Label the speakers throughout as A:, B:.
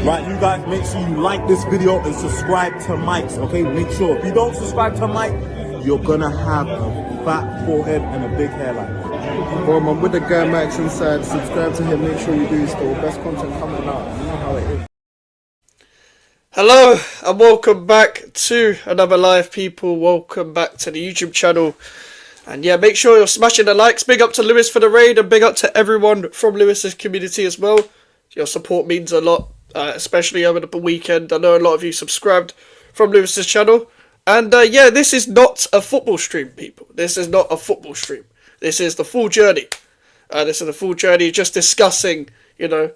A: Right, you guys, make sure you like this video and subscribe to Mikez, okay? Make sure. If you don't subscribe to Mikez, you're gonna have a fat forehead and a big hairline.
B: Bro, I'm with the guy Max inside. Subscribe to him, make sure you do still. Best content coming out. You know how it is.
C: Hello and welcome back to another live, people. Welcome back to the YouTube channel. And yeah, make sure you're smashing the likes. Big up to Lewis for the raid and big up to everyone from Lewis's community as well. Your support means a lot, especially over the weekend. I know a lot of you subscribed from Lewis's channel. And yeah, this is not a football stream, people. This is not a football stream. This is the full journey. This is the full journey, just discussing, you know,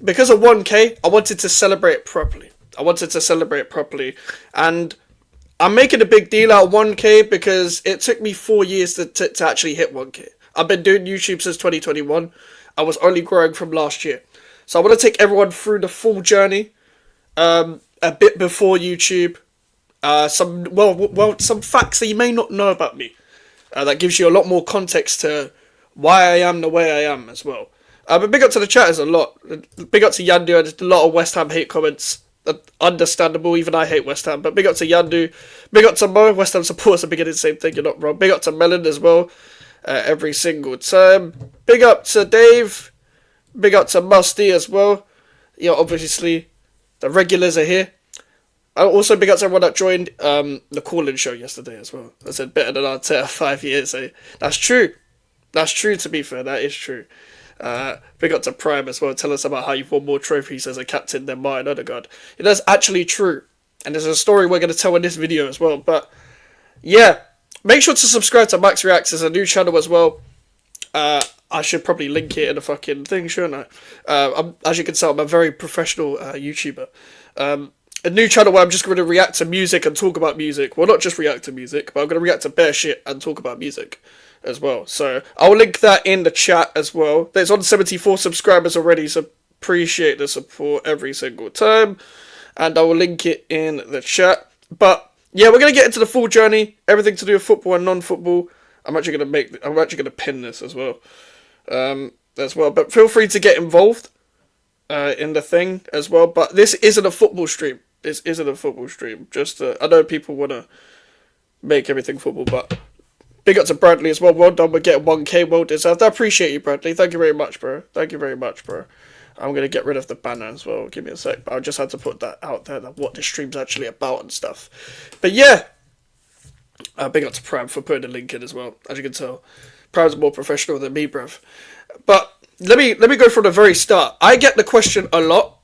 C: because of 1K, I wanted to celebrate properly. And I'm making a big deal out of 1K because it took me 4 years to actually hit 1K. I've been doing YouTube since 2021. I was only growing from last year. So I want to take everyone through the full journey, a bit before YouTube. Some facts that you may not know about me. That gives you a lot more context to why I am the way I am as well. But big up to the chatters a lot. Big up to Yandu. There's a lot of West Ham hate comments. Understandable, even I hate West Ham. But big up to Yandu. Big up to Mo. West Ham supporters are beginning the same thing. You're not wrong. Big up to Melon as well. Every single time. Big up to Dave. Big up to Musty as well. You know, obviously, the regulars are here. Also, big up to everyone that joined the call-in show yesterday as well. I said better than Arteta 5 years. Eh? That's true. That's true, to be fair. That is true. Big up to Prime as well. Tell us about how you've won more trophies as a captain than Martin Odegaard. That's actually true. And there's a story we're going to tell in this video as well. But, yeah. Make sure to subscribe to Max Reacts. There's a new channel as well. I should probably link it in the fucking thing, shouldn't I? As you can tell, I'm a very professional YouTuber. A new channel where I'm just going to react to music and talk about music. Well, not just react to music, but I'm going to react to bare shit and talk about music as well. So I'll link that in the chat as well. There's on 74 subscribers already, so appreciate the support every single time. And I will link it in the chat. But yeah, we're going to get into the full journey. Everything to do with football and non-football. I'm actually going to pin this as well. But feel free to get involved in the thing as well. But this isn't a football stream. Just I know people want to make everything football, but big up to Bradley as well. Well done. We're getting 1K. Well deserved. I appreciate you, Bradley. Thank you very much, bro. I'm going to get rid of the banner as well. Give me a sec. But I just had to put that out there, that what this stream's actually about and stuff. But yeah. Big up to Prime for putting the link in as well. As you can tell, Prime's more professional than me, bruv. But let me go from the very start. I get the question a lot.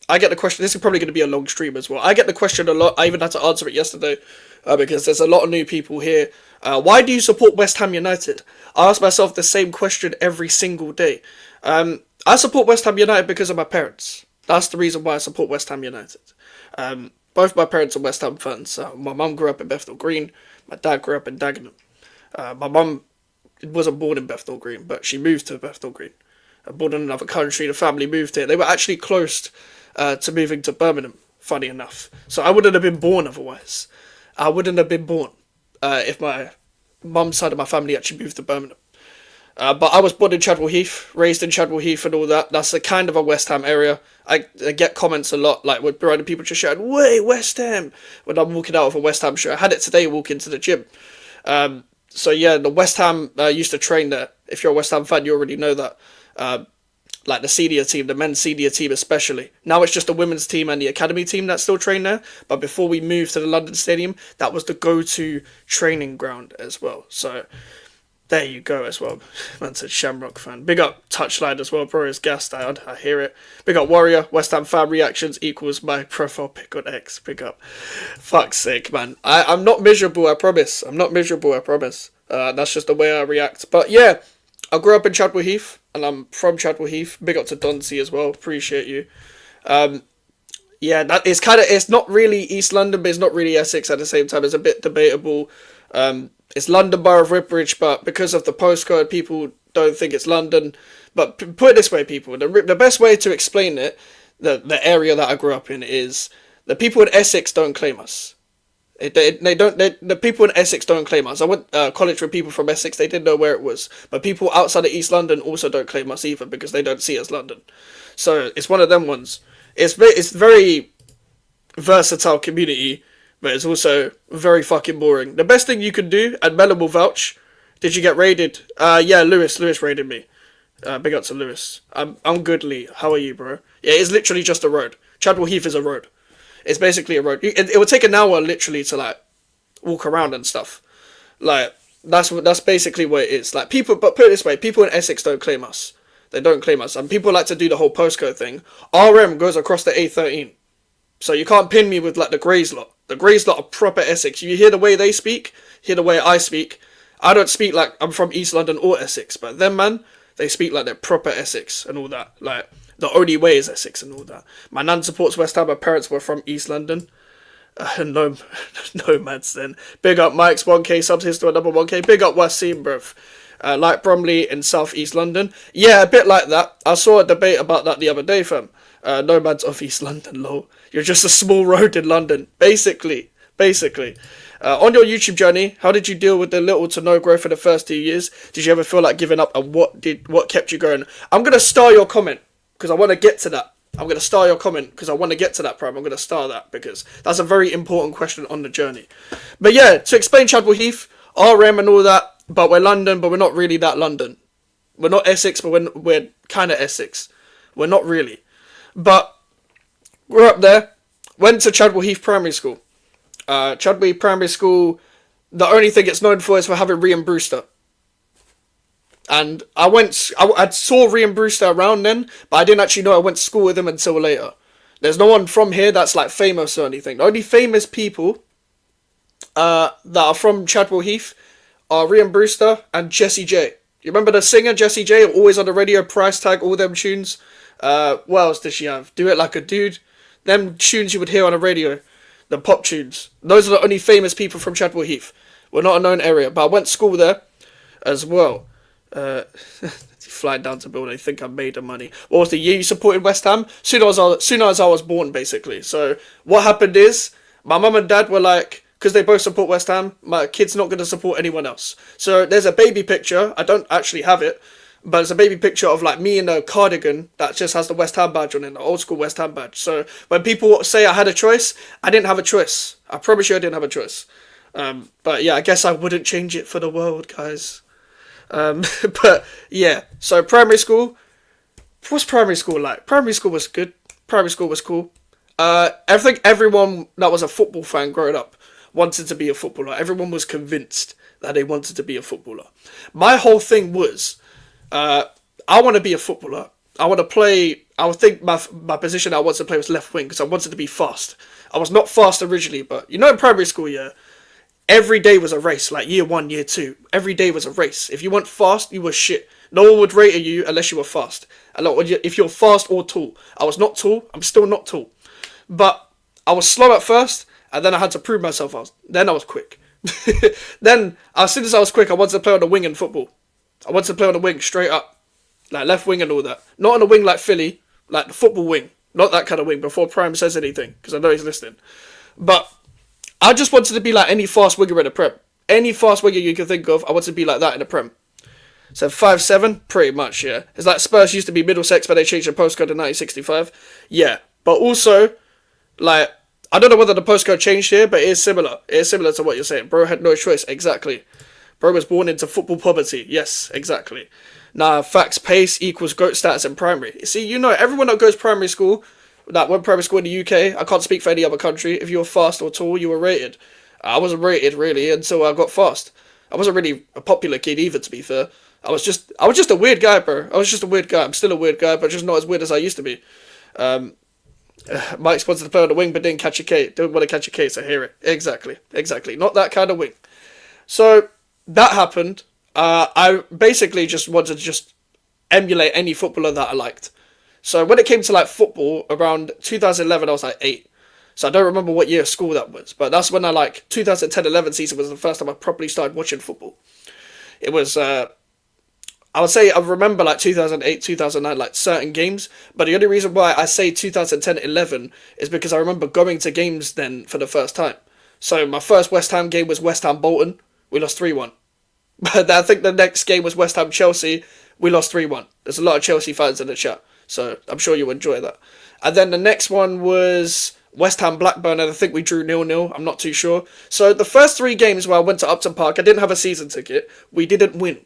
C: This is probably going to be a long stream as well. I get the question a lot. I even had to answer it yesterday because there's a lot of new people here. Why do you support West Ham United? I ask myself the same question every single day. I support West Ham United because of my parents. That's the reason why I support West Ham United. Both my parents are West Ham fans. My mum grew up in Bethnal Green. My dad grew up in Dagenham. My mum wasn't born in Bethnal Green, but she moved to Bethnal Green. Born in another country, the family moved here. They were actually close to moving to Birmingham, funny enough. So I wouldn't have been born otherwise. I wouldn't have been born if my mum's side of my family actually moved to Birmingham. But I was born in Chadwell Heath, raised in Chadwell Heath and all that. That's a kind of a West Ham area. I get comments a lot, like with random people just shouting, "Way West Ham!" when I'm walking out of a West Ham shirt. I had it today walking to the gym. So yeah, the West Ham used to train there. If you're a West Ham fan, you already know that. Like the senior team, the men's senior team especially. Now it's just the women's team and the academy team that still train there. But before we moved to the London Stadium, that was the go-to training ground as well. So there you go as well. Man's a Shamrock fan. Big up Touchline as well, bro. It's gassed out. I hear it. Big up Warrior. West Ham fan reactions equals my profile pic on X. Big up. Fuck's sake, man. I'm not miserable, I promise. That's just the way I react. But yeah, I grew up in Chadwell Heath, and I'm from Chadwell Heath. Big up to Donsey as well. Appreciate you. Yeah, that is kind of, it's not really East London, but it's not really Essex at the same time. It's a bit debatable. It's London Borough of Ripbridge, but because of the postcode, people don't think it's London. But put it this way, people, the best way to explain it, the area that I grew up in, is the people in Essex don't claim us. The people in Essex don't claim us. I went to college with people from Essex. They didn't know where it was. But people outside of East London also don't claim us either because they don't see us London. So it's one of them ones. It's very versatile community, but it's also very fucking boring. The best thing you can do, and Melon will vouch. Did you get raided? Yeah, Lewis raided me. Big up to Lewis. I'm good, Lee. How are you, bro? Yeah, it's literally just a road. Chadwell Heath is a road. It's basically a road. It would take an hour literally to like walk around and stuff. Like that's basically what it is. Like people, but put it this way: people in Essex don't claim us. They don't claim us, and people like to do the whole postcode thing. RM goes across the A13, so you can't pin me with like the Greys lot. The Greys lot are proper Essex. You hear the way they speak, hear the way I speak. I don't speak like I'm from East London or Essex, but them man, they speak like they're proper Essex and all that. Like the only way is Essex and all that. My nan supports West Ham. My parents were from East London. No, no man's then. Big up Mike's 1K subs. Here's to another 1K. Big up Wasim, bruv. Like Bromley in South East London. Yeah, a bit like that. I saw a debate about that the other day, fam. Nomads of East London, lol. You're just a small road in London. Basically. On your YouTube journey, how did you deal with the little to no growth in the first 2 years? Did you ever feel like giving up, and what kept you going? I'm going to star your comment, because I want to get to that. I'm going to star your comment, because I want to get to that, Prime. I'm going to star that, because that's a very important question on the journey. But yeah, to explain Chadwell Heath, RM and all that, but we're London, but we're not really that London. We're not Essex, but we're kind of Essex. We're not really. But we're up there. Went to Chadwell Heath Primary School. Chadwell Heath Primary School, the only thing it's known for is for having Rian Brewster. And I saw Rian Brewster around then, but I didn't actually know I went to school with him until later. There's no one from here that's like famous or anything. The only famous people that are from Chadwell Heath are Rian Brewster and Jessie J. You remember the singer Jessie J? Always on the radio, price tag, all them tunes. What else did she have? Do It Like a Dude. Them tunes you would hear on the radio. The pop tunes. Those are the only famous people from Chadwell Heath. We're not a known area, but I went to school there as well. Flying down to build, I think I made the money. What was the year you supported West Ham? Soon as I was born, basically. So what happened is, my mum and dad were like, because they both support West Ham, my kid's not going to support anyone else. So there's a baby picture. I don't actually have it, but it's a baby picture of like me in a cardigan that just has the West Ham badge on it, the old school West Ham badge. So when people say I had a choice, I didn't have a choice. I promise you I didn't have a choice. But yeah, I guess I wouldn't change it for the world, guys. But yeah, so primary school. What's primary school like? Primary school was good. Primary school was cool. I think everyone that was a football fan growing up wanted to be a footballer. Everyone was convinced that they wanted to be a footballer. My whole thing was, I want to be a footballer. I want to play. I would think my position I wanted to play was left wing because I wanted to be fast. I was not fast originally, but you know in primary school, yeah, every day was a race. Like year 1, year 2, every day was a race. If you weren't fast, you were shit. No one would rate you unless you were fast. If you're fast or tall. I was not tall. I'm still not tall. But I was slow at first, and then I had to prove myself. Then I was quick. Then, as soon as I was quick, I wanted to play on the wing in football. I wanted to play on the wing straight up. Like left wing and all that. Not on the wing like Philly. Like the football wing. Not that kind of wing before Prime says anything. Because I know he's listening. But I just wanted to be like any fast winger in the Prem. Any fast winger you can think of, I wanted to be like that in the Prem. So 5'7", pretty much, yeah. It's like Spurs used to be Middlesex, but they changed the postcode in 1965. Yeah. But also, like, I don't know whether the postcode changed here, but it is similar. It is similar to what you're saying. Bro had no choice, exactly. Bro was born into football poverty. Yes, exactly. Nah, facts, pace equals GOAT status in primary. See, you know, everyone that goes primary school, that went primary school in the UK, I can't speak for any other country, if you were fast or tall, you were rated. I wasn't rated, really, until I got fast. I wasn't really a popular kid either, to be fair. I was just a weird guy, bro. I was just a weird guy. I'm still a weird guy, but just not as weird as I used to be. Mike's wanted to play on the wing, but didn't catch a K. Didn't want to catch a case, I hear it. Exactly. Not that kind of wing. So, that happened. I basically just wanted to just emulate any footballer that I liked. So, when it came to, like, football, around 2011, I was, like, 8. So, I don't remember what year of school that was. But that's when 2010-11 season was the first time I properly started watching football. It was, I would say I remember, like, 2008, 2009, like, certain games. But the only reason why I say 2010-11 is because I remember going to games then for the first time. So, my first West Ham game was West Ham Bolton. We lost 3-1. But I think the next game was West Ham Chelsea. We lost 3-1. There's a lot of Chelsea fans in the chat. So I'm sure you'll enjoy that. And then the next one was West Ham Blackburn, and I think we drew 0-0. I'm not too sure. So the first 3 games where I went to Upton Park, I didn't have a season ticket. We didn't win.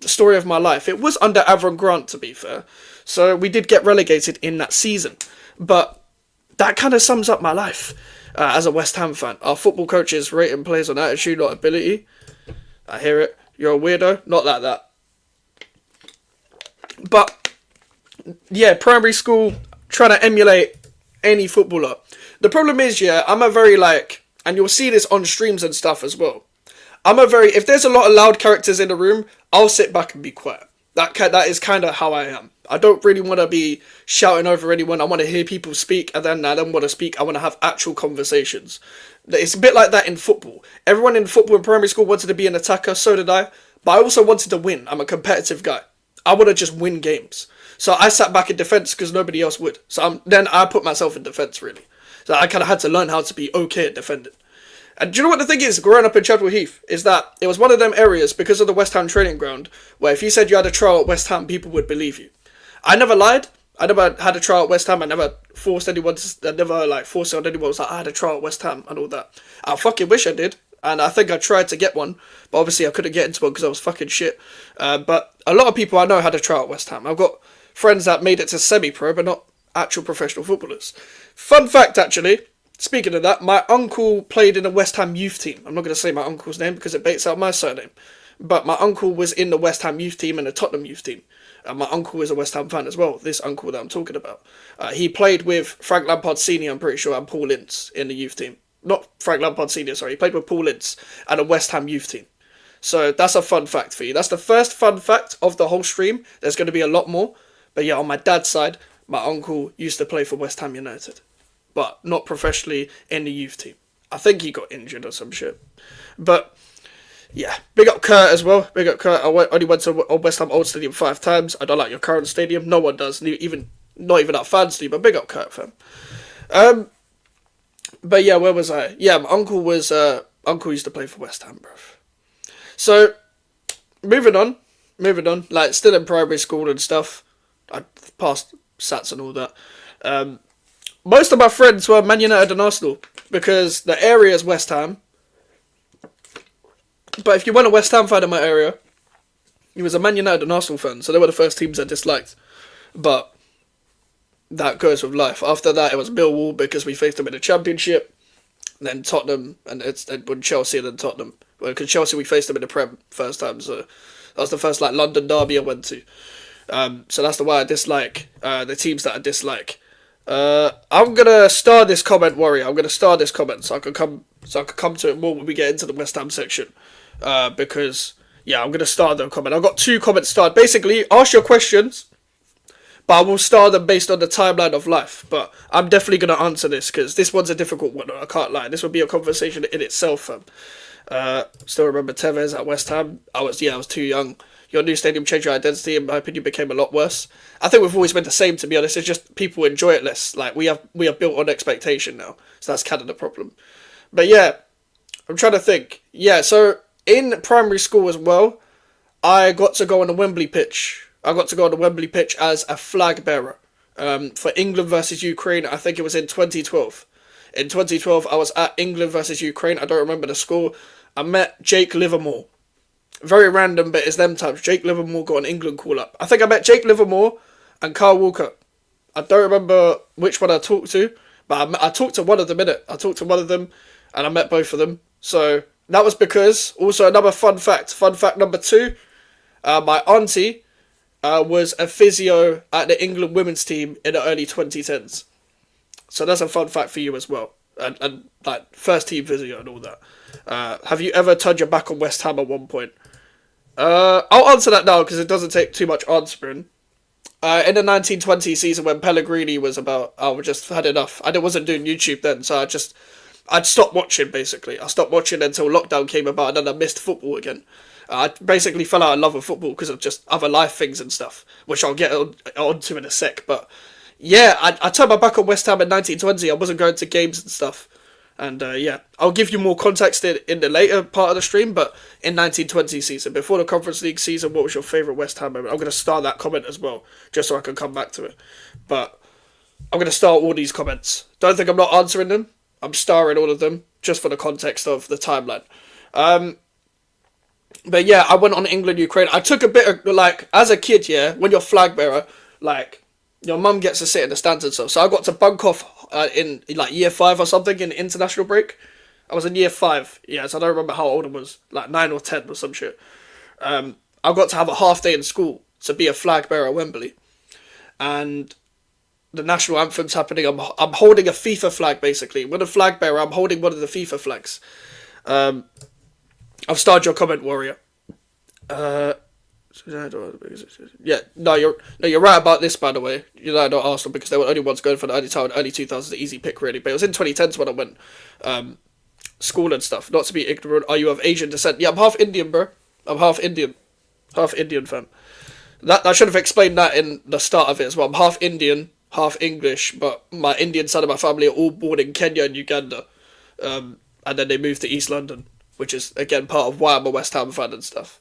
C: The story of my life. It was under Avron Grant, to be fair. So we did get relegated in that season. But that kind of sums up my life as a West Ham fan. Our football coaches rating players on attitude, not ability. I hear it. You're a weirdo. Not like that. But, yeah, primary school, trying to emulate any footballer. The problem is, yeah, I'm a very, like, and you'll see this on streams and stuff as well. If there's a lot of loud characters in the room, I'll sit back and be quiet. That is kind of how I am. I don't really want to be shouting over anyone. I want to hear people speak, and then I don't want to speak. I want to have actual conversations. It's a bit like that in football. Everyone in football in primary school wanted to be an attacker, so did I. But I also wanted to win. I'm a competitive guy. I want to just win games. So I sat back in defence because nobody else would. So then I put myself in defence, really. So I kind of had to learn how to be okay at defending. And do you know what the thing is, growing up in Chadwell Heath, is that it was one of them areas, because of the West Ham training ground, where if you said you had a trial at West Ham, people would believe you. I never lied. I never had a trial at West Ham. I never forced anyone to, I never forced it on anyone. It was like, I had a trial at West Ham and all that. I fucking wish I did. And I think I tried to get one, but obviously I couldn't get into one because I was fucking shit. But a lot of people I know had a trial at West Ham. I've got friends that made it to semi-pro, but not actual professional footballers. Fun fact, actually. Speaking of that, my uncle played in a West Ham youth team. I'm not going to say my uncle's name because it baits out my surname. But my uncle was in the West Ham youth team and the Tottenham youth team. And my uncle is a West Ham fan as well, this uncle that I'm talking about. He played with Frank Lampard Sr., I'm pretty sure, and Paul Ince in the youth team. Not Frank Lampard Sr., sorry. He played with Paul Ince and a West Ham youth team. So that's a fun fact for you. That's the first fun fact of the whole stream. There's going to be a lot more. But yeah, on my dad's side, my uncle used to play for West Ham United. But not professionally in the youth team. I think he got injured or some shit. But yeah, big up Kurt as well. Big up Kurt. I only went to West Ham Old Stadium 5 times. I don't like your current stadium. No one does. Not even our fans do. But big up Kurt, fam. But yeah, where was I? Yeah, my uncle used to play for West Ham, bruv. So moving on. Like still in primary school and stuff. I passed SATs and all that. Most of my friends were Man United and Arsenal because the area is West Ham. But if you weren't a West Ham fan in my area, you was a Man United and Arsenal fan, so they were the first teams I disliked. But that goes with life. After that, it was Millwall because we faced them in the Championship, then Tottenham, and then Chelsea and then Tottenham. Because Chelsea, we faced them in the Prem first time, so that was the first London derby I went to. So that's the why I dislike the teams that I dislike. I'm gonna star this comment, Warrior. I'm gonna star this comment so I can come to it more when we get into the West Ham section. Because yeah, I'm gonna star the comment. I've got 2 comments starred. Basically, ask your questions, but I will star them based on the timeline of life. But I'm definitely gonna answer this because this one's a difficult one. I can't lie. This would be a conversation in itself. Still remember Tevez at West Ham. I was too young. Your new stadium changed your identity, in my opinion, became a lot worse. I think we've always been the same, to be honest. It's just people enjoy it less. Like, we are built on expectation now. So that's kind of the problem. But yeah, I'm trying to think. Yeah, so in primary school as well, I got to go on the Wembley pitch. I got to go on the Wembley pitch as a flag bearer for England versus Ukraine. I think it was in 2012. In 2012, I was at England versus Ukraine. I don't remember the score. I met Jake Livermore. Very random, but it's them times. Jake Livermore got an England call-up. I think I met Jake Livermore and Carl Walker. I don't remember which one I talked to, but I talked to one of them, I talked to one of them, and I met both of them. So that was because, also another fun fact number 2, my auntie was a physio at the England women's team in the early 2010s. So that's a fun fact for you as well. And like, first team physio and all that. Have you ever turned your back on West Ham at one point? I'll answer that now because it doesn't take too much answering. In the 1920 season when Pellegrini was about, I just had enough. I wasn't doing YouTube then, so I'd stopped watching, basically. I stopped watching until lockdown came about, and then I missed football again. I basically fell out of love with football because of just other life things and stuff, which I'll get onto in a sec. But yeah, I turned my back on West Ham in 1920. I wasn't going to games and stuff. And yeah, I'll give you more context in the later part of the stream, but in 1920 season, before the Conference League season, what was your favourite West Ham moment? I'm going to start that comment as well, just so I can come back to it. But I'm going to start all these comments. Don't think I'm not answering them. I'm starring all of them, just for the context of the timeline. But yeah, I went on England, Ukraine. I took a bit of, like, as a kid, yeah, when you're flag bearer, like, your mum gets to sit in the stands and stuff. So I got to bunk off in like year 5 or something in international break. I was in year 5, yeah, so I don't remember how old I was, like 9 or 10 or some shit. I got to have a half day in school to be a flag bearer at Wembley. And the national anthem's happening. I'm holding a FIFA flag, basically. With a flag bearer, I'm holding one of the FIFA flags. I've started your comment, Warrior. Yeah, no, you're right about this, by the way. United not Arsenal, because they were the only ones going for the early 2000s, the easy pick, really. But it was in 2010s when I went school and stuff. Not to be ignorant, are you of Asian descent? Yeah, I'm half Indian, bro. I'm half Indian. Half Indian, fam. That I should have explained that in the start of it as well. I'm half Indian, half English, but my Indian side of my family are all born in Kenya and Uganda. And then they moved to East London, which is, again, part of why I'm a West Ham fan and stuff.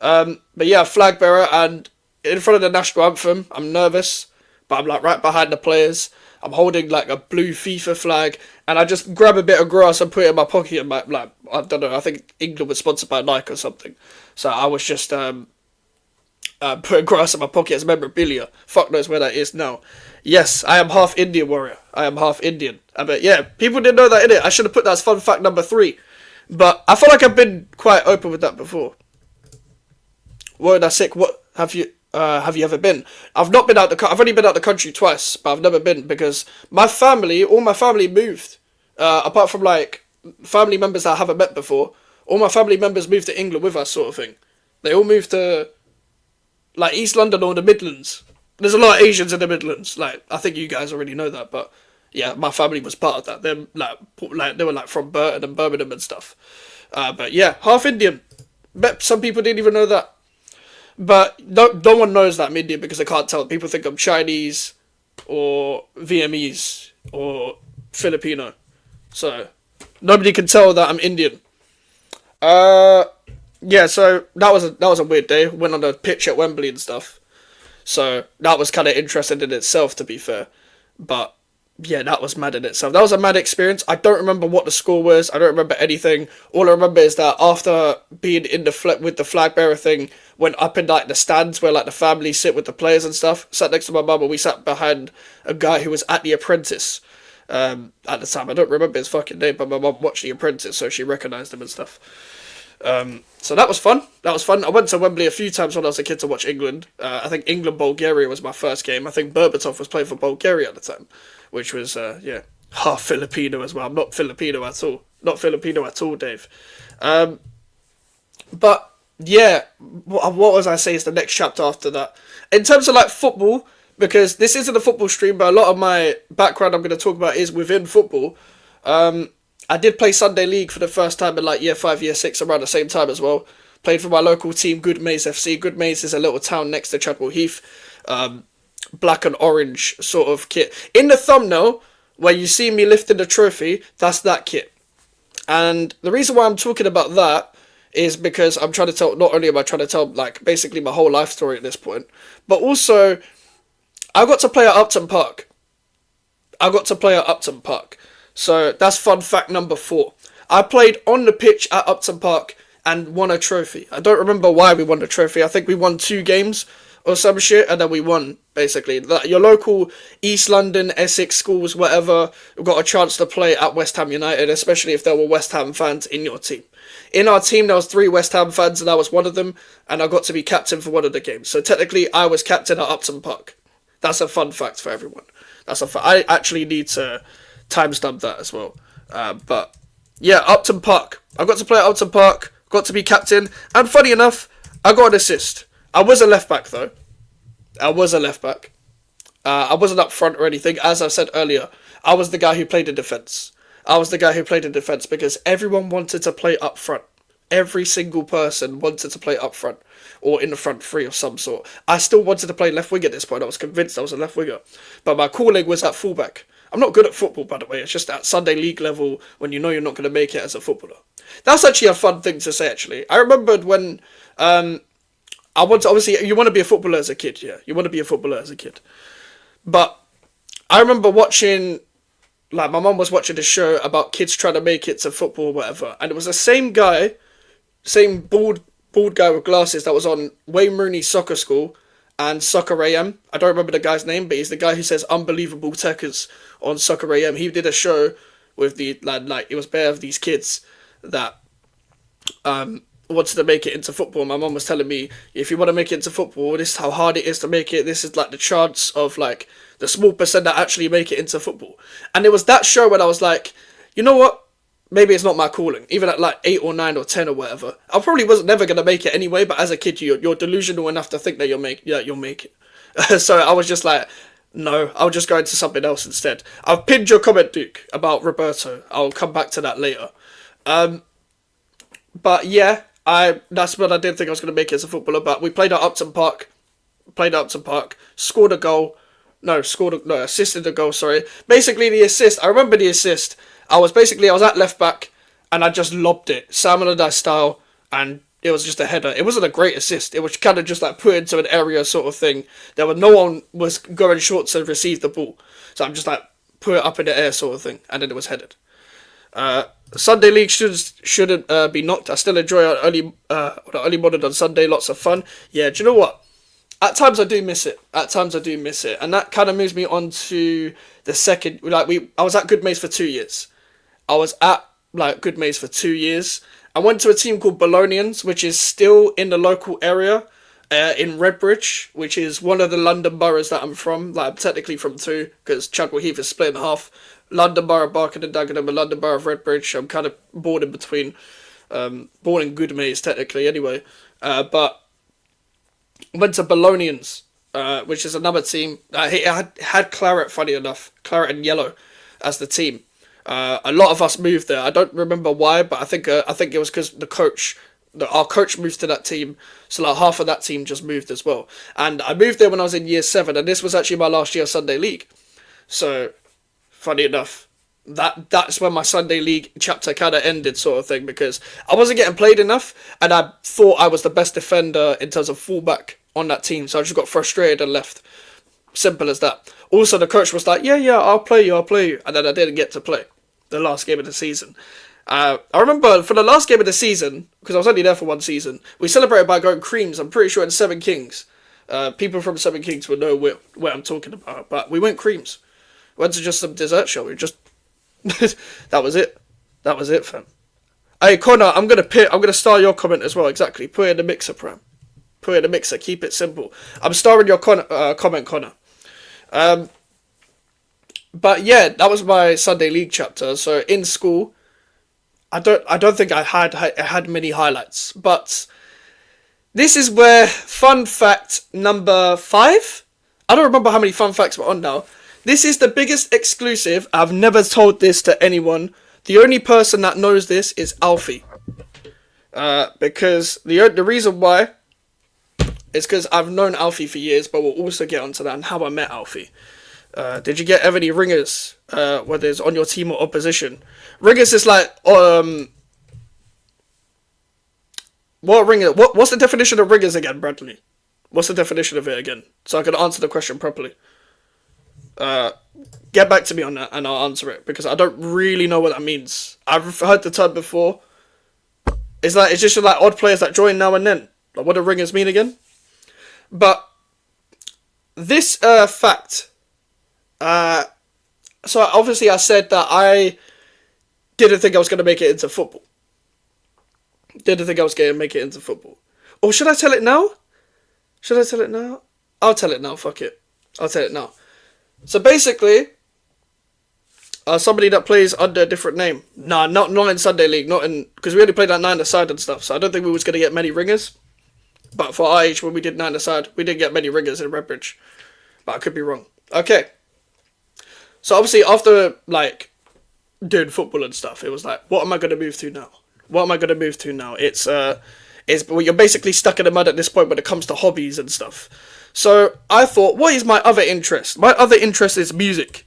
C: But yeah, flag bearer, and in front of the national anthem, I'm nervous, but I'm like right behind the players. I'm holding like a blue FIFA flag, and I just grab a bit of grass and put it in my pocket. And like, I don't know, I think England was sponsored by Nike or something, so I was just putting grass in my pocket as memorabilia. Fuck knows where that is now. Yes, I am half Indian, Warrior. I am half Indian. But yeah, people didn't know that, innit? I should have put that as fun fact number 3, but I feel like I've been quite open with that before. Whoa, that's sick. What have you ever been? I've not been I've only been out the country twice, but I've never been because all my family moved. Apart from like family members that I haven't met before, all my family members moved to England with us, sort of thing. They all moved to like East London or the Midlands. There's a lot of Asians in the Midlands. Like, I think you guys already know that, but yeah, my family was part of that. Them like they were like from Burton and Birmingham and stuff. But yeah, half Indian. Bet some people didn't even know that. But no one knows that I'm Indian because I can't tell. People think I'm Chinese or Vietnamese or Filipino. So nobody can tell that I'm Indian. Yeah, so that was a weird day. Went on the pitch at Wembley and stuff. So that was kind of interesting in itself, to be fair. But yeah, that was mad in itself. That was a mad experience. I don't remember what the score was. I don't remember anything. All I remember is that after being in with the flag bearer thing, went up in like the stands where like the family sit with the players and stuff. Sat next to my mum, and we sat behind a guy who was at The Apprentice at the time. I don't remember his fucking name, but my mum watched The Apprentice, so she recognised him and stuff. So that was fun. I went to Wembley a few times when I was a kid to watch England. I think England-Bulgaria was my first game. I think Berbatov was playing for Bulgaria at the time, which was, yeah, half Filipino as well. I'm not Filipino at all. Not Filipino at all, Dave. But, yeah, what was I say is the next chapter after that. In terms of, like, football, because this isn't a football stream, but a lot of my background I'm going to talk about is within football. I did play Sunday League for the first time in, like, year 5, year 6, around the same time as well. Played for my local team, Good Maze FC. Good Maze is a little town next to Chadwell Heath. Black and orange sort of kit. In the thumbnail, where you see me lifting the trophy, that's that kit. And the reason why I'm talking about that is because I'm trying to tell, not only am I trying to tell, like, basically my whole life story at this point, but also, I got to play at Upton Park. So, that's fun fact number 4. I played on the pitch at Upton Park and won a trophy. I don't remember why we won the trophy. I think we won 2 games or some shit, and then we won, basically. Your local East London, Essex schools, whatever, got a chance to play at West Ham United, especially if there were West Ham fans in your team. In our team, there was 3 West Ham fans, and I was one of them, and I got to be captain for one of the games. So technically, I was captain at Upton Park. That's a fun fact for everyone. I actually need to timestamp that as well. But yeah, Upton Park. I got to play at Upton Park, got to be captain, and funny enough, I got an assist. I was a left back though. I wasn't up front or anything. As I said earlier, I was the guy who played in defence. Because everyone wanted to play up front. Every single person wanted to play up front or in the front 3 of some sort. I still wanted to play left wing at this point. I was convinced I was a left winger. But my calling was at fullback. I'm not good at football, by the way. It's just at Sunday league level when you know you're not going to make it as a footballer. That's actually a fun thing to say, actually. I remembered when I want to, obviously, you want to be a footballer as a kid, yeah. You want to be a footballer as a kid. But I remember watching, like, my mum was watching a show about kids trying to make it to football or whatever. And it was the same guy, same bald guy with glasses that was on Wayne Rooney's Soccer School and Soccer AM. I don't remember the guy's name, but he's the guy who says unbelievable techers on Soccer AM. He did a show with the, like it was bare of these kids that wanted to make it into football. My mum was telling me, if you want to make it into football, this is how hard it is to make it. This is like the chance of like the small percent that actually make it into football. And it was that show when I was like, you know what? Maybe it's not my calling. Even at like 8 or 9 or 10 or whatever. I probably was never going to make it anyway, but as a kid, you're delusional enough to think that you'll make it. So I was just like, no, I'll just go into something else instead. I've pinned your comment, Duke, about Roberto. I'll come back to that later. But yeah, that's what I didn't think I was going to make it as a footballer. But we played at Upton Park. Scored a goal. Assisted a goal, sorry. Basically, the assist, I remember the assist. I was at left back, and I just lobbed it, Sam Allardyce style, and it was just a header. It wasn't a great assist. It was kind of just like put into an area sort of thing. No one was going short to receive the ball. So I'm just like, put it up in the air sort of thing, and then it was headed. Sunday league shouldn't be knocked. I still enjoy our early morning on Sunday. Lots of fun. Yeah, do you know what? At times I do miss it. And that kind of moves me on to the second. I was at Good Maze for 2 years. I went to a team called Bolognians, which is still in the local area, in Redbridge, which is one of the London boroughs that I'm from. Like, I'm technically from two, because Chadwell Heath is split in half. London borough, Barking and Dagenham, and London borough of Redbridge. I'm kind of born in between. Born in Good Maze, technically, anyway. But went to Bolognians, which is another team. It had Claret, funny enough. Claret and Yellow as the team. A lot of us moved there. I don't remember why, but I think it was because our coach moved to that team, so like half of that team just moved as well. And I moved there when I was in year 7, and this was actually my last year of Sunday League. So, funny enough, that's when my Sunday League chapter kind of ended, sort of thing, because I wasn't getting played enough, and I thought I was the best defender in terms of fullback on that team, so I just got frustrated and left. Simple as that. Also, the coach was like, yeah, I'll play you, and then I didn't get to play the last game of the season. I remember for the last game of the season, because I was only there for one season, we celebrated by going creams, I'm pretty sure in Seven Kings. People from Seven Kings would know where I'm talking about, but we went creams. Went to just some dessert show, we just... that was it, fam. Hey, Connor, I'm gonna star your comment as well, exactly. Put it in the mixer, Pram. Put it in the mixer, keep it simple. I'm starring your comment, Connor. But yeah, that was my Sunday League chapter. So in school, I don't think I had many highlights, but this is where fun fact number 5. I don't remember how many fun facts we're on now. This is the biggest exclusive. I've never told this to anyone. The only person that knows this is Alfie. Because the reason why is because I've known Alfie for years, but we'll also get onto that and how I met Alfie. Did you get any ringers, whether it's on your team or opposition? Ringers is like, what ringer? What's the definition of ringers again, Bradley? What's the definition of it again? So I can answer the question properly. Get back to me on that and I'll answer it, because I don't really know what that means. I've heard the term before. It's just like odd players that join now and then. Like, what do ringers mean again? But this fact, so obviously I said that I didn't think I was going to make it into football. Or should I tell it now? I'll tell it now, fuck it. I'll tell it now. So basically, somebody that plays under a different name. Nah, not in Sunday League, because we only played at 9-a-side and stuff, so I don't think we was going to get many ringers. But for our age, when we did 9-a-side, we didn't get many ringers in Redbridge. But I could be wrong. Okay. So obviously, after, like, doing football and stuff, it was like, what am I going to move to now? It's well, you're basically stuck in the mud at this point when it comes to hobbies and stuff. So I thought, what is my other interest? My other interest is music.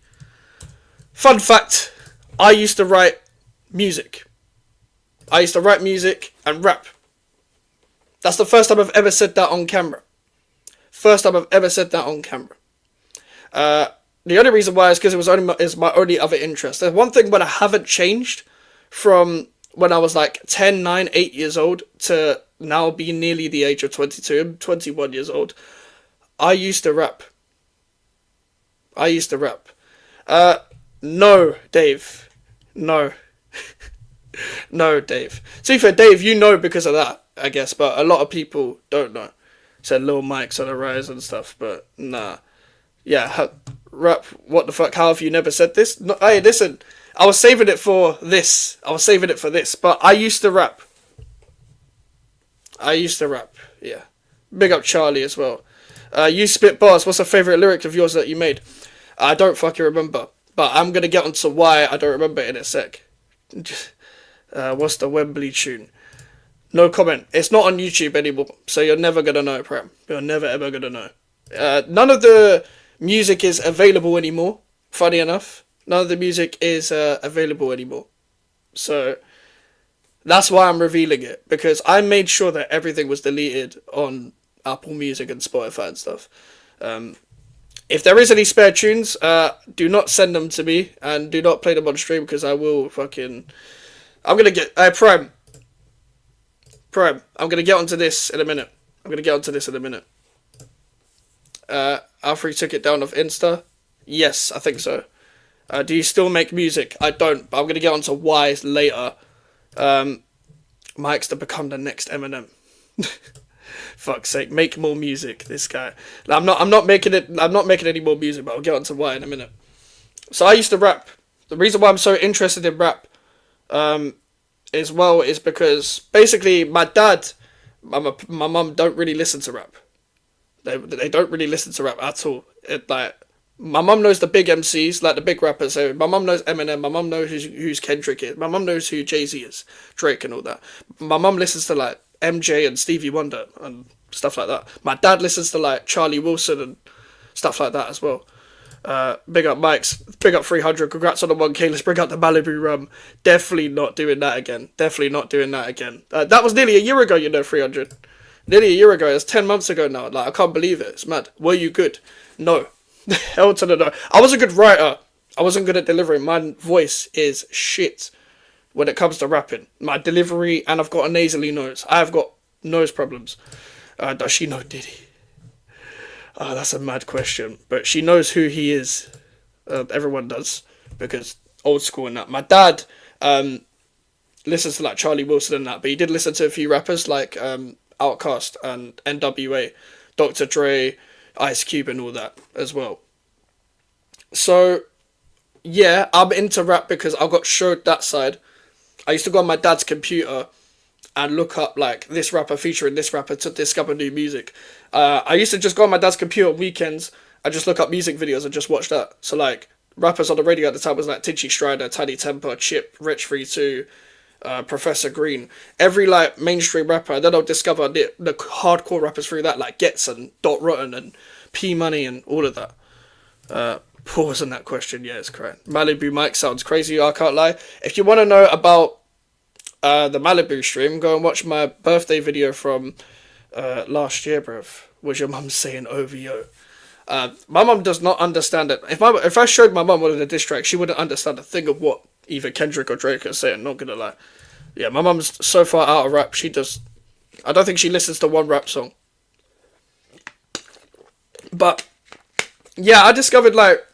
C: Fun fact, I used to write music. I used to write music and rap. That's the first time I've ever said that on camera. First time I've ever said that on camera. The only reason why is because it was my only other interest. There's one thing when I haven't changed from when I was like 10, 9, 8 years old to now being nearly the age of 22. I'm 21 years old. I used to rap. No, Dave. No. No, Dave. To be fair, Dave, you know because of that, I guess, but a lot of people don't know. Said Lil Mike's on the rise and stuff, but nah. Yeah, rap, what the fuck, how have you never said this? No, hey, listen, I was saving it for this, but I used to rap. Yeah. Big up Charlie as well. You spit bars, what's a favourite lyric of yours that you made? I don't fucking remember, but I'm gonna get onto why I don't remember in a sec. What's the Wembley tune? No comment. It's not on YouTube anymore, so you're never gonna know, Prem. You're never ever gonna know. None of the music is available anymore. Funny enough, none of the music is available anymore. So that's why I'm revealing it, because I made sure that everything was deleted on Apple Music and Spotify and stuff. If there is any spare tunes, do not send them to me and do not play them on stream, because I will fucking. I'm gonna get Prime, I'm going to get onto this in a minute. Alfred took it down off Insta. Yes, I think so. Do you still make music? I don't, but I'm going to get onto why later. Mike's to become the next Eminem. Fuck's sake, make more music, this guy. I'm not making any more music, but I'll get onto why in a minute. So I used to rap. The reason why I'm so interested in rap, as well, is because basically my dad, my mum don't really listen to rap. They don't really listen to rap at all. My mum knows the big MCs, like the big rappers. So my mum knows Eminem. My mum knows who's Kendrick is. My mum knows who Jay-Z is, Drake and all that. My mum listens to like MJ and Stevie Wonder and stuff like that. My dad listens to like Charlie Wilson and stuff like that as well. Big up Mikes, big up 300, congrats on the 1K, let's bring out the Malibu rum. Definitely not doing that again. That was nearly a year ago, 300. Nearly a year ago, it's 10 months ago now. Like, I can't believe it, it's mad. Were you good? No. Hell to the no. I was a good writer. I wasn't good at delivering. My voice is shit when it comes to rapping. My delivery, and I've got a nasally nose. I've got nose problems. Does she know Diddy? Oh, that's a mad question. But she knows who he is. Everyone does. Because old school and that. My dad listens to like Charlie Wilson and that. But he did listen to a few rappers like Outkast and NWA. Dr. Dre, Ice Cube and all that as well. So, yeah, I'm into rap because I got showed that side. I used to go on my dad's computer and look up like this rapper featuring this rapper to discover new music. I used to just go on my dad's computer on weekends and just look up music videos and just watch that. So like rappers on the radio at the time was like Tinchy Strider, Tiny Temper, Chip, Rich 32, Professor Green. Every like mainstream rapper, and then I'll discover the hardcore rappers through that, like Getz and Dot Rotten and P Money and all of that. Pause on that question, yeah, it's correct. Malibu Mike sounds crazy, I can't lie. If you want to know about the Malibu stream, go and watch my birthday video from last year, bruv. Was your mum saying OVO? My mum does not understand it. If I showed my mum one of the diss tracks, she wouldn't understand a thing of what either Kendrick or Drake are saying, not gonna lie. Yeah, my mum's so far out of rap, I don't think she listens to one rap song. But, yeah, I discovered, like,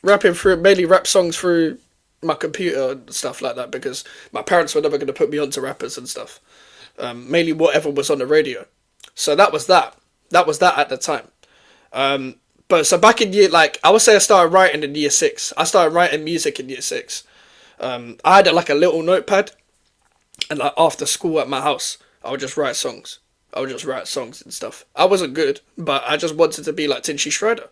C: rapping through, mainly rap songs through my computer and stuff like that, because my parents were never going to put me onto rappers and stuff. Mainly whatever was on the radio. So that was that. That was that at the time. But so back in I would say I started writing in year 6. I started writing music in year 6. I had like a little notepad, and like after school at my house, I would just write songs. And stuff. I wasn't good, but I just wanted to be like Tinchy Strider.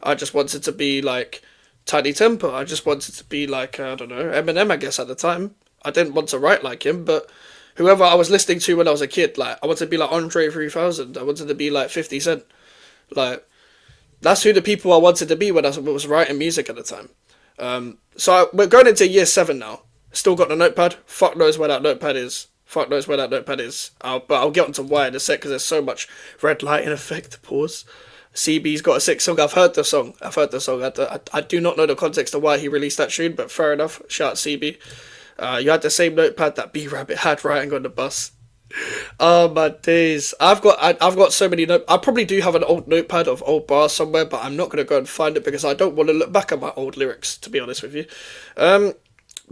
C: I just wanted to be like Tiny Temper. I just wanted to be like, I don't know, Eminem, I guess, at the time. I didn't want to write like him, but whoever I was listening to when I was a kid, like, I wanted to be like Andre 3000. I wanted to be like 50 Cent. Like, that's who the people I wanted to be when I was writing music at the time. We're going into year 7 now. Still got the notepad. Fuck knows where that notepad is. Fuck knows where that notepad is. But I'll get onto why in a sec because there's so much red lighting effect. Pause. CB's got a sick song. I've heard the song. I do not know the context of why he released that tune, but fair enough. Shout out CB. You had the same notepad that B Rabbit had writing on the bus. Oh my days! I've got so many I probably do have an old notepad of old bars somewhere, but I'm not gonna go and find it because I don't want to look back at my old lyrics. To be honest with you,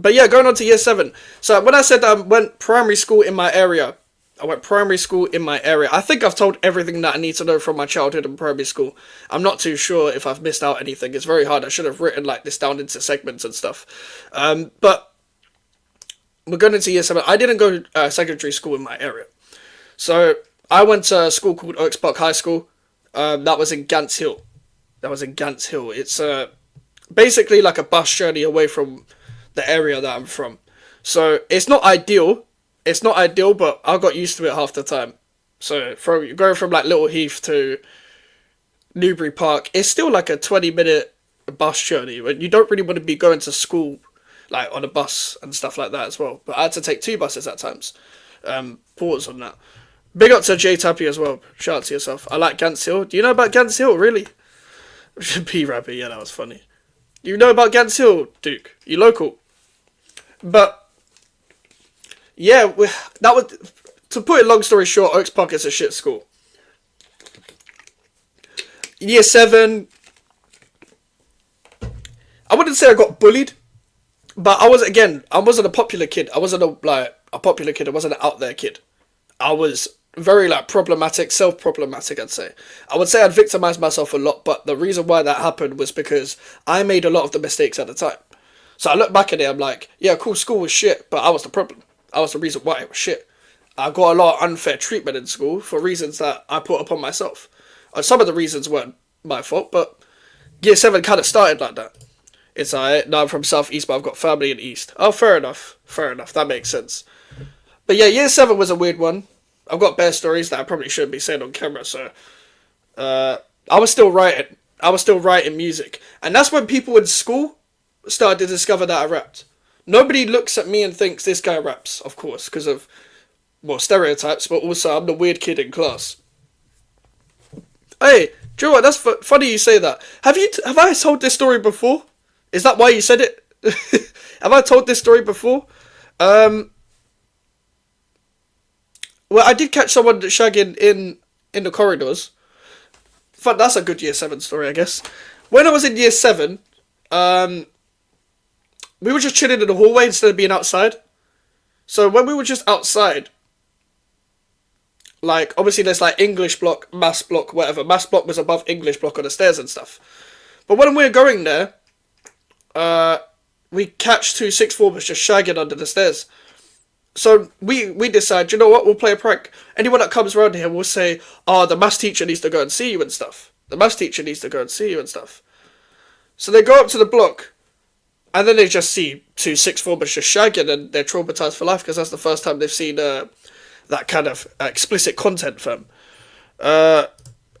C: but yeah, going on to year 7. So when I said I went primary school in my area, I think I've told everything that I need to know from my childhood and primary school. I'm not too sure if I've missed out anything. It's very hard. I should have written like this down into segments and stuff. But we're going into year 7. I didn't go to secondary school in my area. So I went to a school called Oaks Park High School. That was in Gants Hill. It's basically like a bus journey away from the area that I'm from. So it's not ideal, but I got used to it half the time. So going from like Little Heath to Newbury Park, it's still like a 20-minute bus journey. But you don't really want to be going to school like on a bus and stuff like that as well. But I had to take 2 buses at times. Pause on that. Big up to Jay Tappy as well. Shout out to yourself. I like Gants Hill. Do you know about Gants Hill, really? P Rabbit, yeah, that was funny. You know about Gants Hill, Duke? You local? But yeah, that was, to put it long story short, Oaks Park is a shit school. Year 7, I wouldn't say I got bullied, but I wasn't a popular kid. I wasn't a popular kid. I wasn't an out there kid. I was very problematic, self-problematic, I'd say. I would say I'd victimized myself a lot, but the reason why that happened was because I made a lot of the mistakes at the time. So I look back at it, I'm like, yeah, cool, school was shit, but I was the problem. I was the reason why it was shit. I got a lot of unfair treatment in school for reasons that I put upon myself. And some of the reasons weren't my fault, but year 7 kind of started like that. It's alright, now I'm from South East, but I've got family in East. Oh, fair enough, that makes sense. But yeah, year 7 was a weird one. I've got bare stories that I probably shouldn't be saying on camera, so I was still writing music. And that's when people in school started to discover that I rapped. Nobody looks at me and thinks this guy raps, of course, because of, well, stereotypes, but also I'm the weird kid in class. Hey, do you know what? That's funny you say that. Have I told this story before? Is that why you said it? Have I told this story before? Well, I did catch someone shagging in the corridors. That's a good year 7 story, I guess. When I was in year 7, we were just chilling in the hallway instead of being outside. So when we were just outside, like, obviously there's like English block, maths block, whatever. Maths block was above English block on the stairs and stuff. But when we were going there, we catch 2 sixth formers just shagging under the stairs. So we decide, you know what, we'll play a prank. Anyone that comes around here will say, oh, the maths teacher needs to go and see you and stuff. So they go up to the block, and then they just see 2 sixth formers just shagging, and they're traumatized for life because that's the first time they've seen that kind of explicit content, fam.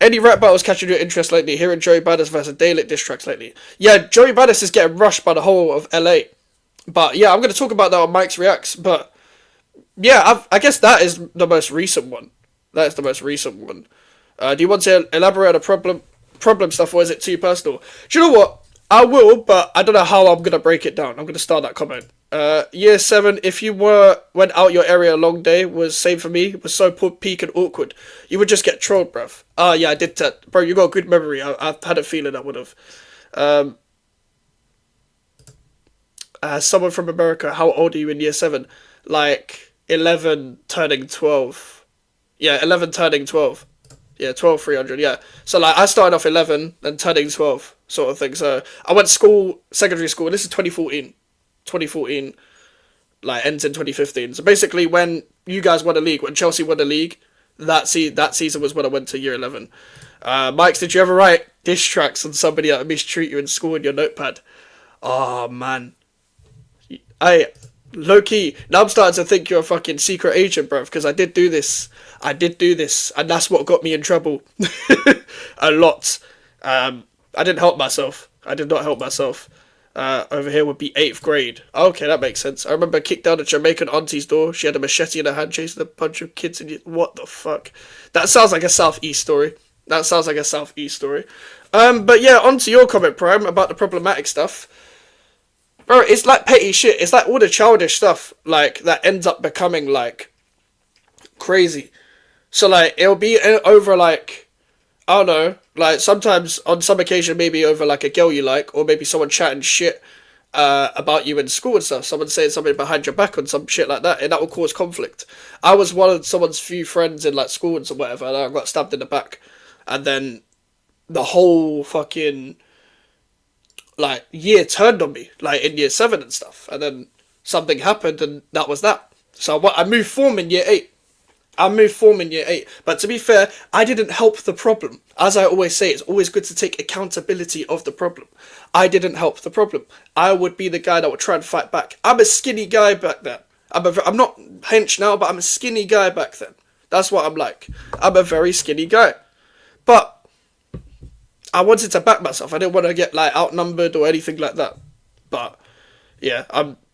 C: Any rap battles catching your interest lately? Hearing Joey Badass versus Daylight diss tracks lately? Yeah, Joey Badass is getting rushed by the whole of LA. But yeah, I'm going to talk about that on Mike's Reacts. But yeah, I guess that is the most recent one. Do you want to elaborate on the problem stuff, or is it too personal? Do you know what? I will, but I don't know how I'm going to break it down. I'm going to start that comment. Year 7, if you went out your area a long day, was same for me, was so peak and awkward. You would just get trolled, bruv. Yeah, I did that. Bro, you got a good memory. I've had a feeling I would have. Someone from America, how old are you in year 7? Like, 11 turning 12. Yeah, 11 turning 12. Yeah, 12, 300, yeah. So, like, I started off 11 and turning 12, sort of thing. So, I went to secondary school, and this is 2014. 2014, like, ends in 2015. So, basically, when you guys won a league, when Chelsea won a league, that season was when I went to year 11. Mikes, did you ever write diss tracks on somebody that mistreat you in school in your notepad? Oh, man. Low-key, now I'm starting to think you're a fucking secret agent, bruv, because I did do this, and that's what got me in trouble. A lot. I didn't help myself. I did not help myself. Over here would be 8th grade. Okay, that makes sense. I remember kicked down a Jamaican auntie's door. She had a machete in her hand, chasing a bunch of kids. And what the fuck? That sounds like a Southeast story. But yeah, on to your comment, Prime, about the problematic stuff. Bro, it's like petty shit. It's like all the childish stuff, like, that ends up becoming, like, crazy. So, like, it'll be over, like, I don't know, like, sometimes, on some occasion, maybe over, like, a girl you like, or maybe someone chatting shit about you in school and stuff. Someone saying something behind your back on some shit like that, and that will cause conflict. I was one of someone's few friends in, like, school and whatever, and I got stabbed in the back. And then the whole fucking, like, year turned on me, like, in year 7 and stuff. And then something happened, and that was that. So I moved form in year 8. But to be fair, I didn't help the problem. As I always say, it's always good to take accountability of the problem. I didn't help the problem. I would be the guy that would try and fight back. I'm a skinny guy back then. I'm not hench now, but I'm a skinny guy back then. That's what I'm like. I'm a very skinny guy. But I wanted to back myself. I didn't want to get, like, outnumbered or anything like that. But yeah,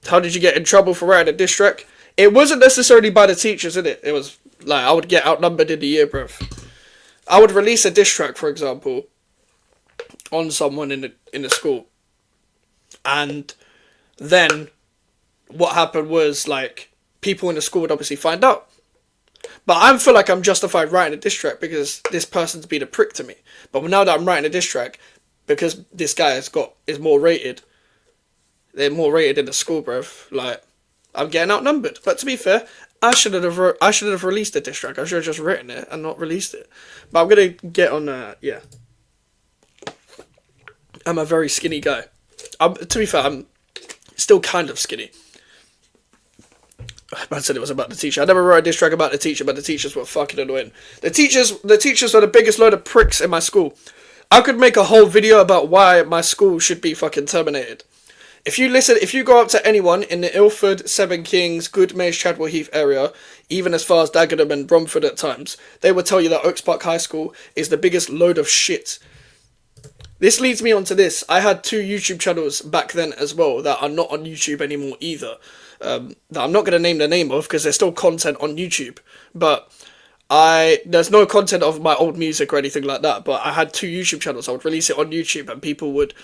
C: how did you get in trouble for writing a diss track? It wasn't necessarily by the teachers, innit? It was like I would get outnumbered in the year, bruv. I would release a diss track, for example, on someone in the school, and then what happened was, like, people in the school would obviously find out. But I feel like I'm justified writing a diss track because this person's been a prick to me. But now that I'm writing a diss track, because this guy is more rated, they're more rated in the school, bruv. Like, I'm getting outnumbered. But to be fair, I shouldn't have released a diss track. I should have just written it and not released it. But I'm gonna get on. Yeah, I'm a very skinny guy. To be fair, I'm still kind of skinny. I said it was about the teacher. I never wrote a diss track about the teacher, but the teachers were fucking annoying. The teachers are the biggest load of pricks in my school. I could make a whole video about why my school should be fucking terminated. If you go up to anyone in the Ilford, Seven Kings, Goodmays, Chadwell Heath area, even as far as Dagenham and Bromford at times, they will tell you that Oaks Park High School is the biggest load of shit. This leads me on to this. I had 2 YouTube channels back then as well that are not on YouTube anymore either. That I'm not going to name the name of because there's still content on YouTube. But there's no content of my old music or anything like that. But I had 2 YouTube channels. I would release it on YouTube and people would,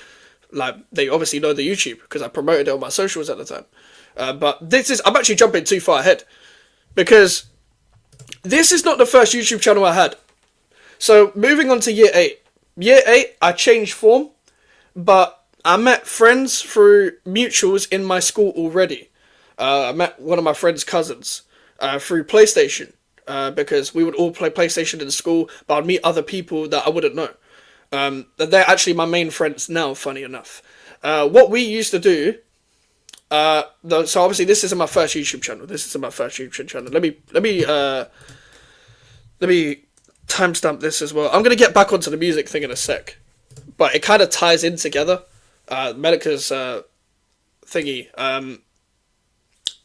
C: like, they obviously know the YouTube because I promoted it on my socials at the time. But I'm actually jumping too far ahead because this is not the first YouTube channel I had. So moving on to year 8. Year 8, I changed form, but I met friends through mutuals in my school already. I met one of my friend's cousins through PlayStation because we would all play PlayStation in school, but I'd meet other people that I wouldn't know. They're actually my main friends now, funny enough. What we used to do, so obviously this isn't my first YouTube channel. Let me timestamp this as well. I'm going to get back onto the music thing in a sec, but it kind of ties in together. Mikez thingy.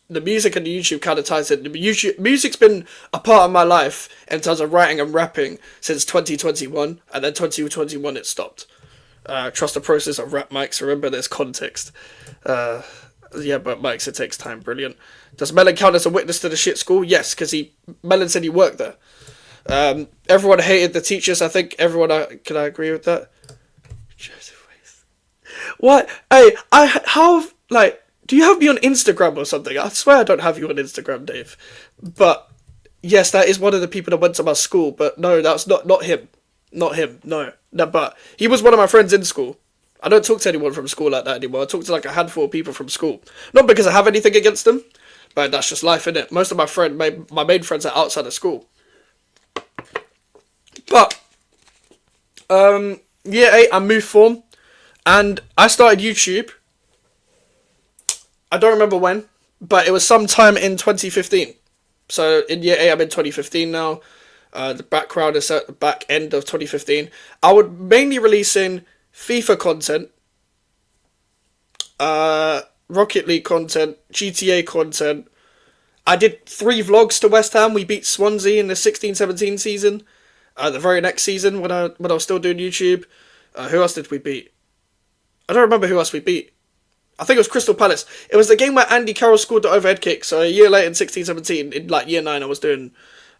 C: The music and the YouTube kind of ties in. Music's been a part of my life in terms of writing and rapping since 2021, and then 2021 it stopped. Trust the process of rap, Mikes. Remember, there's context. Yeah, but Mikes, it takes time. Brilliant. Does Melon count as a witness to the shit school? Yes, because Melon said he worked there. Everyone hated the teachers. I think everyone. Can I agree with that? What? Hey, do you have me on Instagram or something? I swear I don't have you on Instagram, Dave. But yes, that is one of the people that went to my school. But no, that's not him. Not him. No, but he was one of my friends in school. I don't talk to anyone from school like that anymore. I talk to like a handful of people from school. Not because I have anything against them, but that's just life, innit? Most of my main friends are outside of school. But year 8, I moved form, and I started YouTube. I don't remember when, but it was sometime in 2015. So in year 8, I'm in 2015 now. The background is at the back end of 2015. I would mainly releasing FIFA content, Rocket League content, GTA content. I did 3 vlogs to West Ham. We beat Swansea in the 16-17 season. The very next season when I was still doing YouTube. Who else did we beat? I don't remember who else we beat. I think it was Crystal Palace. It was the game where Andy Carroll scored the overhead kick. So a year later in 16-17, in like year 9, I was doing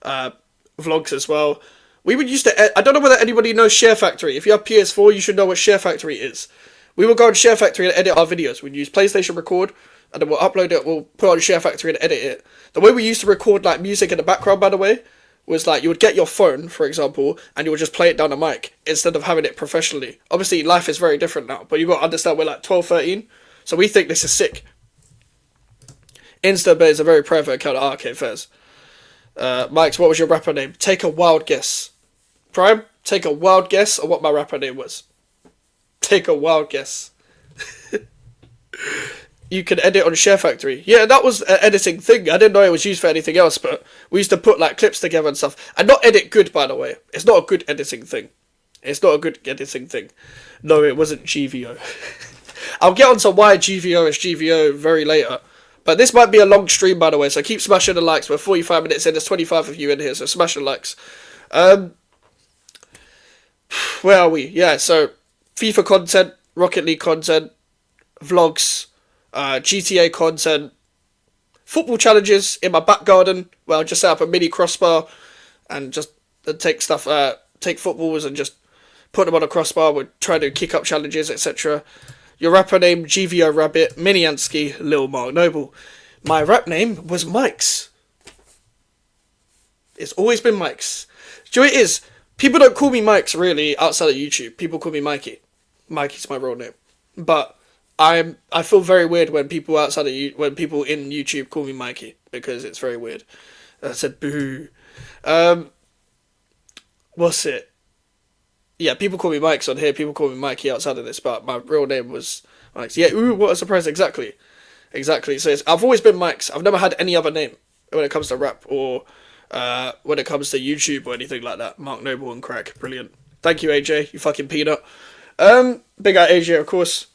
C: vlogs as well. We would used to... I don't know whether anybody knows Share Factory. If you have PS4, you should know what Share Factory is. We would go on Share Factory and edit our videos. We'd use PlayStation Record, and then we'll upload it, we'll put it on Share Factory and edit it. The way we used to record like music in the background, by the way, was like you would get your phone, for example, and you would just play it down the mic instead of having it professionally. Obviously, life is very different now, but you got to understand we're like 12, 13, so we think this is sick. Instabay is a very private account. Oh, okay, fairs. Mikez, what was your rapper name? Take a wild guess. Prime, take a wild guess on what my rapper name was. Take a wild guess. You can edit on Share Factory. Yeah, that was an editing thing. I didn't know it was used for anything else, but we used to put like clips together and stuff. And not edit good, by the way. It's not a good editing thing. It's not a good editing thing. No, it wasn't GVO. I'll get on to why GVO is GVO very later. But this might be a long stream, by the way, so keep smashing the likes. We're 45 minutes in. There's 25 of you in here, so smash the likes. Where are we? Yeah, so FIFA content, Rocket League content, vlogs, GTA content, football challenges in my back garden where I just set up a mini crossbar and just take footballs and just put them on a crossbar. We're trying to kick up challenges, etc. Your rapper name, GVO Rabbit, Miniansky, Lil Mark Noble. My rap name was Mikez. It's always been Mikez. Do you know what it is? People don't call me Mikez really outside of YouTube. People call me Mikey. Mikey's my real name. But I feel very weird when people when people in YouTube call me Mikey, because it's very weird. I said boo. What's it? Yeah, people call me Mikez on here. People call me Mikey outside of this, but my real name was Mikez. Yeah, ooh, what a surprise! Exactly. So I've always been Mikez. I've never had any other name when it comes to rap or when it comes to YouTube or anything like that. Mark Noble and Crack, brilliant. Thank you, AJ. You fucking peanut. Big out AJ, of course.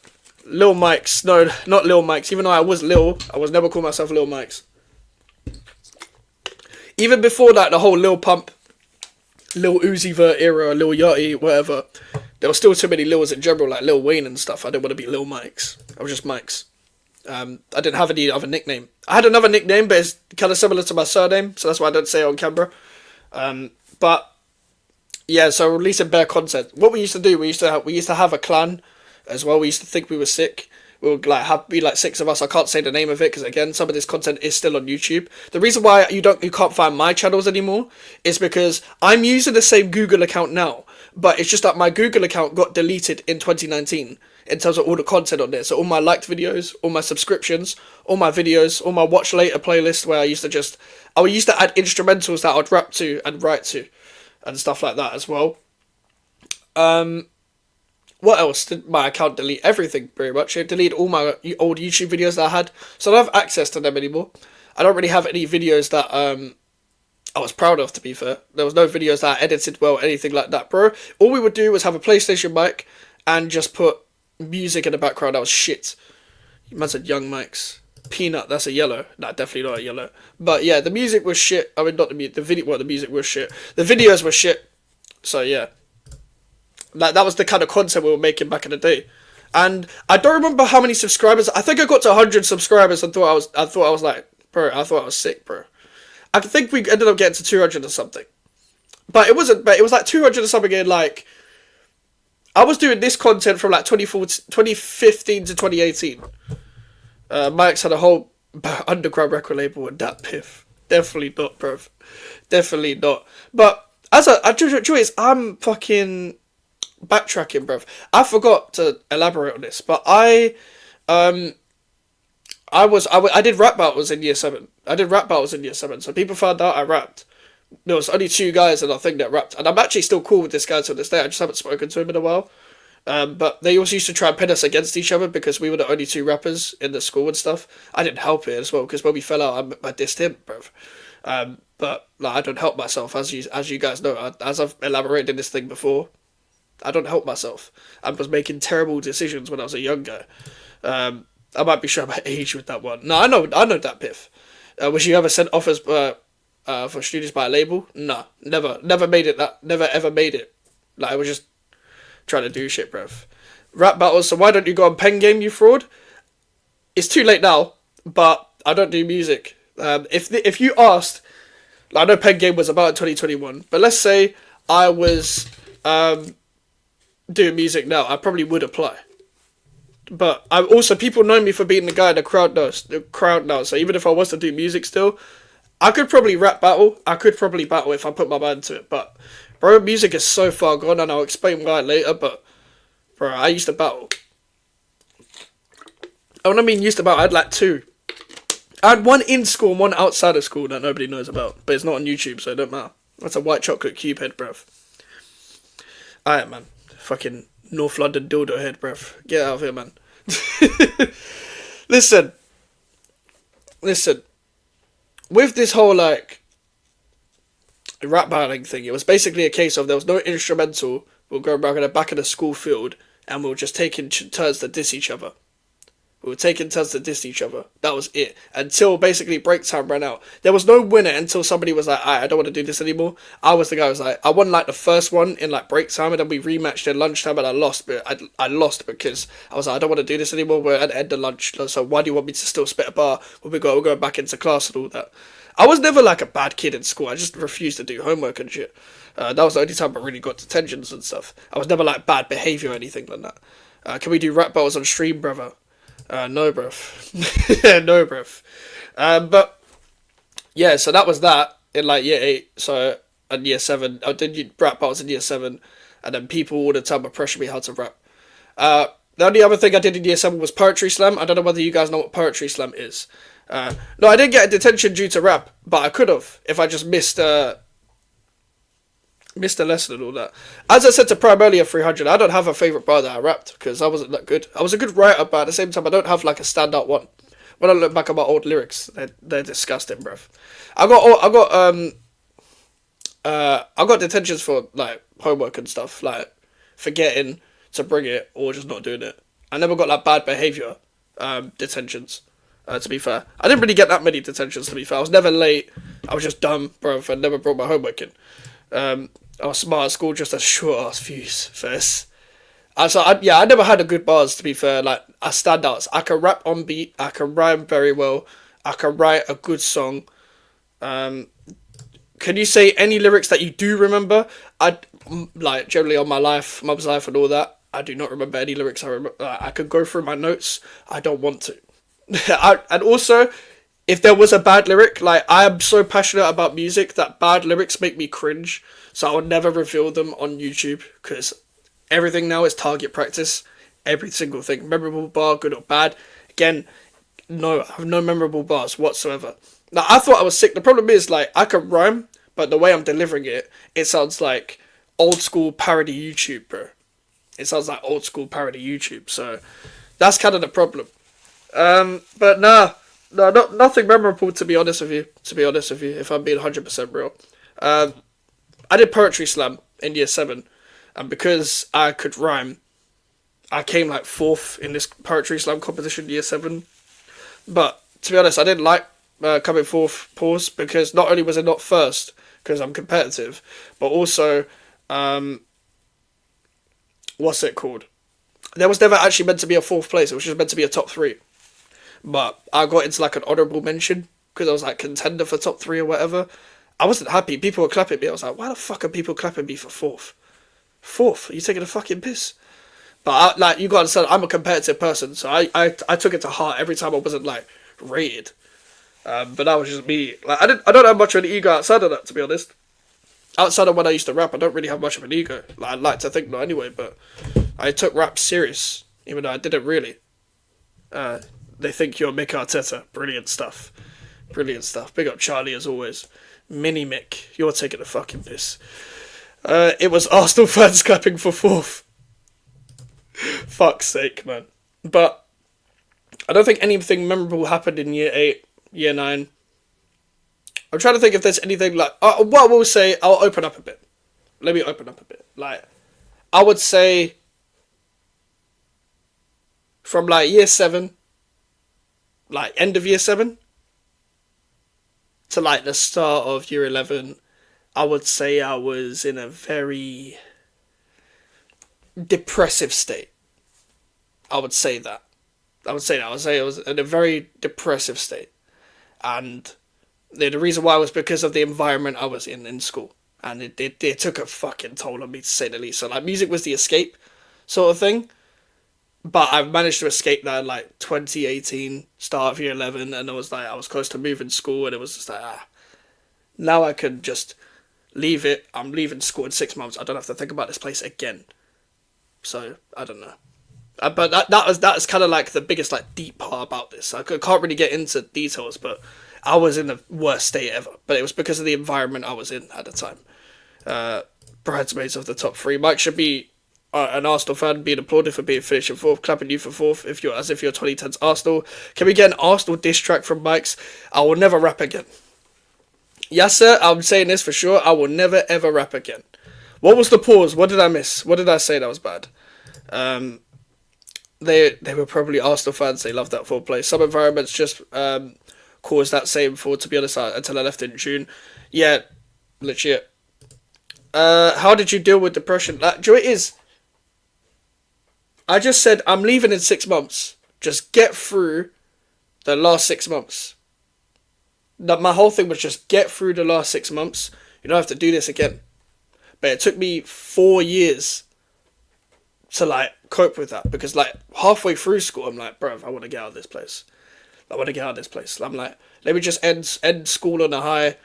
C: Lil Mikez. No, not Lil Mikez. Even though I was Lil, I was never call myself Lil Mikez. Even before that, the whole Lil Pump, Lil Uzi Vert era, Lil Yachty, whatever, there were still too many Lils in general, like Lil Wayne and stuff. I didn't want to be Lil Mikez. I was just Mikez. I didn't have any other nickname. I had another nickname, but it's kind of similar to my surname, so that's why I don't say it on camera. But yeah, so releasing bare content. What we used to do, we used to have a clan as well. We used to think we were sick. We would be like 6 of us. I can't say the name of it because again, some of this content is still on YouTube. The reason why you can't find my channels anymore is because I'm using the same Google account now, but it's just that my Google account got deleted in 2019 in terms of all the content on there. So all my liked videos, all my subscriptions, all my videos, all my watch later playlist where I used to add instrumentals that I'd rap to and write to and stuff like that as well. What else did my account delete? Everything, pretty much. It deleted all my old YouTube videos that I had, so I don't have access to them anymore. I don't really have any videos that I was proud of, to be fair. There was no videos that I edited well, anything like that, bro. All we would do was have a PlayStation mic and just put music in the background. That was shit. You man said Young Mikez. Peanut, that's a yellow. Nah, definitely not a yellow. But yeah, the music was shit. I mean, not the video. Well, the music was shit. The videos were shit. So yeah. Like, that was the kind of content we were making back in the day. And I don't remember how many subscribers. I think I got to 100 subscribers and I thought I was like, bro, I thought I was sick, bro. I think we ended up getting to 200 or something. But it wasn't, but it was like 200 or something in like, I was doing this content from like 2015 to 2018. Mikez had a whole underground record label and that piff. Definitely not, bro. Definitely not. But as a choice, I'm fucking backtracking, bruv. I forgot to elaborate on this, but I did rap battles in year 7. So people found out I rapped. There was only 2 guys in our thing that rapped, and I'm actually still cool with this guy to this day. I just haven't spoken to him in a while. But they also used to try and pin us against each other because we were the only 2 rappers in the school and stuff. I didn't help it as well because when we fell out, I dissed him, bruv. But like, I don't help myself, as you guys know. As I've elaborated in this thing before, I don't help myself. I was making terrible decisions when I was a young guy. I might be showing my age with that one. No, I know that piff. Was you ever sent offers for students by a label? No, never made it. Never ever made it. Like, I was just trying to do shit, bruv. Rap battles. So why don't you go on Pen Game, you fraud? it's too late now, but I don't do music. If you asked, like, I know Pen Game was about in 2021, but let's say I was doing music now, I probably would apply. But I also, people know me for being the guy in the crowd now. So even if I was to do music still, I could probably rap battle. I could probably battle if I put my mind to it. But bro, music is so far gone, and I'll explain why later. But bro, I used to battle. And when I mean used to battle, I had like two. I had one in school and one outside of school that nobody knows about, but it's not on YouTube, so it don't matter. That's a white chocolate cube head, bruv. Alright, man. Fucking North London dildo head, bruv. Get out of here, man. Listen. With this whole, like, rap battling thing, it was basically a case of there was no instrumental. We'll go back in the back of the school field, and we'll just take in turns to diss each other. We were taking turns to diss each other. That was it. Until basically break time ran out. There was no winner until somebody was like, I don't want to do this anymore. I was the guy who was like, I won like the first one in like break time, and then we rematched in lunchtime, and I lost. But I lost because I was like, I don't want to do this anymore. We're at the end of lunch. So why do you want me to still spit a bar when we're going back into class and all that? I was never like a bad kid in school. I just refused to do homework and shit. That was the only time I really got detentions and stuff. I was never like bad behaviour or anything like that. Can we do rap battles on stream, brother? No, bruv. No, bruv. But, yeah, so that was that in, like, year 8. So, and year 7. I did rap battles in year 7. And then people all the time were pressuring me how to rap. The only other thing I did in year 7 was poetry slam. I don't know whether you guys know what poetry slam is. No, I didn't get a detention due to rap. But I could have if I just missed a lesson and all that. As I said to Prime earlier, 300, I don't have a favourite bar that I rapped because I wasn't that good. I was a good writer, but at the same time, I don't have like a standout one. When I look back at my old lyrics, they're disgusting, bruv. I got detentions for like homework and stuff, like forgetting to bring it or just not doing it. I never got like bad behaviour detentions. To be fair, I didn't really get that many detentions. To be fair, I was never late. I was just dumb, bruv, and never brought my homework in. I was smart at school, just a short ass fuse first. I never had a good bars, to be fair. Like, I standouts. I can rap on beat. I can rhyme very well. I can write a good song. Can you say any lyrics that you do remember? Like, generally on my life, mum's life and all that, I do not remember any lyrics. I could go through my notes. I don't want to. And also, if there was a bad lyric, like, I am so passionate about music that bad lyrics make me cringe, so I would never reveal them on YouTube, because everything now is target practice. Every single thing. Memorable bar, good or bad. Again, no, I have no memorable bars whatsoever. Now, I thought I was sick. The problem is, like, I can rhyme, but the way I'm delivering it, it sounds like old school parody YouTube, bro. It sounds like old school parody YouTube, so that's kind of the problem. But nah. No, nothing memorable, to be honest with you. If I'm being 100% real. I did poetry slam in year 7. And because I could rhyme, I came like 4th in this poetry slam competition in year 7. But, to be honest, I didn't like coming 4th, because not only was it not first, because I'm competitive, but also, what's it called? There was never actually meant to be a 4th place. It was just meant to be a top 3. But I got into like an honourable mention because I was like contender for top 3 or whatever. I wasn't happy. People were clapping me. I was like, why the fuck are people clapping me for 4th? 4th? Are you taking a fucking piss? But you gotta understand, I'm a competitive person, so I took it to heart every time I wasn't like rated. But that was just me. Like, I don't have much of an ego outside of that, to be honest. Outside of when I used to rap, I don't really have much of an ego. Like, I'd like to think not anyway, but I took rap serious, even though I didn't really. They think you're Mick Arteta. Brilliant stuff. Big up Charlie as always. Mini Mick, you're taking a fucking piss. It was Arsenal fans clapping for 4th. Fuck's sake, man. But I don't think anything memorable happened in year 8, year 9. I'm trying to think if there's anything like... what I will say, I'll open up a bit. Let me open up a bit. Like, I would say from like year 7... like end of year 7 to like the start of year 11, I would say I was in a very depressive state. I would say that. I would say that. I would say it was in a very depressive state. And the reason why was because of the environment I was in school. And it took a fucking toll on me, to say the least. So, like, music was the escape sort of thing. But I've managed to escape that in, like, 2018, start of year 11. And I was close to moving school. And it was just like, now I can just leave it. I'm leaving school in 6 months. I don't have to think about this place again. So, I don't know. But that was kind of like the biggest, like, deep part about this. I can't really get into details, but I was in the worst state ever. But it was because of the environment I was in at the time. Bridesmaids of the top three. Mike should be an Arsenal fan, being applauded for being finished in fourth, clapping you for fourth, as if you're 2010's Arsenal. Can we get an Arsenal diss track from Mike's? I will never rap again. Yes, sir, I'm saying this for sure. I will never, ever rap again. What was the pause? What did I miss? What did I say that was bad? They were probably Arsenal fans. They loved that foreplay. Some environments just caused that same fall, to be honest, until I left in June. Yeah, legit. How did you deal with depression? Do you know what it is? I just said, I'm leaving in 6 months. Just get through the last 6 months. My whole thing was just get through the last 6 months. You don't have to do this again. But it took me 4 years to, like, cope with that. Because, like, halfway through school, I'm like, bro, I want to get out of this place. I want to get out of this place. I'm like, let me just end school on a high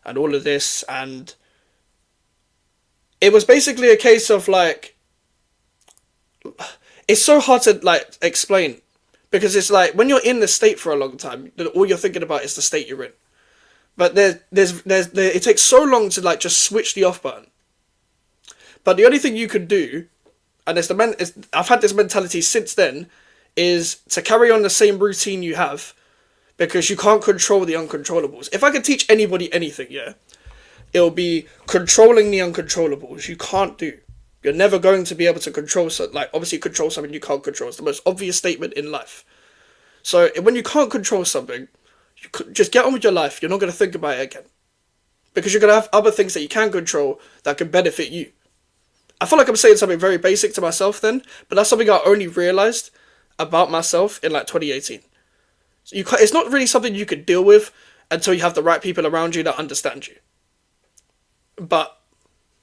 C: and all of this. And it was basically a case of, like, it's so hard to, like, explain. Because it's like, when you're in the state for a long time, all you're thinking about is the state you're in. But it takes so long to, like, just switch the off button. But the only thing you can do, and I've had this mentality since then, is to carry on the same routine you have, because you can't control the uncontrollables. If I could teach anybody anything, yeah, it'll be controlling the uncontrollables. You can't do. You're never going to be able to control obviously control something you can't control. It's the most obvious statement in life. So when you can't control something, just get on with your life. You're not going to think about it again, because you're going to have other things that you can control that can benefit you. I feel like I'm saying something very basic to myself then, but that's something I only realised about myself in, like, 2018. So it's not really something you could deal with until you have the right people around you that understand you. But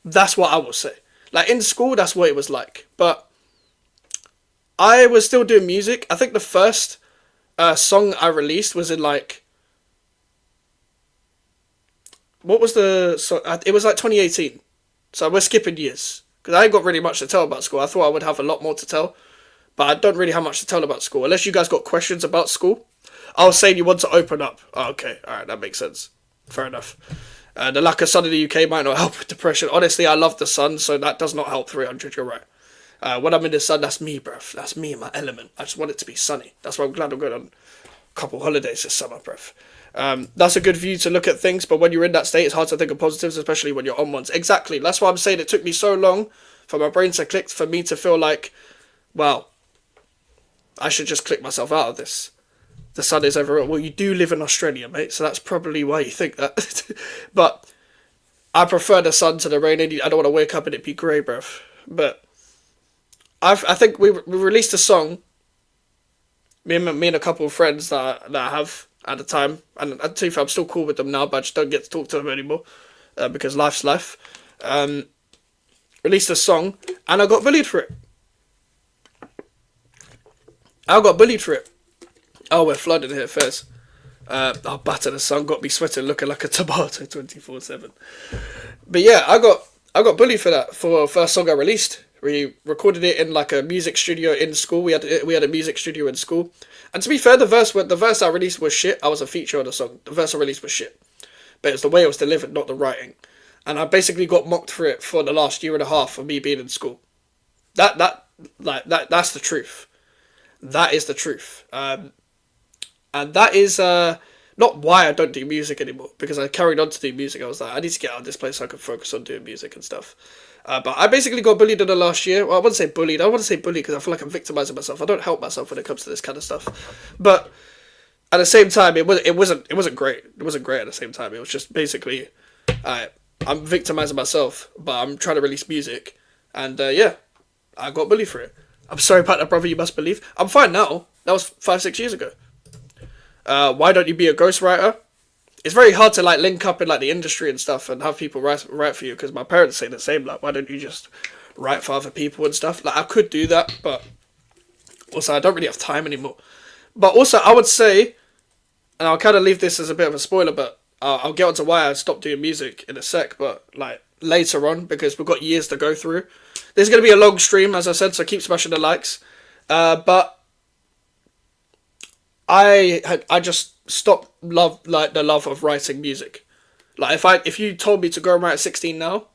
C: that's what I will say. Like, in school, that's what it was like. But I was still doing music. I think the first song I released was in, like, what was the song? It was like 2018. So we're skipping years. Because I ain't got really much to tell about school. I thought I would have a lot more to tell. But I don't really have much to tell about school. Unless you guys got questions about school. I was saying you want to open up. Oh, okay. Alright, that makes sense. Fair enough. The lack of sun in the UK might not help with depression. Honestly, I love the sun, so that does not help 300. You're right. When I'm in the sun, that's me, bruv. That's me in my element. I just want it to be sunny. That's why I'm glad I'm going on a couple holidays this summer, bruv. That's a good view to look at things, but when you're in that state, it's hard to think of positives, especially when you're on ones. Exactly. That's why I'm saying it took me so long for my brain to click, for me to feel like, well, I should just click myself out of this. The sun is everywhere. Well, you do live in Australia, mate, so that's probably why you think that. But I prefer the sun to the rain. I don't want to wake up and it be grey, bruv. But I think we released a song, me and a couple of friends that I have at the time, and to be fair, I'm still cool with them now, but I just don't get to talk to them anymore, because life's life. Released a song, and I got bullied for it. Oh, we're flooded here, Fez. I'll batter the sun, got me sweating, looking like a tomato 24/7. But yeah, I got bullied for that, for the first song I released. We recorded it in, like, a music studio in school. We had a music studio in school. And to be fair, the verse I released was shit. I was a feature on the song. The verse I released was shit. But it's the way it was delivered, not the writing. And I basically got mocked for it for the last year and a half of me being in school. That's the truth. That is the truth. And that is not why I don't do music anymore. Because I carried on to do music. I was like, I need to get out of this place so I can focus on doing music and stuff. But I basically got bullied in the last year. Well, I wouldn't say bullied. I want to say bullied because I feel like I'm victimizing myself. I don't help myself when it comes to this kind of stuff. But at the same time, it wasn't great. It wasn't great at the same time. It was just basically, I'm victimizing myself, but I'm trying to release music. And yeah, I got bullied for it. I'm sorry about that, brother, you must believe. I'm fine now. That was 5-6 years ago. Why don't you be a ghostwriter? It's very hard to like link up in like the industry and stuff and have people write for you, because my parents say the same, like, why don't you just write for other people and stuff? Like, I could do that, but also I don't really have time anymore. But also I would say, and I'll kind of leave this as a bit of a spoiler, but I'll get onto why I stopped doing music in a sec, but like later on, because we've got years to go through. There's going to be a long stream, as I said, so keep smashing the likes. But I just stopped the love of writing music. Like, if you told me to go and write at 16 now,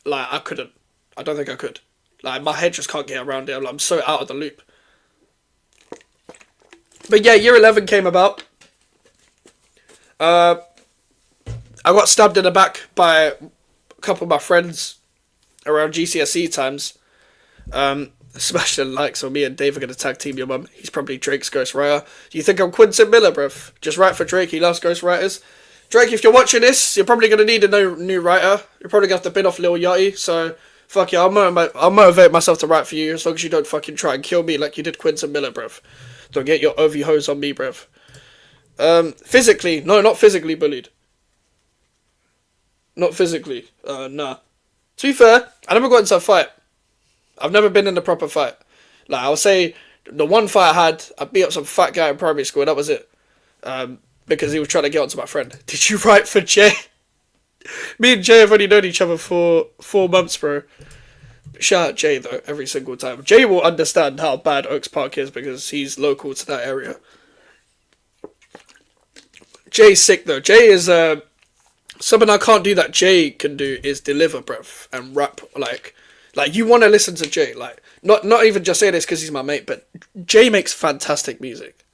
C: like, I couldn't. I don't think I could. Like, my head just can't get around it. I'm so out of the loop. But yeah, year 11 came about. I got stabbed in the back by a couple of my friends around GCSE times. Smash the likes, or me and Dave are going to tag team your mum. He's probably Drake's ghostwriter. Do you think I'm Quinton Miller, bruv? Just write for Drake, he loves ghostwriters. Drake, if you're watching this, you're probably going to need a new writer. You're probably going to have to bin off Lil Yachty, so fuck yeah, I'll motivate myself to write for you, as long as you don't fucking try and kill me like you did Quinton Miller, bruv. Don't get your OV hose on me, bruv. Physically, no, not physically bullied. Not physically, nah. To be fair, I never got into a fight. I've never been in a proper fight. Like, I'll say, the one fight I had, I beat up some fat guy in primary school, and that was it. Because he was trying to get onto my friend. Did you write for Jay? Me and Jay have only known each other for 4 months, bro. Shout out Jay, though, every single time. Jay will understand how bad Oaks Park is, because he's local to that area. Jay's sick, though. Jay is, something I can't do that Jay can do is deliver, bruv, and rap, like you want to listen to Jay, like, not even just say this because he's my mate, but Jay makes fantastic music.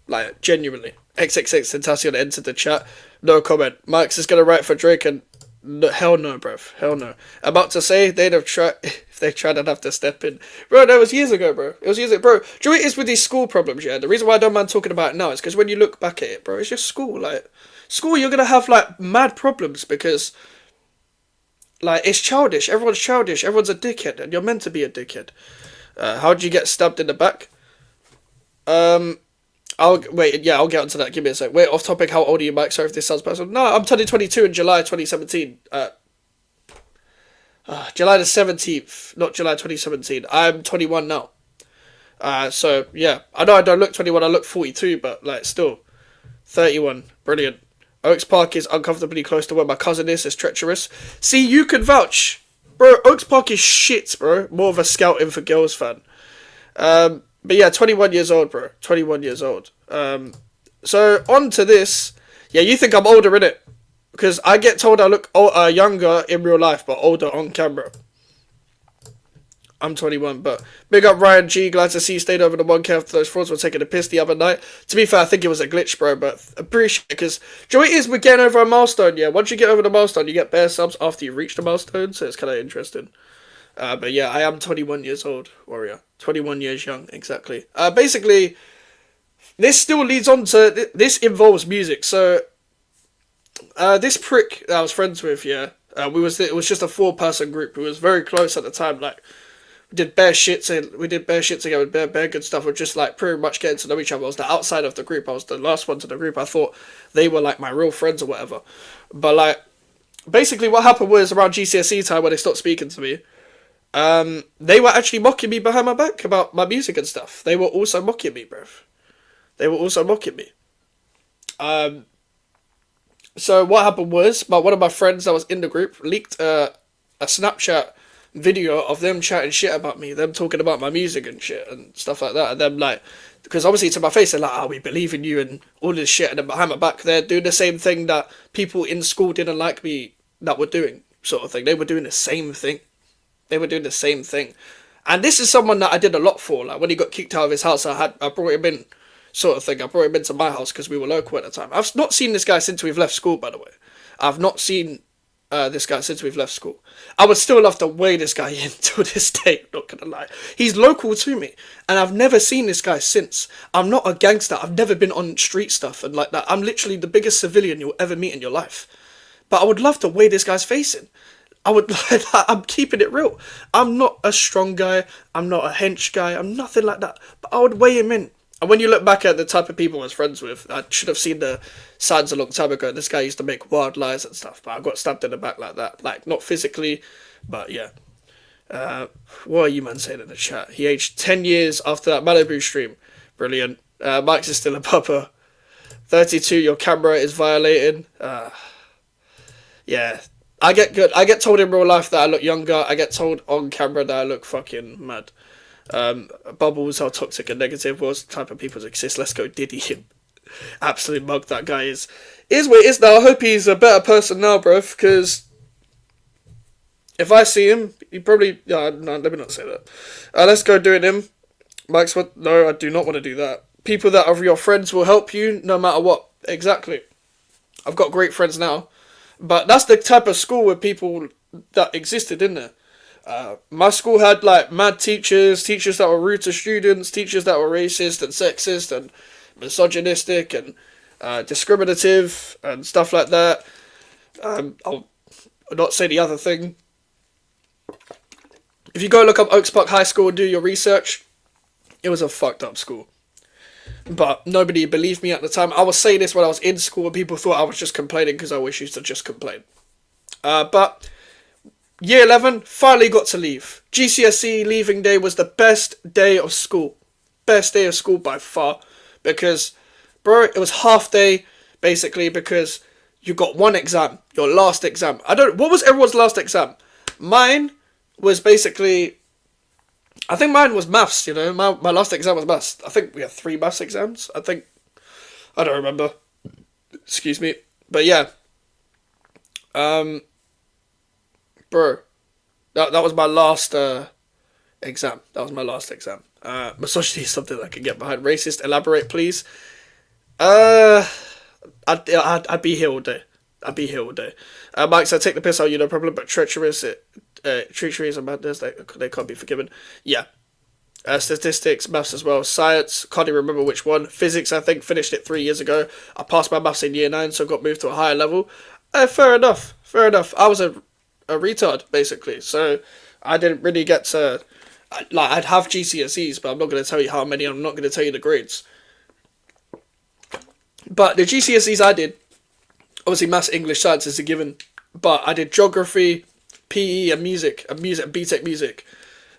C: Like, genuinely. XXX Tentacion entered the chat. No comment. Mikez is gonna write for Drake, and no, hell no, bruv. Hell no. About to say they'd have tried if they tried, I'd have to step in. Bro, that was years ago, bro. It was years ago, bro. Do you know what it is with these school problems, yeah? The reason why I don't mind talking about it now is because when you look back at it, bro, it's just school. Like, school, you're gonna have like mad problems because, like, it's childish. Everyone's childish. Everyone's a dickhead, and you're meant to be a dickhead. How'd you get stabbed in the back? I'll get onto that. Give me a sec. Wait, off topic. How old are you, Mike? Sorry if this sounds personal. No, I'm turning 22 in July 2017. July the 17th, not July 2017. I'm 21 now. So yeah, I know I don't look 21. I look 42, but like still, 31. Brilliant. Oaks Park is uncomfortably close to where my cousin is. It's treacherous. See, you can vouch. Bro, Oaks Park is shit, bro. More of a scouting for girls fan. But yeah, 21 years old, bro. 21 years old. So, on to this. Yeah, you think I'm older, innit? Because I get told I look younger in real life, but older on camera. I'm 21, but big up Ryan G. Glad to see you stayed over the 1K after those frauds were taking a piss the other night. To be fair, I think it was a glitch, bro, but appreciate it, because do you know what it is? We're getting over a milestone, yeah. Once you get over the milestone, you get bare subs after you reach the milestone, so it's kind of interesting. But yeah, I am 21 years old, warrior. 21 years young, exactly. Basically, this still leads on to, this involves music, so, this prick that I was friends with, yeah, it was just a 4-person group who was very close at the time, like, we did bare shit together, bare good stuff. We're just like pretty much getting to know each other. I was the outside of the group. I was the last one to the group. I thought they were like my real friends or whatever. But like, basically what happened was around GCSE time when they stopped speaking to me, they were actually mocking me behind my back about my music and stuff. They were also mocking me, bruv. They were also mocking me. So what happened was, one of my friends that was in the group leaked a Snapchat video of them chatting shit about me, them talking about my music and shit and stuff like that, and them like, because obviously to my face they're like, we believe in you and all this shit, and then behind my back they're doing the same thing that people in school didn't like me that were doing, sort of thing. They were doing the same thing. And this is someone that I did a lot for. Like when he got kicked out of his house, I brought him in, sort of thing. I brought him into my house because we were local at the time. I've not seen this guy since we've left school, by the way. I've not seen this guy since we've left school. I would still love to weigh this guy in to this day, not gonna lie. He's local to me, and I've never seen this guy since. I'm not a gangster. I've never been on street stuff and like that. I'm literally the biggest civilian you'll ever meet in your life. But I would love to weigh this guy's face in. I would I'm keeping it real. I'm not a strong guy. I'm not a hench guy. I'm nothing like that. But I would weigh him in. And when you look back at the type of people I was friends with, I should have seen the signs a long time ago. This guy used to make wild lies and stuff, but I got stabbed in the back like that. Like, not physically, but yeah. What are you man saying in the chat? He aged 10 years after that Malibu stream. Brilliant. Mike's is still a pupper. 32, your camera is violating. Yeah. I get told in real life that I look younger. I get told on camera that I look fucking mad. Bubbles, how toxic and negative was. Type of people exist. Let's go Diddy him. Absolute mug that guy is. Is what it is now. I hope he's a better person now, bro. Because if I see him, he probably... no, let me not say that. Let's go doing him. Mike's what? No, I do not want to do that. People that are your friends will help you no matter what. Exactly. I've got great friends now. But that's the type of school with people that existed, isn't there? My school had like mad teachers that were rude to students, teachers that were racist and sexist and misogynistic and discriminative and stuff like that. I'll not say the other thing. If you go look up Oaks Park High School and do your research, it was a fucked up school. But nobody believed me at the time. I was saying this when I was in school and people thought I was just complaining because I always used to just complain. But year 11, finally got to leave. GCSE leaving day was the best day of school. Best day of school by far. Because, bro, it was half day, basically, because you got one exam. Your last exam. What was everyone's last exam? Mine was basically... I think mine was maths, you know. My last exam was maths. I think we had 3 maths exams. I don't remember. Excuse me. But yeah. Bro. That was my last exam. That was my last exam. Misogyny is something I can get behind. Racist, elaborate, please. I'd be here all day. Mike said, take the piss out, you no problem, but treachery is a madness. They can't be forgiven. Yeah. Statistics, maths as well. Science, can't even remember which one. Physics, I think, finished it 3 years ago. I passed my maths in year 9, so got moved to a higher level. Fair enough. I was a retard, basically. So I didn't really get to... I'd have GCSEs, but I'm not going to tell you how many. I'm not going to tell you the grades. But the GCSEs I did, obviously maths, English, science is a given. But I did geography, PE, and music, BTEC music.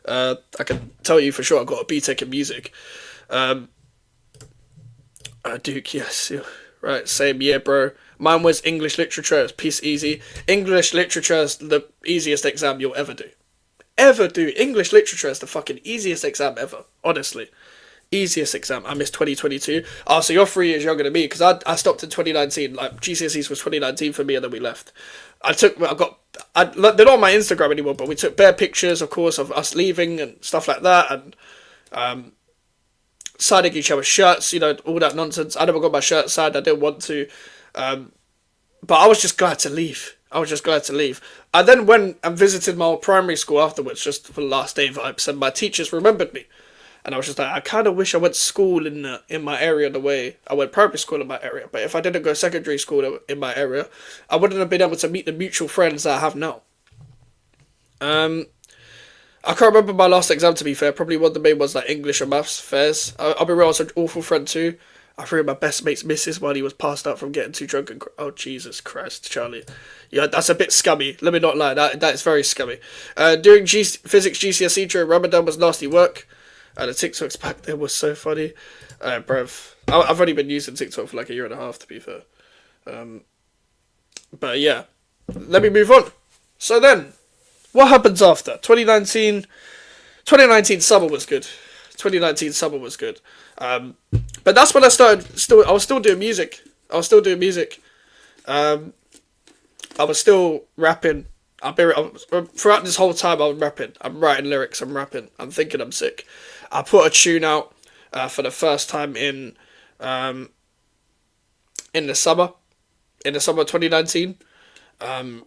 C: I can tell you for sure I got a BTEC in music. Duke, yes. Right, same year, bro. Mine was English literature. It was piece easy. English literature is the easiest exam you'll ever do. English literature is the fucking easiest exam ever. Honestly. Easiest exam. I missed 2022. Oh, so you're 3 years younger than me, because I stopped in 2019. Like, GCSEs was 2019 for me, and then we left. They're not on my Instagram anymore, but we took bare pictures, of course, of us leaving and stuff like that, and signing each other's shirts, you know, all that nonsense. I never got my shirt signed. I didn't want to. But I was just glad to leave. I then went and visited my old primary school afterwards, just for the last day vibes, and my teachers remembered me. And I was just like, I kind of wish I went to school in my area the way I went primary school in my area. But if I didn't go secondary school in my area, I wouldn't have been able to meet the mutual friends that I have now. I can't remember my last exam, to be fair. Probably one of the main ones, like English or maths, fairs. I'll be real, I was an awful friend too. I threw my best mate's missus while he was passed out from getting too drunk and... Oh, Jesus Christ, Charlie. Yeah, that's a bit scummy. Let me not lie. That is very scummy. Doing physics GCSE during Ramadan was nasty work. And the TikToks back then was so funny. Bruv. I've only been using TikTok for like a year and a half, to be fair. But yeah. Let me move on. So then, what happens after? 2019 summer was good. But that's when I started, I was still doing music. I was still rapping. Throughout this whole time, I was rapping. I'm writing lyrics, I'm rapping. I'm thinking I'm sick. I put a tune out for the first time in the summer. In the summer of 2019. It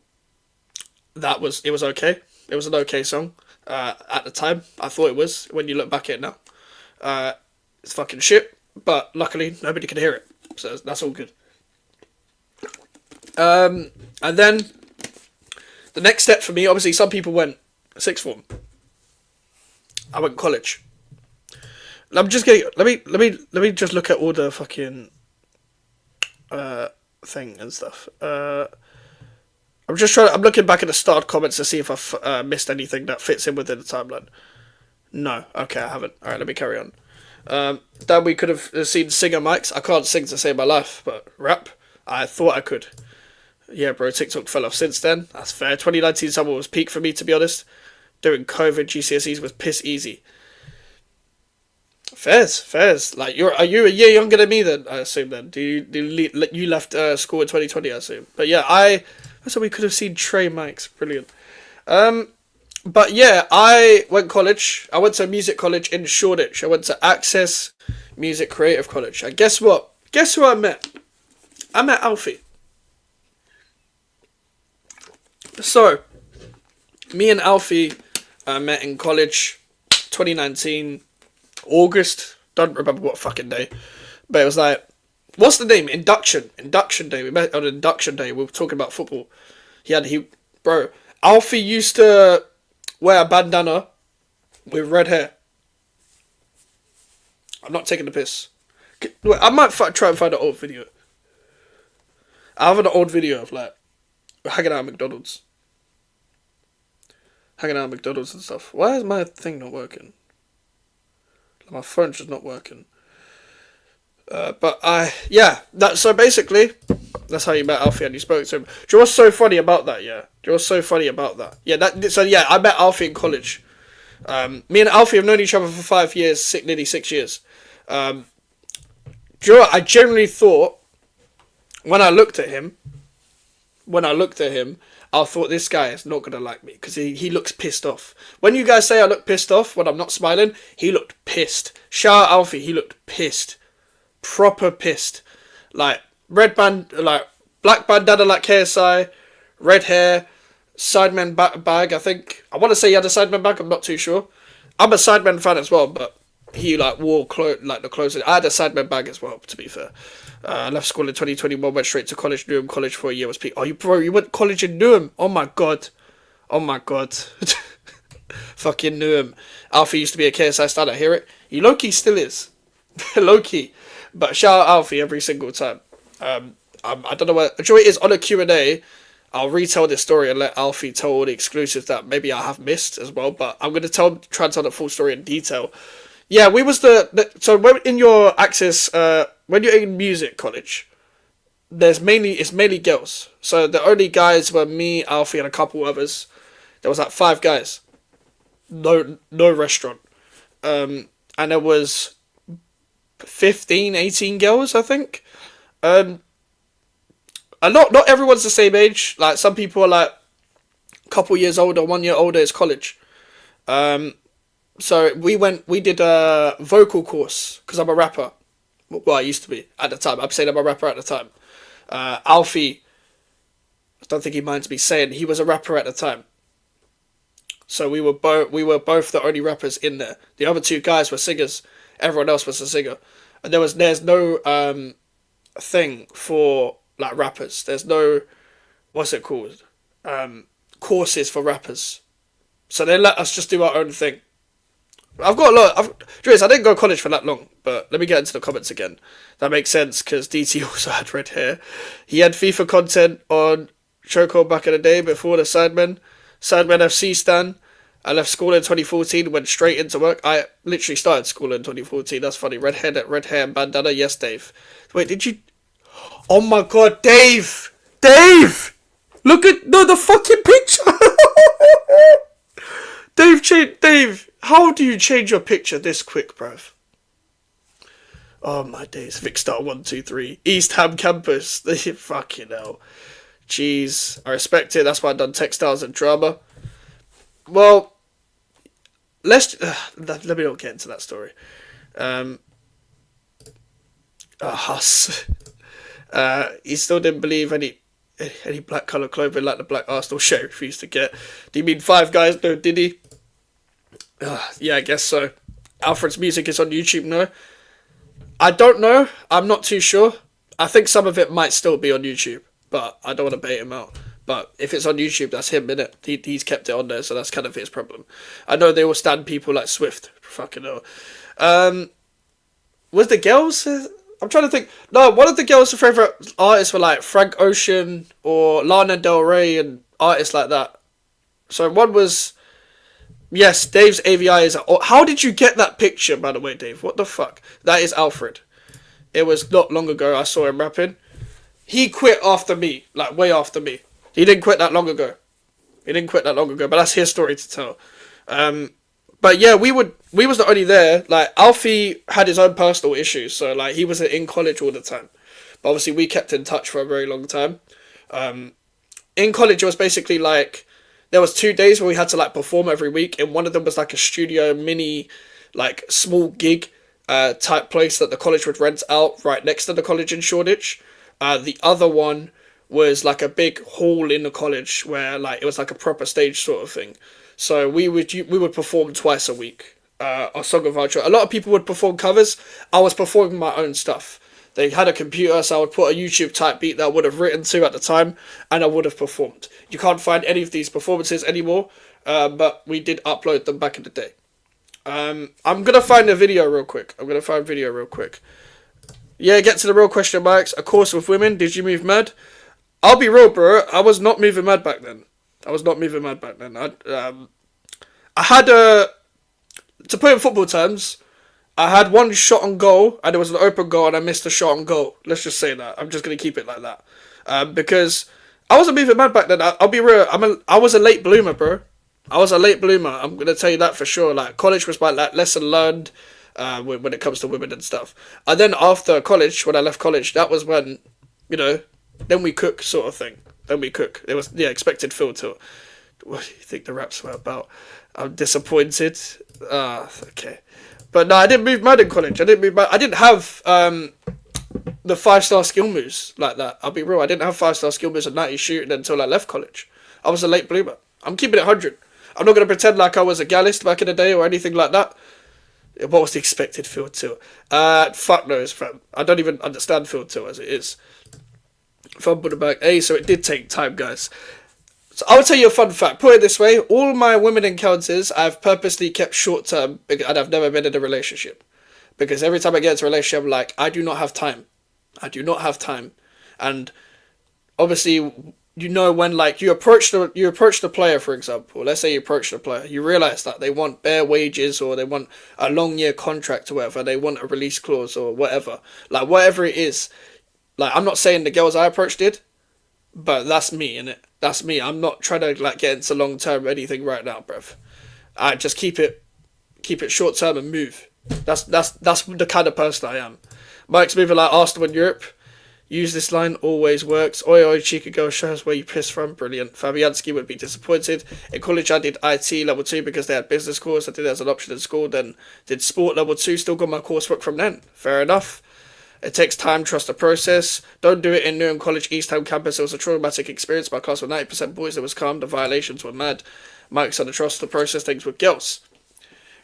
C: was okay. It was an okay song. At the time, I thought it was. When you look back at it now. It's fucking shit. But luckily, nobody can hear it. So that's all good. And then... the next step for me, obviously, some people went sixth form. I went college. I'm just getting. Let me just look at all the fucking thing and stuff. I'm just trying. I'm looking back at the starred comments to see if I've missed anything that fits in within the timeline. No, okay, I haven't. All right, let me carry on. Then we could have seen singer Mikez. I can't sing to save my life, but rap, I thought I could. Yeah, bro, TikTok fell off since then. That's fair. 2019 summer was peak for me, to be honest. Doing COVID GCSEs was piss easy. Fairs. Like, are you a year younger than me then? I assume then. You left school in 2020? I assume. But yeah, I said we could have seen Trey Mikez. Brilliant. But yeah, I went college. I went to music college in Shoreditch. I went to Access Music Creative College. And guess what? Guess who I met? I met Alfie. So, me and Alfie met in college, 2019, August. Don't remember what fucking day. But it was like, what's the name? Induction day. We met on induction day. We were talking about football. Bro, Alfie used to wear a bandana with red hair. I'm not taking the piss. Wait, I might try and find an old video. I have an old video of like hanging out at McDonald's. Hanging out at McDonald's and stuff. Why is my thing not working? My phone's just not working. So basically, that's how you met Alfie and you spoke to him. Do you know what's so funny about that? Yeah. I met Alfie in college. Me and Alfie have known each other for 5 years, nearly 6 years. Do you know what? I generally thought, when I looked at him, I thought this guy is not going to like me because he looks pissed off. When you guys say I look pissed off when I'm not smiling, he looked pissed. Shout out Alfie, he looked pissed. Proper pissed. Like, black bandana like KSI, red hair, Sidemen bag, I think. I want to say he had a Sidemen bag, I'm not too sure. I'm a Sidemen fan as well, but he wore the clothes. I had a Sidemen bag as well, to be fair. I left school in 2021, went straight to college, Newham College for a year, was peak. Oh, you went to college in Newham? Oh my god. Fucking Newham. Alfie used to be a KSI star, I hear it. He low-key still is. Low-key. But shout out Alfie every single time. I don't know what... Do you know what it is? On a Q&A, I'll retell this story and let Alfie tell all the exclusives that maybe I have missed as well, but I'm going to try and tell the full story in detail. Yeah, we was so when in your Access, when you're in music college, it's mainly girls. So the only guys were me, Alfie, and a couple others. There was like 5 guys. No restaurant. And there was 15, 18 girls, I think. Not everyone's the same age. Like, some people are like a couple years older, 1 year older is college. So we did a vocal course, because I'm a rapper. Well, I used to be at the time. I'm saying I'm a rapper at the time. Alfie, I don't think he minds me saying, he was a rapper at the time. So we were both the only rappers in there. The other 2 guys were singers. Everyone else was a singer. And there's no thing for like rappers. There's no, what's it called? Courses for rappers. So they let us just do our own thing. I've got a lot. I didn't go to college for that long, but let me get into the comments again. That makes sense because DT also had red hair. He had FIFA content on Choco back in the day before the Sidemen FC stand. I left school in 2014, went straight into work. I literally started school in 2014. That's funny. Red hair and bandana. Yes, Dave. Wait, did you? Oh my god, Dave! Look at the fucking picture. Dave, how do you change your picture this quick, bruv? Oh my days. Vicstar 123. East Ham campus. Fucking hell. Jeez. I respect it. That's why I've done textiles and drama. Well, let me not get into that story. Huss. He still didn't believe any black colour clothing like the black Arsenal sheriff used to get. Do you mean 5 guys? No, did he? Yeah, I guess so. Alfred's music is on YouTube, no? I don't know. I'm not too sure. I think some of it might still be on YouTube, but I don't want to bait him out. But if it's on YouTube, that's him, innit? He's kept it on there, so that's kind of his problem. I know they will stand people like Swift. Fucking hell. Was the girls? I'm trying to think. No, one of the girls' favourite artists were like Frank Ocean or Lana Del Rey and artists like that. So one was... Yes, Dave's AVI is... How did you get that picture, by the way, Dave? What the fuck? That is Alfred. It was not long ago I saw him rapping. He quit after me. Like, way after me. He didn't quit that long ago. But that's his story to tell. But yeah, we was not only there. Like, Alfie had his own personal issues, so like he wasn't in college all the time. But obviously we kept in touch for a very long time. In college it was basically like there was 2 days where we had to like perform every week, and one of them was like a studio mini, like small gig type place that the college would rent out right next to the college in Shoreditch. The other one was like a big hall in the college where like it was like a proper stage sort of thing. So we would perform twice a week. Our song of our choice. A lot of people would perform covers. I was performing my own stuff. They had a computer, so I would put a YouTube type beat that I would have written to at the time, and I would have performed. You can't find any of these performances anymore, but we did upload them back in the day. I'm gonna find a video real quick. Yeah, get to the real question, Mikes. A course with women. Did you move mad? I'll be real, bro. I was not moving mad back then. I had a... To put it in football terms, I had one shot on goal, and it was an open goal, and I missed a shot on goal. Let's just say that. I'm just going to keep it like that. Because I wasn't moving mad back then. I'll be real. I was a late bloomer, bro. I'm going to tell you that for sure. Like, college was my like, lesson learned when it comes to women and stuff. And then after college, when I left college, that was when, you know, then we cook sort of thing. It was, yeah, expected filter. What do you think the raps were about? I'm disappointed. Okay. But no, I didn't move mad in college. I didn't have the 5-star skill moves like that. I'll be real. I didn't have 5-star skill moves and 90 shooting until I left college. I was a late bloomer. I'm keeping it 100. I'm not going to pretend like I was a gallist back in the day or anything like that. What was the expected field tour? Fuck knows, fam. I don't even understand field tour as it is. Fumbled the bag. Hey, so it did take time, guys. So I'll tell you a fun fact. Put it this way. All my women encounters, I've purposely kept short term, and I've never been in a relationship. Because every time I get into a relationship, I'm like, I do not have time. And obviously, you know, when like you approach the player, for example. Let's say you approach the player. You realise that they want bare wages, or they want a long year contract or whatever. They want a release clause or whatever. Like, whatever it is. Like, I'm not saying the girls I approached did, but that's me, innit? That's me. I'm not trying to like get into long term anything right now, bruv. I just keep it short term and move. That's the kind of person I am. Mike's moving like Arsenal in Europe. Use this line, always works. Oi, oi, cheeky girl, show us where you piss from. Brilliant. Fabianski would be disappointed. In college, I did IT level 2 because they had business course. I did it as an option in school. Then did sport level 2. Still got my coursework from then. Fair enough. It takes time, trust the process. Don't do it in Newham College East Ham campus. It was a traumatic experience. My class were 90% boys. It was calm. The violations were mad. Mike's on the trust the process. Things with girls.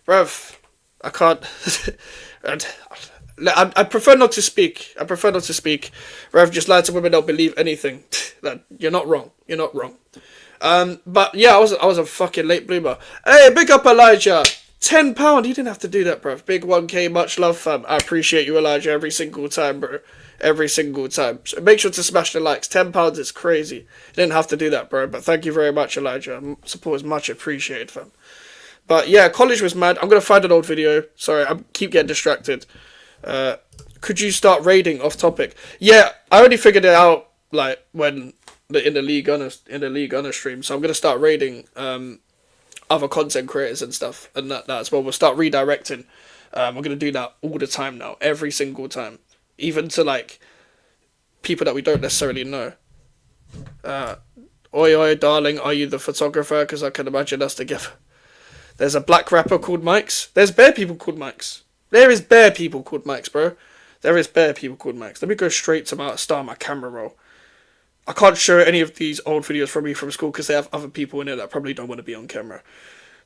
C: Bruv, I can't... I prefer not to speak. Rev, just lie to women, don't believe anything. You're not wrong. But yeah, I was a fucking late bloomer. Hey, big up Elijah. £10. You didn't have to do that, bruv. Big 1K, much love, fam. I appreciate you, Elijah, every single time, bro. Every single time. So make sure to smash the likes. £10 is crazy. You didn't have to do that, bro. But thank you very much, Elijah. Support is much appreciated, fam. But yeah, college was mad. I'm going to find an old video. Sorry, I keep getting distracted. Could you start raiding off topic? Yeah, I only figured it out like when in the league on stream. So I'm gonna start raiding other content creators and stuff, and that as well. We'll start redirecting. We're gonna do that all the time now, every single time, even to like people that we don't necessarily know. Oi oi, darling, are you the photographer? Because I can imagine us together. There's a black rapper called Mikez. There's bare people called Mikez. There is bare people called Mikez, bro. Let me go straight to start my camera roll. I can't show any of these old videos from me from school because they have other people in it that probably don't want to be on camera.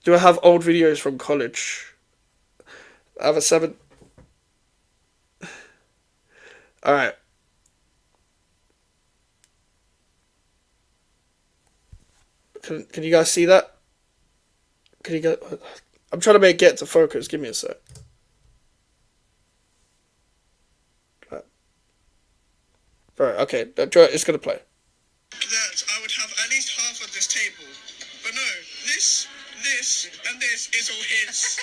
C: Do I have old videos from college? I have a 7... Alright. Can you guys see that? Can you go? I'm trying to make it to focus. Give me a sec. Right, okay, it's gonna play. That I would have at least half of this table, but no, this, and this is all his.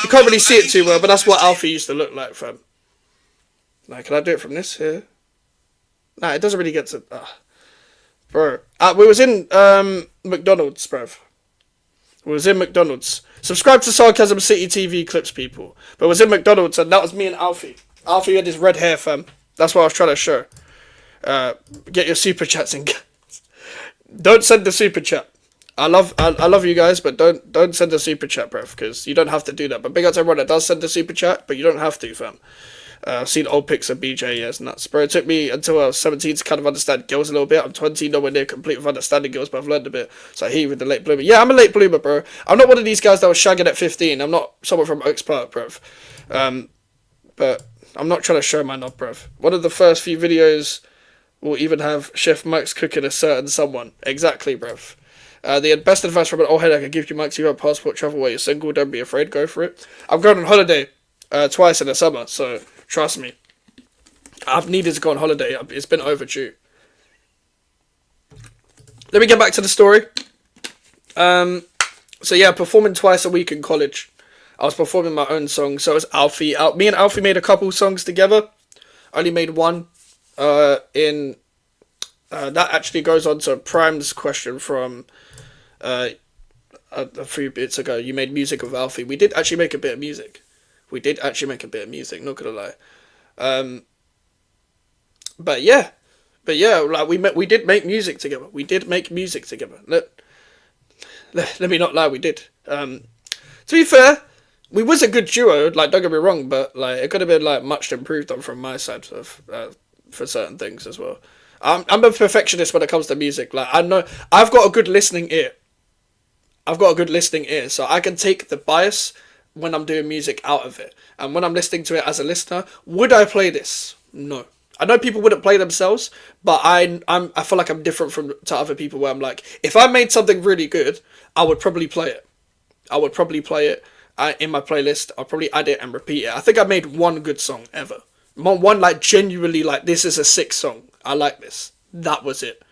C: You can't really see it too well, but that's what Alfie used to look like, fam. Like, can I do it from this here? Nah, it doesn't really get to. Bro, we was in McDonald's, bruv. We was in McDonald's. Subscribe to Sarcasm City TV clips, people. But we was in McDonald's, and that was me and Alfie. Alfie had his red hair, fam. That's what I was trying to show. Get your super chats in. Don't send the super chat. I love you guys, but don't send a super chat, bruv, because you don't have to do that. But big up to everyone that does send a super chat, but you don't have to, fam. I've seen old pics of BJ, yes, nuts. Bro, it took me until I was 17 to kind of understand girls a little bit. I'm 20, nowhere near complete with understanding girls, but I've learned a bit. So I hear you with the late bloomer. Yeah, I'm a late bloomer, bro. I'm not one of these guys that was shagging at 15. I'm not someone from Oaks Park, bruv. But I'm not trying to show my knob, bruv. One of the first few videos will even have Chef Mike's cooking a certain someone. Exactly, bruv. The best advice from an old head I can give you, Mike, you have a passport, travel while you're single, don't be afraid, go for it. I'm going on holiday twice in the summer, so trust me. I've needed to go on holiday. It's been overdue. Let me get back to the story. So yeah, performing twice a week in college. I was performing my own song, so it was Alfie. Me and Alfie made a couple songs together. I only made one. That actually goes on to Prime's question from a few bits ago. You made music with Alfie. We did actually make a bit of music. Not gonna lie. But yeah, like we did make music together. Let me not lie, we did. To be fair, we was a good duo. Like, don't get me wrong, but like it could have been like much improved on from my side of for certain things as well. I'm a perfectionist when it comes to music. Like, I know I've got a good listening ear. So I can take the bias when I'm doing music out of it. And when I'm listening to it as a listener, would I play this? No. I know people wouldn't play themselves, but I feel like I'm different to other people where I'm like, if I made something really good, I would probably play it. In my playlist. I'll probably add it and repeat it. I think I made one good song ever. One like genuinely like, this is a sick song. I like this. That was it.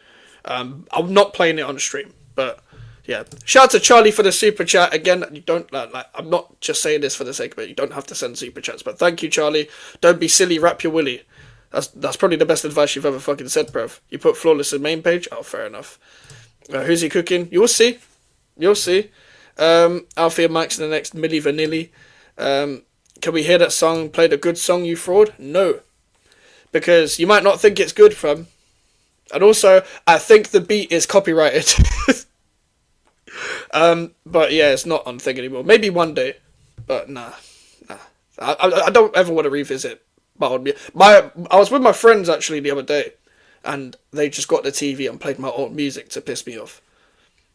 C: I'm not playing it on stream, but yeah. Shout out to Charlie for the super chat again. You don't like. I'm not just saying this for the sake of it. You don't have to send super chats, but thank you, Charlie. Don't be silly. Wrap your willy. That's probably the best advice you've ever fucking said, bruv. You put flawless in main page. Oh, fair enough. Who's he cooking? You'll see. Alfie and Mike's the next Milli Vanilli. Can we hear that song? Play the good song, you fraud? No. Because you might not think it's good, fam. And also, I think the beat is copyrighted. But yeah, it's not on thing anymore. Maybe one day. But nah. I don't ever want to revisit my old music. I was with my friends actually the other day. And they just got the TV and played my old music to piss me off.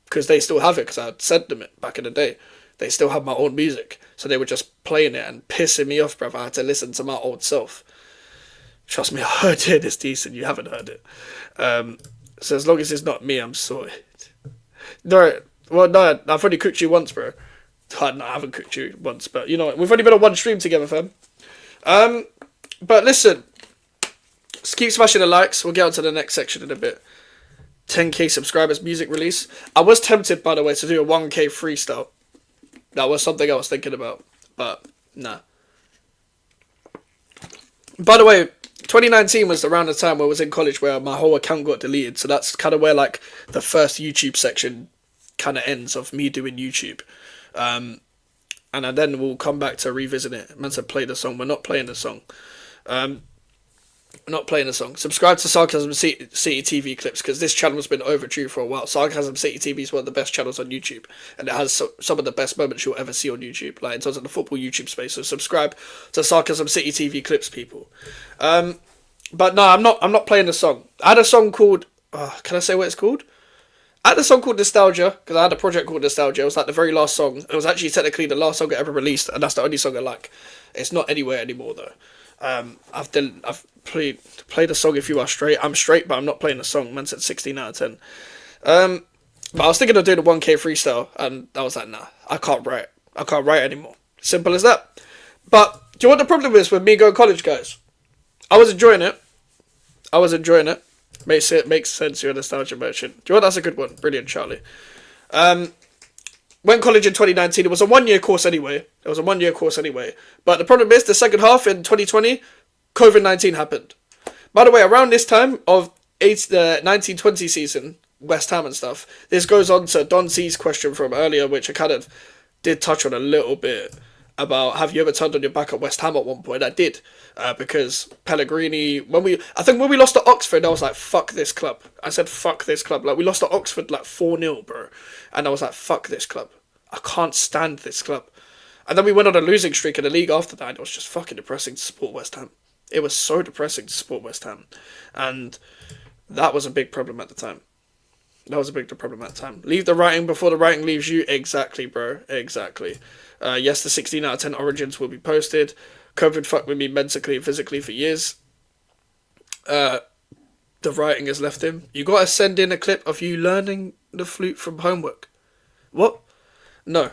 C: Because they still have it, because I had sent them it back in the day. They still have my old music. So they were just playing it and pissing me off, bruv. I had to listen to my old self. Trust me, I heard it. It's decent. You haven't heard it. So as long as it's not me, I'm sorted. No, well, no, I've only cooked you once, bro. No, I haven't cooked you once, but you know what? We've only been on one stream together, fam. But listen. Just keep smashing the likes. We'll get on to the next section in a bit. 10k subscribers music release. I was tempted, by the way, to do a 1k freestyle. That was something I was thinking about, but nah. By the way, 2019 was around the time where I was in college where my whole account got deleted, so that's kind of where like the first YouTube section kind of ends of me doing YouTube. And then we'll come back to revisit it. I meant to play the song. We're not playing the song. Subscribe to Sarcasm City TV clips, because this channel has been overdue for a while. Sarcasm City TV is one of the best channels on YouTube, and it has some of the best moments you'll ever see on YouTube, like in terms of the football YouTube space. So subscribe to Sarcasm City TV clips, people. But no, I'm not playing the song. I had a song called. Can I say what it's called? I had a song called Nostalgia, because I had a project called Nostalgia. It was like the very last song. It was actually technically the last song I ever released, and that's the only song I like. It's not anywhere anymore though. I've played a song If You Are Straight. I'm straight, but I'm not playing the song. Man said 16 out of 10. But I was thinking of doing a 1K freestyle, and I was like, nah, I can't write. I can't write anymore. Simple as that. But do you know what the problem is with me going to college, guys? I was enjoying it. Makes sense, you're a nostalgia merchant. Do you know what? That's a good one. Brilliant, Charlie. Went college in 2019. It was a 1-year course anyway. But the problem is, the second half in 2020, COVID-19 happened. By the way, around this time of the 1920 season, West Ham and stuff, this goes on to Don C's question from earlier, which I kind of did touch on a little bit, about have you ever turned on your back at West Ham at one point? I did, because Pellegrini, when we lost to Oxford, I was like, fuck this club. I said, fuck this club. Like, we lost to Oxford like 4-0, bro. And I was like, fuck this club. I can't stand this club. And then we went on a losing streak in the league after that, and it was just fucking depressing to support West Ham. It was so depressing to support West Ham. And that was a big problem at the time. Leave the writing before the writing leaves you. Exactly, bro. Exactly. Yes, the 16 out of 10 origins will be posted. COVID fucked with me mentally and physically for years. The writing is left in. You gotta send in a clip of you learning the flute from homework. What? No.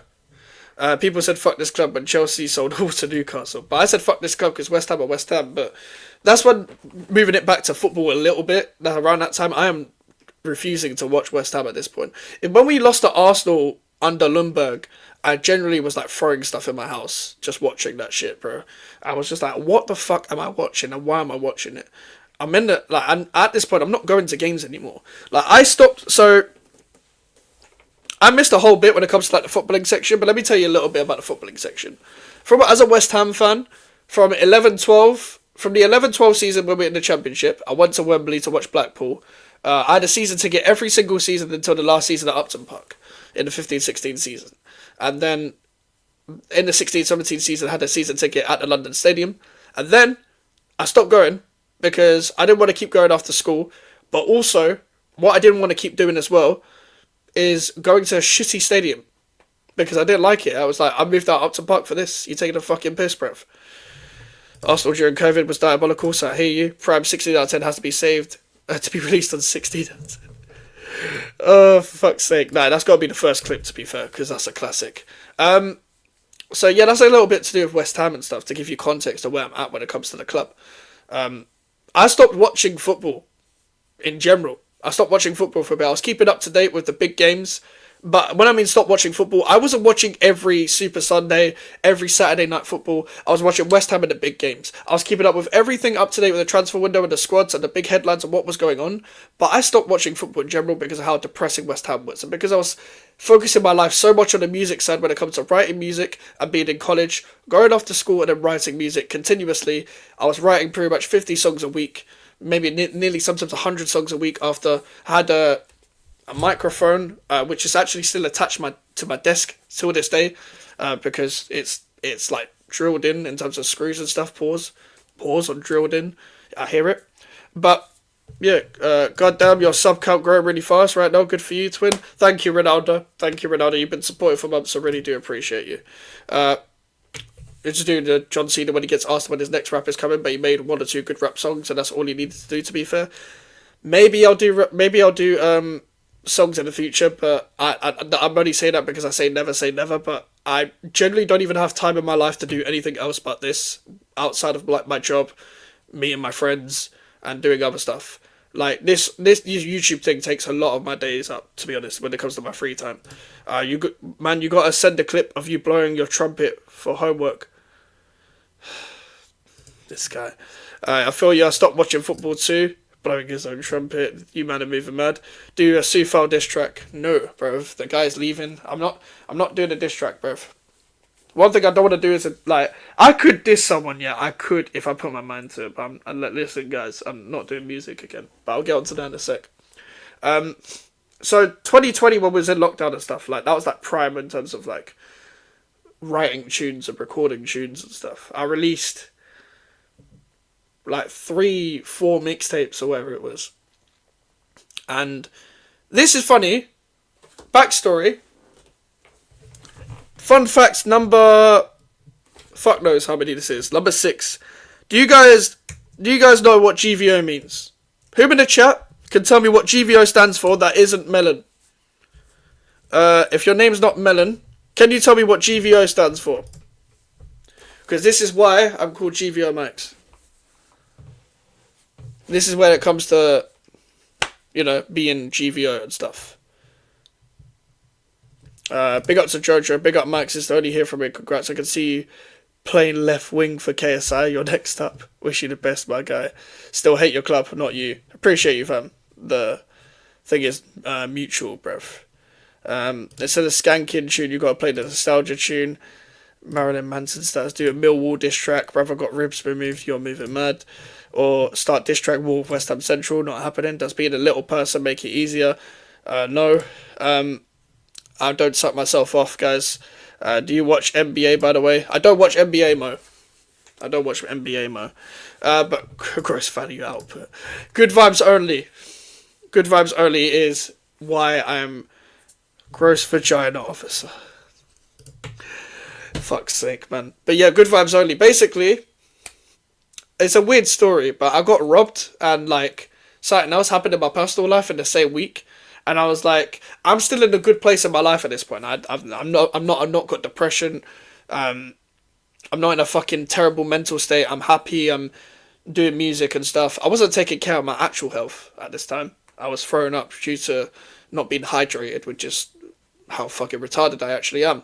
C: People said fuck this club when Chelsea sold all to Newcastle. But I said fuck this club because West Ham are West Ham. But that's when, moving it back to football a little bit, around that time, I am refusing to watch West Ham at this point. And when we lost to Arsenal under Lundberg, I generally was like throwing stuff in my house just watching that shit, bro. I was just like, what the fuck am I watching and why am I watching it? I'm in the, like, and at this point, I'm not going to games anymore. Like, I stopped, so I missed a whole bit when it comes to like the footballing section, but let me tell you a little bit about the footballing section. As a West Ham fan, from the 11-12 season when we were in the Championship, I went to Wembley to watch Blackpool. I had a season ticket every single season until the last season at Upton Park in the 15-16 season. And then in the 16-17 season, I had a season ticket at the London Stadium. And then I stopped going because I didn't want to keep going after school. But also, what I didn't want to keep doing as well is going to a shitty stadium because I didn't like it. I was like, I moved out Upton Park for this. You're taking a fucking piss, bruv. Arsenal during COVID was diabolical, so I hear you. Prime 16 out of 10 has to be saved. To be released on 16 out of 10. Oh, for fuck's sake. Nah, that's got to be the first clip, to be fair, because that's a classic. So, yeah, that's a little bit to do with West Ham and stuff, to give you context of where I'm at when it comes to the club. I stopped watching football in general. I stopped watching football for a bit. I was keeping up to date with the big games. But when I mean stop watching football, I wasn't watching every Super Sunday, every Saturday night football. I was watching West Ham in the big games. I was keeping up with everything up to date with the transfer window and the squads and the big headlines and what was going on. But I stopped watching football in general because of how depressing West Ham was. And because I was focusing my life so much on the music side when it comes to writing music and being in college, going off to school and then writing music continuously. I was writing pretty much 50 songs a week, maybe nearly sometimes 100 songs a week after I had a microphone, which is actually still attached to my desk till this day, because it's like drilled in terms of screws and stuff. Pause on drilled in. I hear it, but yeah, goddamn, your sub count growing really fast right now. Good for you, twin. Thank you, Ronaldo. You've been supportive for months, so really do appreciate you. Just doing the John Cena when he gets asked when his next rap is coming, but he made 1 or 2 good rap songs, and that's all he needed to do. To be fair, maybe I'll do songs in the future, but I'm only saying that because I say never, but I generally don't even have time in my life to do anything else but this, outside of like my job, meeting my friends, and doing other stuff. Like this YouTube thing takes a lot of my days up, to be honest, when it comes to my free time. You gotta send a clip of you blowing your trumpet for homework. This guy. I feel you. I stopped watching football too. Blowing his own trumpet. You man are moving mad. Do a Sufal diss track. No, bro. The guy's leaving. I'm not doing a diss track, bro. One thing I don't want to do is I could diss someone, yeah. I could if I put my mind to it. But listen, guys, I'm not doing music again. But I'll get onto that in a sec. So 2020 when we was in lockdown and stuff, like that was like prime in terms of like writing tunes and recording tunes and stuff. I released like 3-4 mixtapes or whatever it was. And this is funny. Backstory. Fun facts number... Fuck knows how many this is. Number 6. Do you guys know what GVO means? Who in the chat can tell me what GVO stands for that isn't melon? If your name's not Melon, can you tell me what GVO stands for? Because this is why I'm called GVO Mikez. This is where it comes to, being GVO and stuff. Big up to Jojo, big up Max, it's only here from me, congrats, I can see you playing left wing for KSI, you're next up, wish you the best, my guy. Still hate your club, not you. Appreciate you, fam. The thing is mutual, bruv. Instead of skanking tune, you gotta play the nostalgia tune. Marilyn Manson starts doing Millwall diss track, brother got ribs removed, you're moving mad. Or start diss track Wolf West Ham Central, not happening. Does being a little person make it easier? No. I don't suck myself off, guys. Do you watch NBA, by the way? I don't watch NBA, Mo. I don't watch NBA, Mo. But gross value output. Good vibes only. Good vibes only is why I'm gross vagina officer. Fuck's sake, man. But yeah, good vibes only. Basically, it's a weird story, but I got robbed and something else happened in my personal life in the same week. And I was like, I'm still in a good place in my life at this point. I'm not got depression. I'm not in a fucking terrible mental state. I'm happy. I'm doing music and stuff. I wasn't taking care of my actual health at this time. I was throwing up due to not being hydrated, which is how fucking retarded I actually am.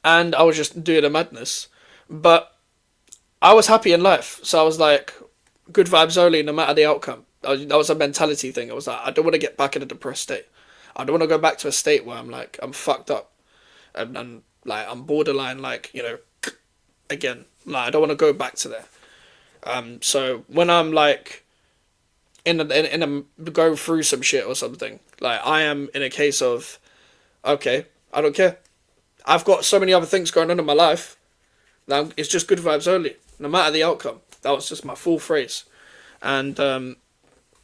C: And I was just doing a madness. But I was happy in life. So I was like, good vibes only, no matter the outcome. That was a mentality thing. I was like, I don't want to get back in a depressed state. I don't want to go back to a state where I'm fucked up. And I'm borderline, again. I don't want to go back to there. So when I'm in a going through some shit or something, I am in a case of, okay, I don't care. I've got so many other things going on in my life. Now it's just good vibes only, no matter the outcome. That was just my full phrase. And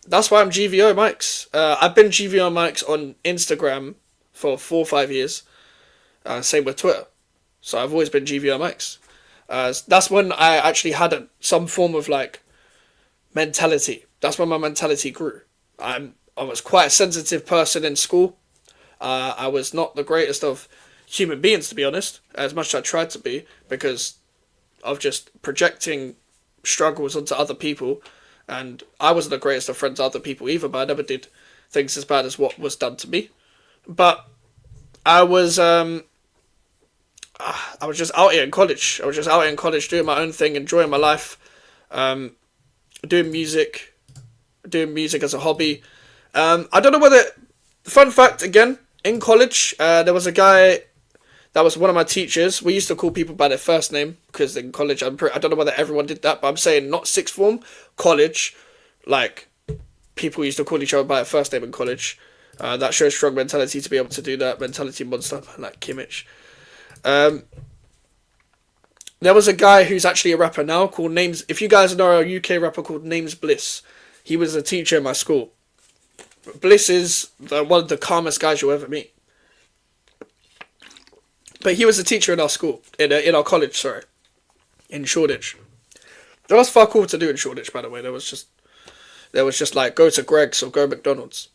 C: that's why I'm GVO Mikez. I've been GVO Mikez on Instagram for 4 or 5 years. Same with Twitter. So I've always been GVO Mikez. That's when I actually had some form of mentality. That's when my mentality grew. I was quite a sensitive person in school. I was not the greatest of human beings, to be honest, as much as I tried to be, because of just projecting struggles onto other people. And I wasn't the greatest of friends to other people either, but I never did things as bad as what was done to me. But I was just out here in college. I was just out here in college doing my own thing, enjoying my life, doing music as a hobby. I don't know whether... Fun fact, again, in college, there was a guy that was one of my teachers. We used to call people by their first name, because in college, I don't know whether everyone did that, but I'm saying not sixth form, college, people used to call each other by their first name in college. That shows strong mentality to be able to do that. Mentality monster, like Kimmich. There was a guy who's actually a rapper now called Names. If you guys know a UK rapper called Names Bliss, he was a teacher in my school. Bliss is one of the calmest guys you'll ever meet. But he was a teacher in our school, in our college, sorry, in Shoreditch. There was fuck all to do in Shoreditch, by the way. There was just go to Greg's or go McDonald's,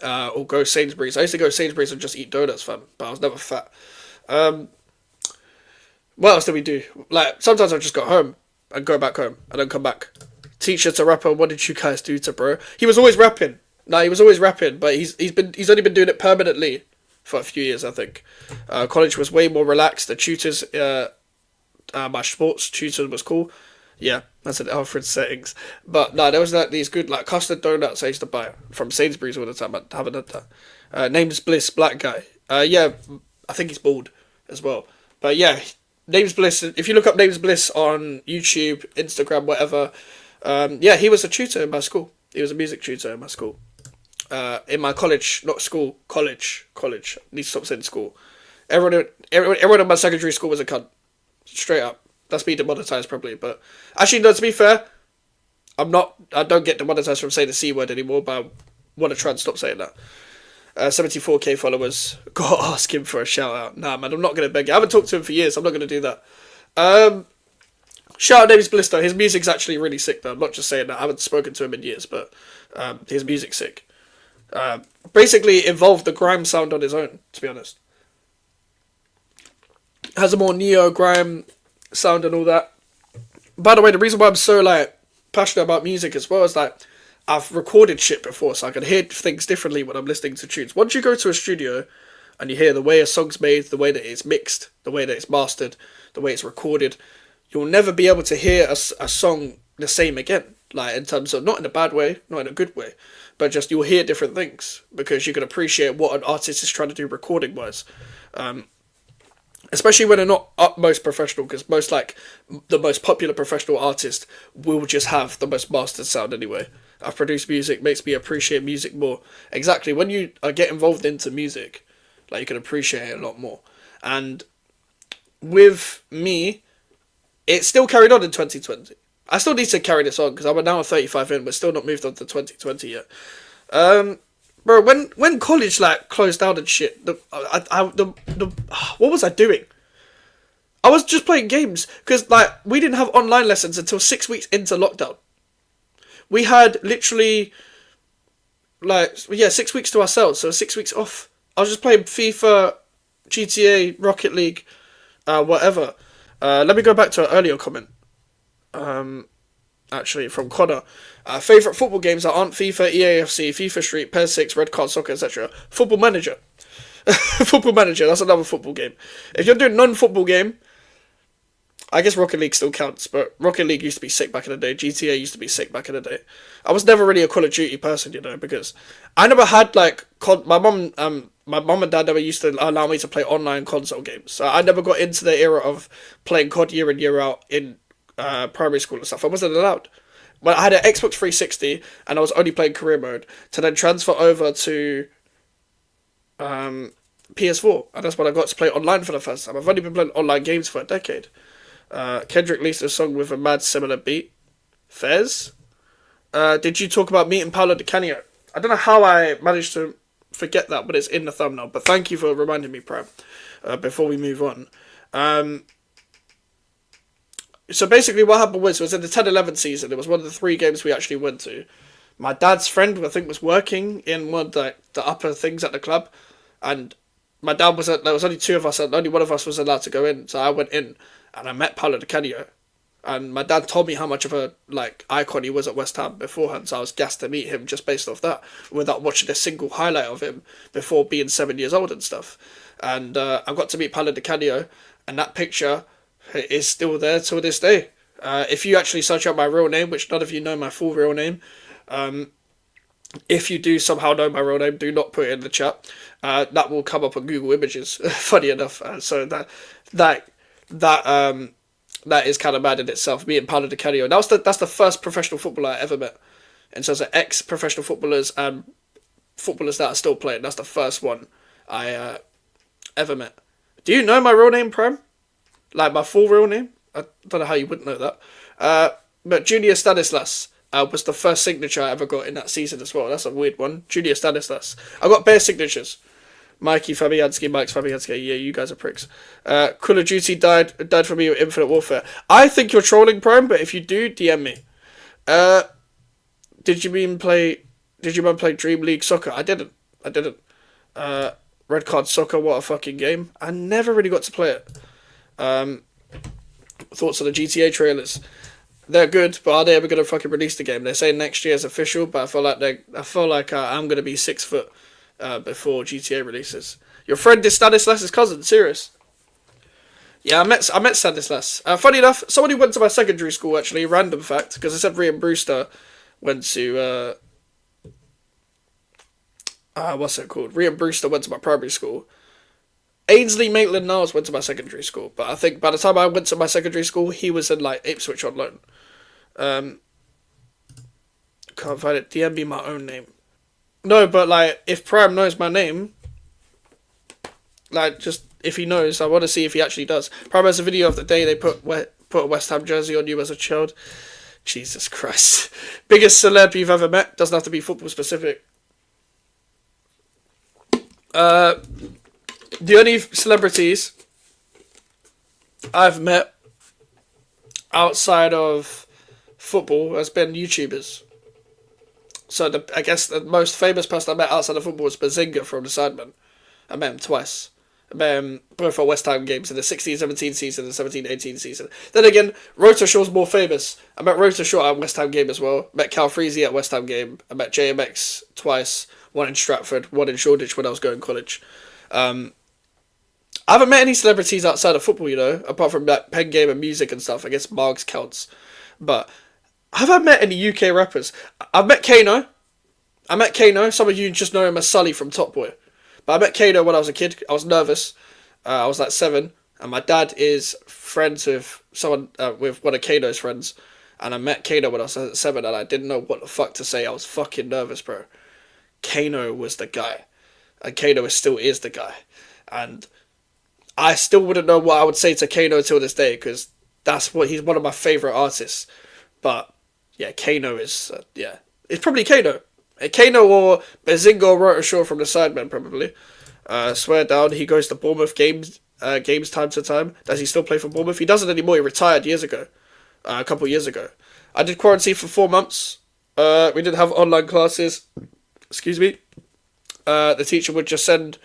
C: or go Sainsbury's. I used to go Sainsbury's and just eat donuts, fam. But I was never fat. What else did we do? Sometimes I just go home and go back home and then come back. Teacher to rapper, what did you guys do to bro? He was always rapping. He was always rapping, but he's only been doing it permanently for a few years, I think. College was way more relaxed. The tutors, my sports tutor was cool. Yeah, that's an Alfred settings. But no, there was these good custard donuts I used to buy from Sainsbury's all the time. I haven't had that. Name's Bliss, black guy. Yeah, I think he's bald as well. But yeah, Name's Bliss. If you look up Name's Bliss on YouTube, Instagram, whatever, yeah, he was a tutor in my school. He was a music tutor in my school. In my college, not school, college. I need to stop saying school. Everyone in my secondary school was a cunt. Straight up. That's me demonetized probably, but actually, no, to be fair, I don't get demonetized from saying the C word anymore, but I want to try and stop saying that. 74k followers. Gotta ask him for a shout out. Nah, man, I'm not going to beg you. I haven't talked to him for years. I'm not going to do that. Shout out Name's Bliss though. His music's actually really sick though. I'm not just saying that. I haven't spoken to him in years, but his music's sick. Basically evolved the grime sound on his own, to be honest. Has a more neo grime sound and all that. By the way, the reason why I'm so like passionate about music as well is that I've recorded shit before, so I can hear things differently when I'm listening to tunes. Once you go to a studio and you hear the way a song's made, the way that it's mixed, the way that it's mastered, the way it's recorded, you'll never be able to hear a song the same again. Like, in terms of, not in a bad way, not in a good way, but just you'll hear different things because you can appreciate what an artist is trying to do recording wise. Especially when they're not utmost professional, because most like the most popular professional artist will just have the most mastered sound anyway. I've produced music, makes me appreciate music more. Exactly, when you get involved into music, like, you can appreciate it a lot more. And with me, it still carried on in 2020. I still need to carry this on because I'm now 35 in, but still not moved on to 2020 yet. Bro, when college like closed down and shit, what was I doing? I was just playing games because like we didn't have online lessons until 6 weeks into lockdown. We had literally 6 weeks to ourselves, so 6 weeks off. I was just playing FIFA, GTA, Rocket League, whatever. Let me go back to an earlier comment. Actually, from Connor. Favourite football games that aren't FIFA, EAFC, FIFA Street, PES 6, Red Card Soccer, etc. Football Manager. Football Manager, that's another football game. If you're doing non-football game, I guess Rocket League still counts, but Rocket League used to be sick back in the day. GTA used to be sick back in the day. I was never really a Call of Duty person, you know, because I never had like my mum and dad never used to allow me to play online console games. So I never got into the era of playing COD year in year out in primary school and stuff. I wasn't allowed. But I had an Xbox 360 and I was only playing career mode to then transfer over to PS4, and that's when I got to play online for the first time. I've only been playing online games for a decade. Kendrick released a song with a mad similar beat. Fez? Did you talk about meeting Paolo Di Canio? I don't know how I managed to forget that, but it's in the thumbnail. But thank you for reminding me, Prem, before we move on. So basically what happened was in the 10-11 season, it was one of the 3 games we actually went to. My dad's friend, I think, was working in one of the upper things at the club, and my dad was there was only 2 of us, and only one of us was allowed to go in, so I went in, and I met Paolo Di Canio, and my dad told me how much of a icon he was at West Ham beforehand, so I was gassed to meet him just based off that, without watching a single highlight of him before being 7 years old and stuff. And I got to meet Paolo Di Canio, and that picture is still there till this day. If you actually search out my real name, which none of you know my full real name, if you do somehow know my real name, do not put it in the chat. That will come up on Google Images. Funny enough, so that is kind of mad in itself. Me and Paolo Di Canio. That's the first professional footballer I ever met. In terms of ex-professional footballers and footballers that are still playing, that's the first one I ever met. Do you know my real name, Prem? Like my full real name? I don't know how you wouldn't know that. But Junior Stanislas was the first signature I ever got in that season as well. That's a weird one. Junior Stanislas. I got bare signatures. Mikey Fabianski, Mike's Fabianski. Yeah, you guys are pricks. Call of Duty died for me with Infinite Warfare. I think you're trolling, Prime, but if you do, DM me. Did you man play Dream League Soccer? I didn't. Red Card Soccer, what a fucking game. I never really got to play it. Thoughts on the GTA trailers? They're good, but are they ever going to fucking release the game? They're saying next year is official, but I feel like I'm going to be 6 foot before GTA releases. Your friend is Stanislas' cousin, serious? Yeah, I met Stanislas. Funny enough, someone who went to my secondary school, actually, random fact, because I said Rian Brewster went to what's it called? Rian Brewster went to my primary school. Ainsley Maitland-Niles went to my secondary school, but I think by the time I went to my secondary school, he was in Ipswich on loan. Can't find it. DM me my own name. No, but if Prime knows my name, just if he knows, I want to see if he actually does. Prime has a video of the day they put a West Ham jersey on you as a child. Jesus Christ. Biggest celeb you've ever met. Doesn't have to be football specific. The only celebrities I've met outside of football has been YouTubers. So I guess the most famous person I met outside of football was Bazinga from the Sidemen. I met him twice. I met him both at West Ham games in the 16-17 season and 17-18 season. Then again, Rota Shaw's more famous. I met Rota Shaw at West Ham game as well. Met Cal Freezy at West Ham game. I met JMX twice. One in Stratford, one in Shoreditch when I was going to college. I haven't met any celebrities outside of football, apart from that pen game and music and stuff. I guess Margs counts. But have I met any UK rappers? I've met Kano. Some of you just know him as Sully from Top Boy. But I met Kano when I was a kid. I was nervous. I was like 7. And my dad is friends with someone, with one of Kano's friends. And I met Kano when I was 7 and I didn't know what the fuck to say. I was fucking nervous, bro. Kano was the guy. And Kano still is the guy. And I still wouldn't know what I would say to Kano till this day, because he's one of my favourite artists. But yeah, Kano is, it's probably Kano. Kano or Bazinga or Rota Shaw from the Sidemen, probably. Swear down, he goes to Bournemouth games time to time. Does he still play for Bournemouth? He doesn't anymore, he retired years ago. A couple of years ago. I did quarantine for 4 months. We didn't have online classes. Excuse me. The teacher would just send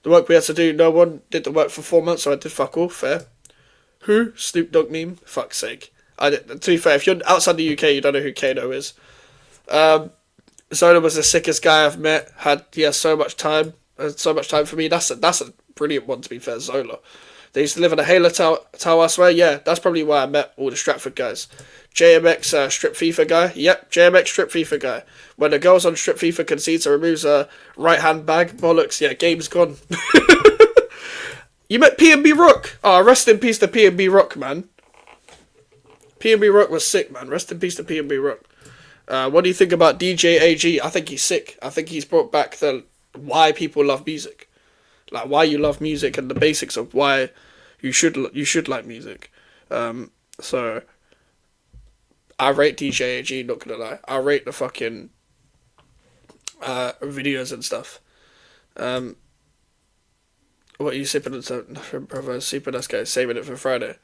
C: the work we had to do. No one did the work for 4 months, so I did fuck all. Fair. Who? Snoop Dogg meme? Fuck's sake. To be fair, if you're outside the UK, you don't know who Kano is. Zola was the sickest guy I've met. He has so much time. So much time for me. That's a brilliant one, to be fair, Zola. They used to live in a Halo tower, I swear. Yeah, that's probably why I met all the Stratford guys. JMX strip FIFA guy. Yep, JMX strip FIFA guy. When the girls on strip FIFA concedes or removes a right hand bag, bollocks, yeah, game's gone. You met P&B Rock. Oh, rest in peace to P&B Rock, man. P&B Rock was sick, man. Rest in peace to P&B Rock. What do you think about DJ AG? I think he's sick. I think he's brought back why people love music. Like, why you love music and the basics of why you should like music. So I rate DJ AG, not gonna lie. I rate the fucking videos and stuff. What are you sipping on? Nothing, brother. Super nice guy. Saving it for Friday.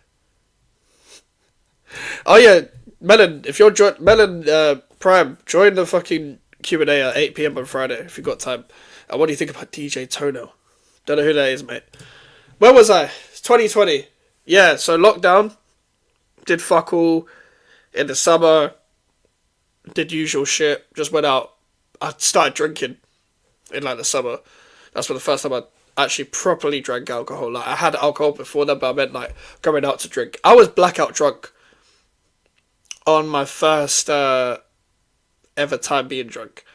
C: Oh yeah, Melon. If you're Melon Prime, join the fucking Q&A at 8 PM on Friday if you've got time. And what do you think about DJ Tono? Don't know who that is, mate. Where was I? It's 2020. Yeah, so lockdown. Did fuck all. In the summer. Did usual shit. Just went out. I started drinking. In like the summer. That's for the first time I actually properly drank alcohol. Like, I had alcohol before then, but I meant like going out to drink. I was blackout drunk. On my first ever time being drunk.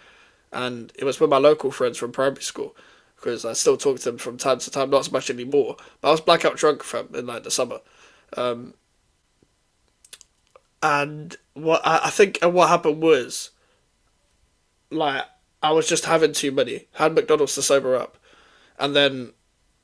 C: And it was with my local friends from primary school. Because I still talk to them from time to time, not as much anymore. But I was blackout drunk in like the summer. And I think what happened was, like, I was just having too many. Had McDonald's to sober up. And then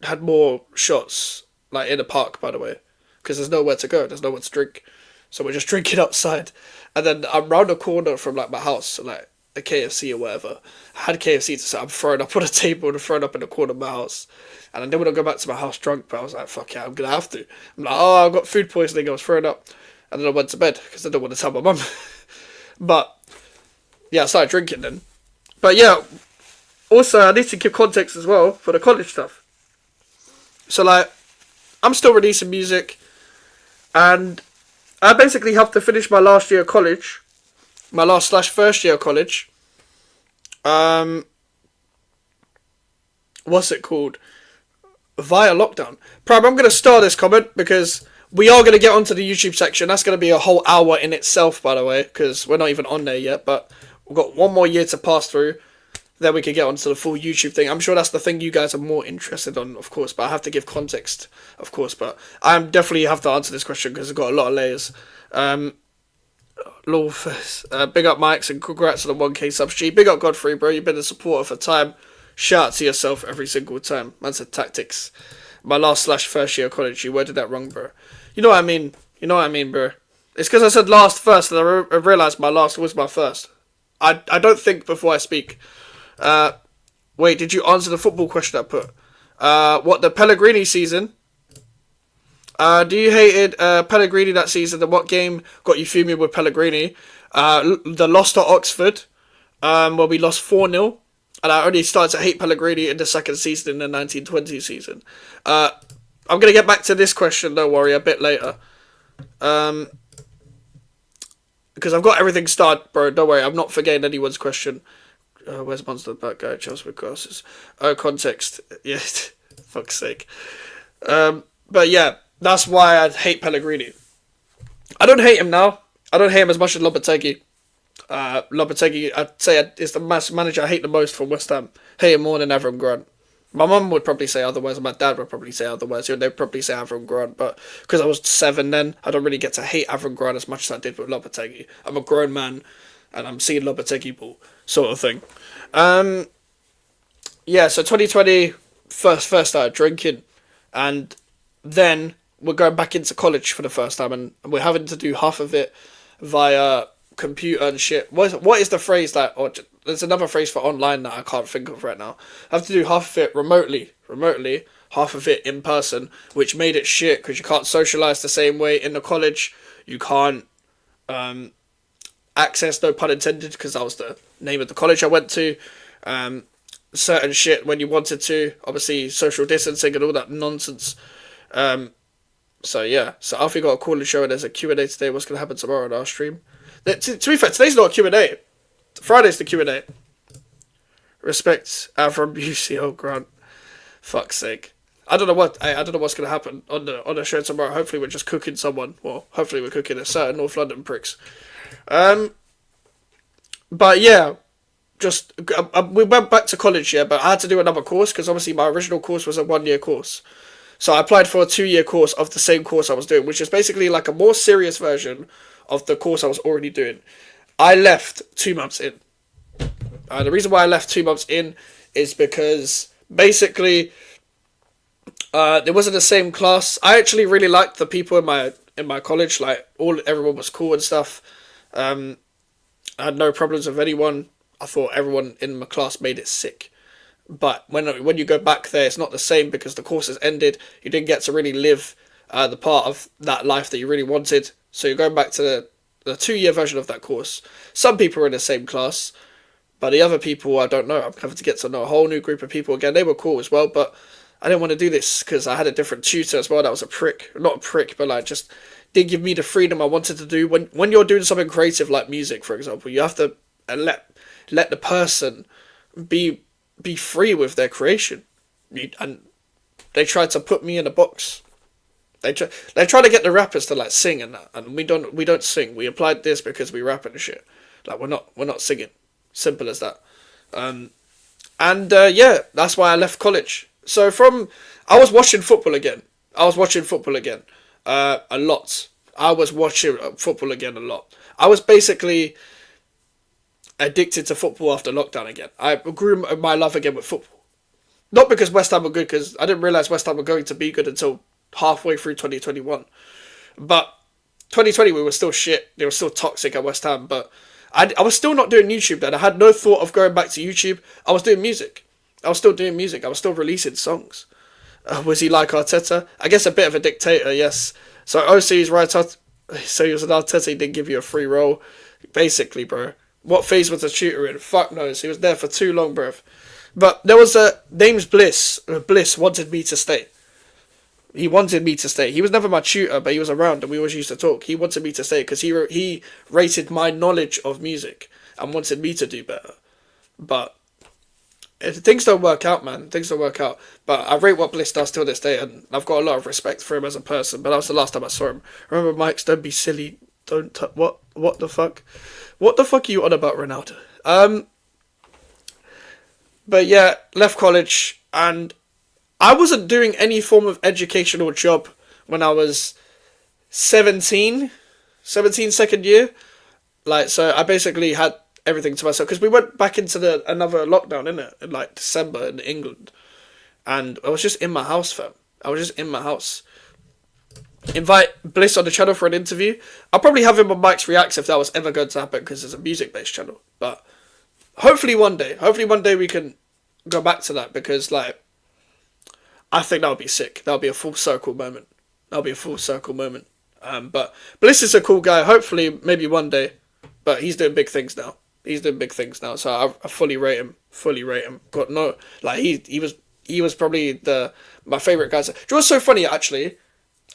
C: had more shots, like in a park, by the way. Because there's nowhere to go, there's nowhere to drink. So we're just drinking outside. And then I'm round the corner from like my house, like a KFC or whatever. I had KFC, so I'm throwing up on a table and throwing up in the corner of my house. And I didn't want to go back to my house drunk, but I was like, fuck yeah, I'm going to have to. I'm like, oh, I've got food poisoning, I was throwing up. And then I went to bed, because I didn't want to tell my mum. But, yeah, I started drinking then. But yeah, also I need to give context as well for the college stuff. So like, I'm still releasing music. And I basically have to finish my last year of college. My last/first year of college. What's it called? Via lockdown. Prime, I'm going to start this comment because we are going to get onto the YouTube section. That's going to be a whole hour in itself, by the way, because we're not even on there yet. But we've got one more year to pass through. Then we can get onto the full YouTube thing. I'm sure that's the thing you guys are more interested on, of course. But I have to give context, of course. But I definitely have to answer this question because it's got a lot of layers. Big up Mikez and congrats on the 1K subs. G. Big up Godfrey, bro. You've been a supporter for time. Shout out to yourself every single time. Man said tactics. My last/first year of college. You worded that wrong, bro. You know what I mean? Bro. It's because I said last first and I realised my last was my first. I don't think before I speak. Wait, did you answer the football question I put? What, the Pellegrini season? Do you hated Pellegrini that season? And what game got you fuming with Pellegrini? The loss to Oxford. where we lost 4-0. And I only started to hate Pellegrini in the second season, in the 1920 season. I'm going to get back to this question, don't worry, a bit later. Because I've got everything started, bro. Don't worry, I'm not forgetting anyone's question. Where's Monster Back Guy? Chelsea with glasses. Oh, context. Yeah, fuck's sake. But yeah, that's why I hate Pellegrini. I don't hate him now. I don't hate him as much as Lopetegui. Lopetegui, I'd say, is the manager I hate the most from West Ham. Hate him more than Avram Grant. My mum would probably say otherwise, and my dad would probably say otherwise. They'd probably say Avram Grant, but because I was 7 then, I don't really get to hate Avram Grant as much as I did with Lopetegui. I'm a grown man, and I'm seeing Lopetegui ball, sort of thing. Yeah, so 2020, first started drinking, and then we're going back into college for the first time, and we're having to do half of it via computer and shit. What is the phrase that, or there's another phrase for online that I can't think of right now. I have to do half of it remotely, half of it in person, which made it shit because you can't socialise the same way in the college. You can't access, no pun intended, because that was the name of the college I went to, certain shit when you wanted to, obviously social distancing and all that nonsense. So yeah, so Alfie got a call and show, and there's a Q&A today. What's going to happen tomorrow on our stream? To be fair, today's not a Q&A. Friday's the Q&A. Respect Avram UCL Grant. Fuck's sake. I don't know what's going to happen on the show tomorrow. Hopefully we're just cooking someone. Well, hopefully we're cooking a certain North London pricks. But yeah, just we went back to college, yeah, but I had to do another course because obviously my original course was a 1-year course. So I applied for a 2-year course of the same course I was doing, which is basically like a more serious version of the course I was already doing. I left 2 months in. The reason why I left 2 months in is because basically it wasn't the same class. I actually really liked the people in my college. Like everyone was cool and stuff. I had no problems with anyone. I thought everyone in my class made it sick. But when you go back there, it's not the same because the course has ended. You didn't get to really live the part of that life that you really wanted. So you're going back to the 2-year version of that course. Some people are in the same class, but the other people, I don't know. I'm having to get to know a whole new group of people again. They were cool as well, but I didn't want to do this because I had a different tutor as well. That was a prick. Not a prick, but like just didn't give me the freedom I wanted to do. When you're doing something creative like music, for example, you have to let the person be free with their creation. And they tried to put me in a box. They try to get the rappers to like sing and that, and we don't sing. We applied this because we rap and shit. Like we're not singing. Simple as that. Yeah, that's why I left college. So I was watching football again. A lot. I was watching football again a lot. I was basically addicted to football after lockdown again. I grew my love again with football. Not because West Ham were good, because I didn't realise West Ham were going to be good until halfway through 2021. But 2020 we were still shit. They were still toxic at West Ham. But I was still not doing YouTube then. I had no thought of going back to YouTube. I was doing music. I was still doing music. I was still releasing songs. Was he like Arteta? I guess a bit of a dictator, yes. So OC's right. So he was an Arteta. He didn't give you a free role. Basically, bro. What phase was the tutor in? Fuck knows. He was there for too long, bruv. But there was name's Bliss. Bliss wanted me to stay. He wanted me to stay. He was never my tutor, but he was around and we always used to talk. He wanted me to stay because he rated my knowledge of music and wanted me to do better. But things don't work out, man. Things don't work out. But I rate what Bliss does till this day, and I've got a lot of respect for him as a person. But that was the last time I saw him. Remember, Mikez, don't be silly. Don't what the fuck? What the fuck are you on about, Ronaldo? But yeah, left college, and I wasn't doing any form of educational job when I was 17 second year. Like, so I basically had everything to myself, because we went back into another lockdown, innit, in like December in England, and I was just in my house, fam. I was just in my house. Invite Bliss on the channel for an interview. I'll probably have him on Mike's Reacts if that was ever going to happen, because it's a music-based channel. But hopefully one day we can go back to that, because like I think that would be sick. That would be a full circle moment. But Bliss is a cool guy. Hopefully, maybe one day. But he's doing big things now. He's doing big things now, so I fully rate him. Fully rate him. Got no like he was probably my favorite guy. Do you know what's so funny actually?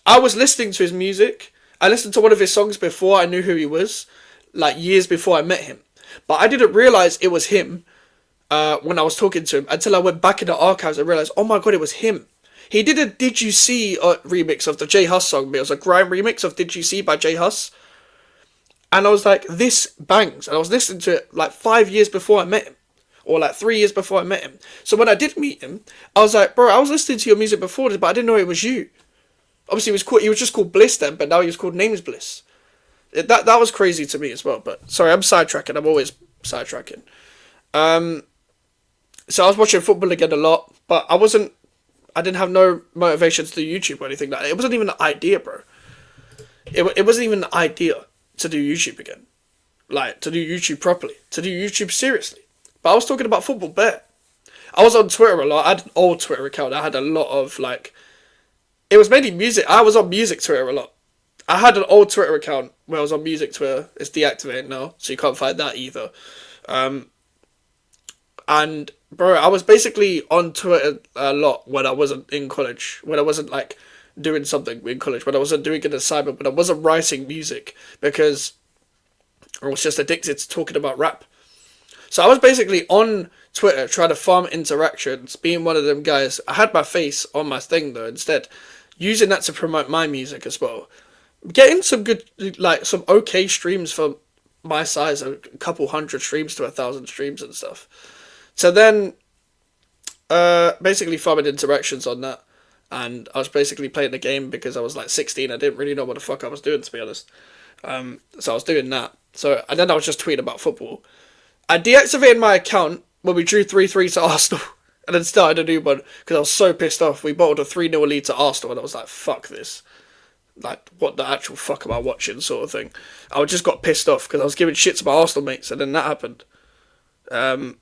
C: I was listening to his music. I listened to one of his songs before I knew who he was, like years before I met him. But I didn't realize it was him when I was talking to him until I went back in the archives and realized, oh my god, it was him. He did a Did You See remix of the J Hus song. It was a grime remix of Did You See by J Hus. And I was like, this bangs. And I was listening to it like 5 years before I met him. Or like 3 years before I met him. So when I did meet him, I was like, bro, I was listening to your music before this, but I didn't know it was you. Obviously, he was just called Bliss then, but now he was called Names Bliss. That was crazy to me as well. But sorry, I'm sidetracking. I'm always sidetracking. So I was watching football again a lot, but I didn't have no motivation to do YouTube or anything like that. It wasn't even an idea, bro. It wasn't even an idea to do YouTube again. Like, to do YouTube properly. To do YouTube seriously. But I was talking about football bare. I was on Twitter a lot. I had an old Twitter account. I had a lot of, like... It was mainly music. I was on music Twitter a lot. I had an old Twitter account where I was on music Twitter. It's deactivated now, so you can't find that either. And, bro, I was basically on Twitter a lot when I wasn't in college. When I wasn't, like, doing something in college. When I wasn't doing an assignment. When I wasn't writing music. Because I was just addicted to talking about rap. So I was basically on Twitter trying to farm interactions, being one of them guys. I had my face on my thing, though, instead. Using that to promote my music as well. Getting some good, like, some okay streams for my size. A couple hundred streams to 1,000 streams and stuff. So then, basically farming interactions on that. And I was basically playing the game because I was like 16. I didn't really know what the fuck I was doing, to be honest. So I was doing that. And then I was just tweeting about football. I deactivated my account when we drew 3-3 to Arsenal. And then started a new one because I was so pissed off. We bottled a 3-0 lead to Arsenal and I was like, fuck this. Like, what the actual fuck am I watching, sort of thing. I just got pissed off because I was giving shit to my Arsenal mates and then that happened. And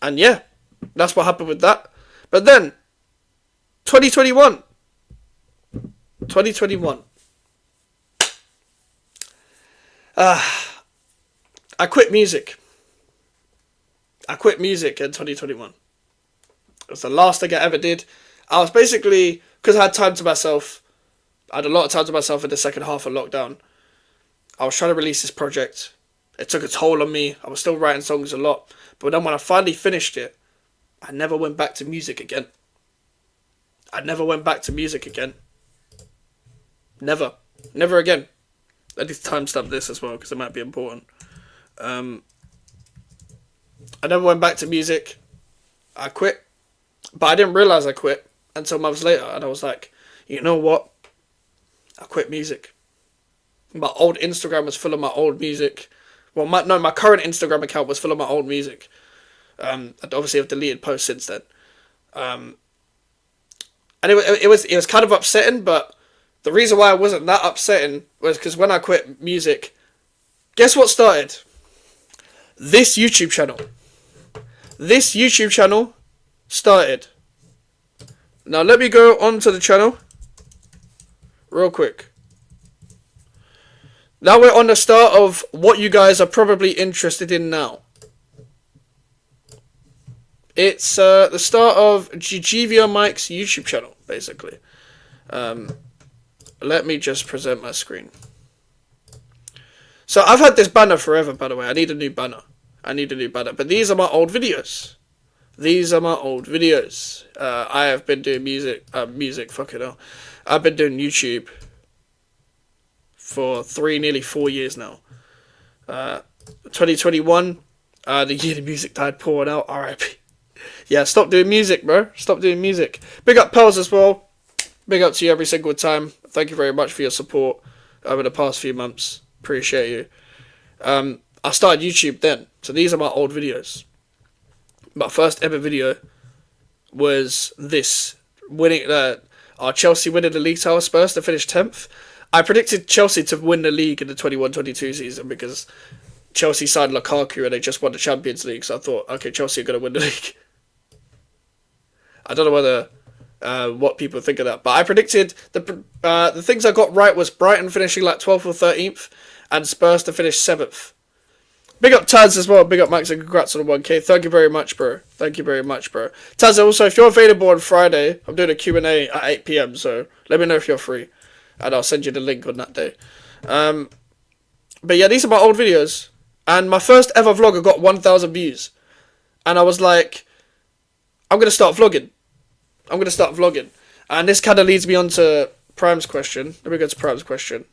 C: yeah, that's what happened with that. But then, 2021. I quit music. I quit music in 2021. It was the last thing I ever did. I was basically, because I had time to myself, I had a lot of time to myself in the second half of lockdown. I was trying to release this project. It took a toll on me. I was still writing songs a lot. But then when I finally finished it, I never went back to music again. Never. Never again. I need to timestamp this as well because it might be important. I never went back to music. I quit. But I didn't realise I quit until months later. And I was like, you know what? I quit music. My old Instagram was full of my old music. Well, my current Instagram account was full of my old music. And obviously I've deleted posts since then. And it was kind of upsetting, but the reason why it wasn't that upsetting was because when I quit music, guess what started? This YouTube channel. This YouTube channel started. Now let me go onto the channel real quick. Now we're on the start of what you guys are probably interested in now. It's the start of Gigivia Mike's YouTube channel, basically. Let me just present my screen. So I've had this banner forever, by the way. I need a new banner. But these are my old videos. I have been doing fucking hell. I've been doing YouTube for nearly 4 years now. 2021, the year the music died pouring out, RIP. Yeah, stop doing music, bro. Stop doing music. Big up Pels as well. Big up to you every single time. Thank you very much for your support over the past few months. Appreciate you. I started YouTube then. So these are my old videos. My first ever video was this. Our Chelsea winning the league title, Spurs to finish 10th. I predicted Chelsea to win the league in the 21-22 season because Chelsea signed Lukaku and they just won the Champions League. So I thought, okay, Chelsea are going to win the league. I don't know whether what people think of that. But I predicted the things I got right was Brighton finishing like 12th or 13th and Spurs to finish 7th. Big up Taz as well. Big up Max and congrats on the 1K. Thank you very much, bro. Thank you very much, bro. Taz, also, if you're available on Friday, I'm doing a Q&A at 8 p.m. So let me know if you're free, and I'll send you the link on that day. But yeah, these are my old videos, and my first ever vlog got 1,000 views, and I was like, I'm gonna start vlogging. And this kind of leads me on to Prime's question. Let me go to Prime's question.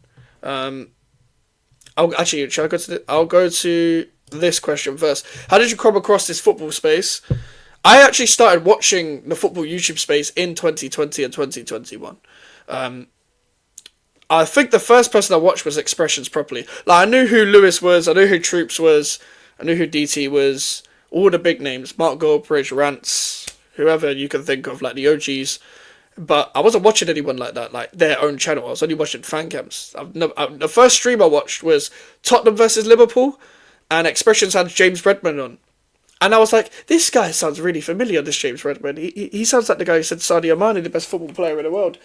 C: I'll go to this question first. How did you come across this football space? I actually started watching the football YouTube space in 2020 and 2021. I think the first person I watched was Expressions properly. Like, I knew who Lewis was, I knew who Troops was, I knew who DT was, all the big names, Mark Goldbridge, Rance, whoever you can think of, like the OGs. But I wasn't watching anyone like that, like their own channel. I was only watching fan cams. The first stream I watched was Tottenham versus Liverpool, and Expressions had James Redmond on. And I was like, this guy sounds really familiar, this James Redmond. He sounds like the guy who said Sadio Mane, the best football player in the world.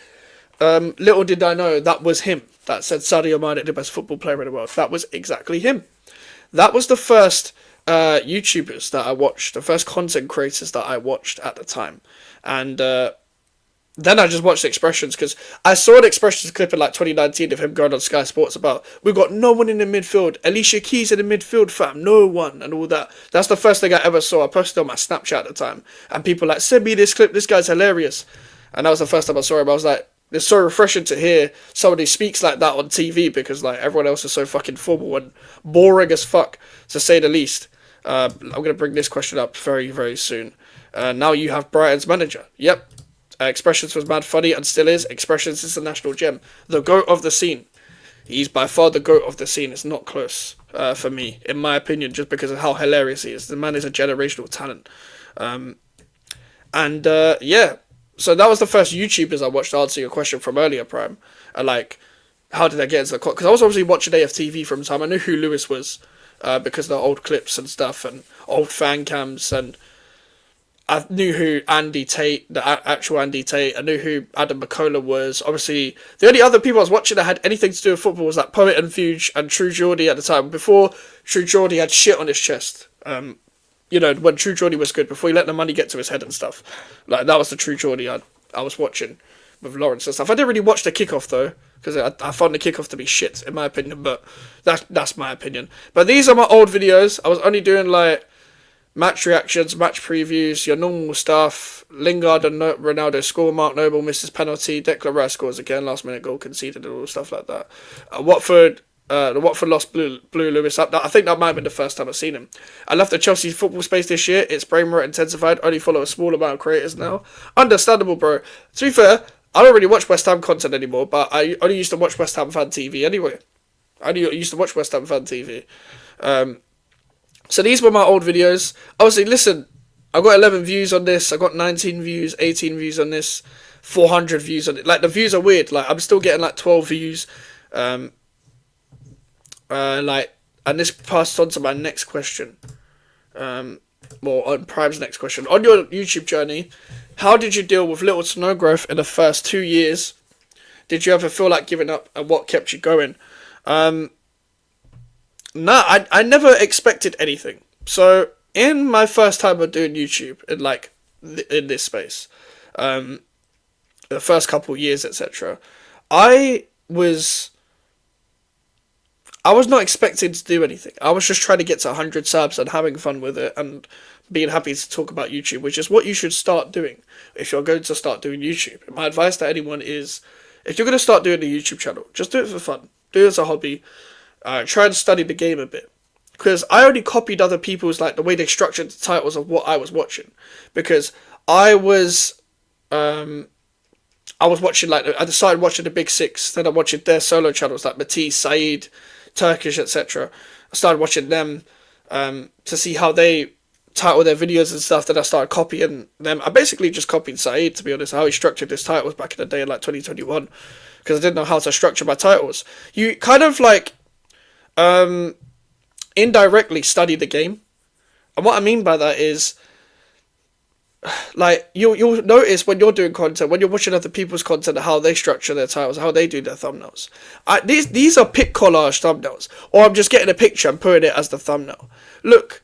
C: Little did I know that was him that said Sadio Mane, the best football player in the world. That was exactly him. That was the first YouTubers that I watched, the first content creators that I watched at the time. And then I just watched Expressions because I saw an Expressions clip in like 2019 of him going on Sky Sports about, we've got no one in the midfield, Alicia Keys in the midfield, fam, no one, and all that. That's the first thing I ever saw. I posted on my Snapchat at the time, and people like, send me this clip, this guy's hilarious. And that was the first time I saw him. I was like, it's so refreshing to hear somebody speaks like that on TV, because like everyone else is so fucking formal and boring as fuck, to say the least. I'm going to bring this question up very, very soon. Now you have Brighton's manager. Yep. Expressions was mad funny and still is. Expressions is the national gem. The GOAT of the scene. He's by far the GOAT of the scene. It's not close for me, in my opinion, just because of how hilarious he is. The man is a generational talent. Yeah. So that was the first YouTubers I watched to answer your question from earlier, Prime. Like, how did I get into the... Because I was obviously watching AFTV from the time. I knew who Lewis was because of the old clips and stuff and old fan cams, and I knew who Andy Tate, the actual Andy Tate. I knew who Adam McCullough was. Obviously, the only other people I was watching that had anything to do with football was like Poet and Fuge and True Geordie at the time. Before True Geordie had shit on his chest. You know, when True Geordie was good, before he let the money get to his head and stuff. Like, that was the True Geordie I was watching with Lawrence and stuff. I didn't really watch the kickoff, though, because I found the kickoff to be shit, in my opinion, but that's my opinion. But these are my old videos. I was only doing, like, match reactions, match previews, your normal stuff. Lingard and Ronaldo score, Mark Noble misses penalty, Declan Rice scores again, last minute goal conceded, and all stuff like that. The Watford lost blew Lewis up. I think that might have been the first time I've seen him. I left the Chelsea football space this year. Its brain rot intensified. Only follow a small amount of creators now. Understandable, bro. To be fair, I don't really watch West Ham content anymore, but I only used to watch West Ham fan TV anyway. I used to watch West Ham fan TV. So these were my old videos. Obviously, listen, I got 11 views on this. I got 19 views, 18 views on this, 400 views on it. Like, the views are weird. Like, I'm still getting like 12 views. And this passed on to my next question. On Prime's next question. On your YouTube journey, how did you deal with little to no growth in the first 2 years? Did you ever feel like giving up, and what kept you going? No, I never expected anything. So, in my first time of doing YouTube, in this space, the first couple of years, etc., I was not expecting to do anything. I was just trying to get to 100 subs and having fun with it and being happy to talk about YouTube, which is what you should start doing if you're going to start doing YouTube. My advice to anyone is, if you're going to start doing a YouTube channel, just do it for fun. Do it as a hobby. Try and study the game a bit. Because I only copied other people's, like, the way they structured the titles of what I was watching. Because I was watching, like, I decided watching the Big Six. Then I watched their solo channels, like Matisse, Saeed, Turkish, etc. I started watching them to see how they title their videos and stuff. Then I started copying them. I basically just copied Saeed, to be honest, how he structured his titles back in the day in, like, 2021. Because I didn't know how to structure my titles. You kind of, like, indirectly study the game. And what I mean by that is, like you'll notice when you're doing content, when you're watching other people's content, how they structure their titles, how they do their thumbnails. These are pic collage thumbnails, or I'm just getting a picture and putting it as the thumbnail. Look,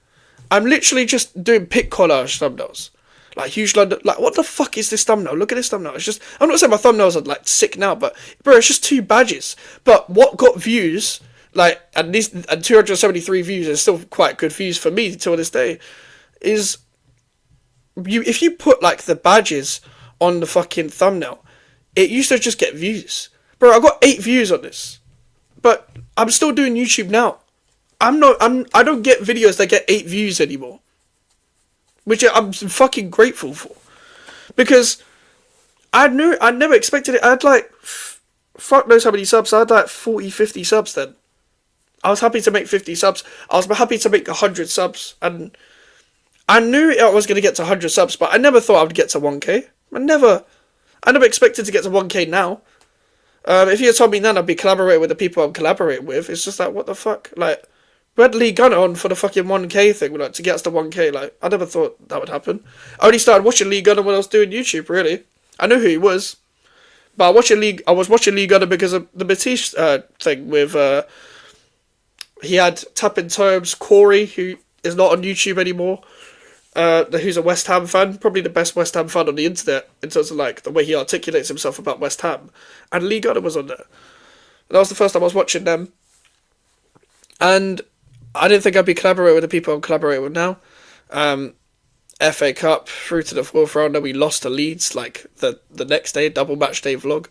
C: I'm literally just doing pic collage thumbnails. Like huge London, like what the fuck is this thumbnail? Look at this thumbnail. It's just, I'm not saying my thumbnails are like sick now, but bro, it's just 2 badges. But what got views, like and 273 views is still quite good views for me till this day, is if you put like the badges on the fucking thumbnail, it used to just get views. Bro, I got 8 views on this. But I'm still doing YouTube now. I don't get videos that get 8 views anymore. Which I'm fucking grateful for. Because I never expected it. I had like fuck knows how many subs. I had like 40, 50 subs then. I was happy to make 50 subs. I was happy to make 100 subs, and I knew I was going to get to 100 subs, but I never thought I would get to 1k. I never expected to get to 1k now. If you had told me then I'd be collaborating with the people I'm collaborating with, it's just like, what the fuck? Like, we had Lee Gunner on for the fucking 1k thing, like, to get us to 1k. Like, I never thought that would happen. I only started watching Lee Gunner when I was doing YouTube, really. I knew who he was. But I was watching Lee Gunner because of the Matisse thing with, he had Tapping Tomes, Corey, who is not on YouTube anymore. Who's a West Ham fan, probably the best West Ham fan on the internet in terms of like the way he articulates himself about West Ham, and Lee Gunner was on there. That was the first time I was watching them, and I didn't think I'd be collaborating with the people I'm collaborating with now. FA Cup through to the 4th round, and we lost to Leeds like the next day, double match day vlog,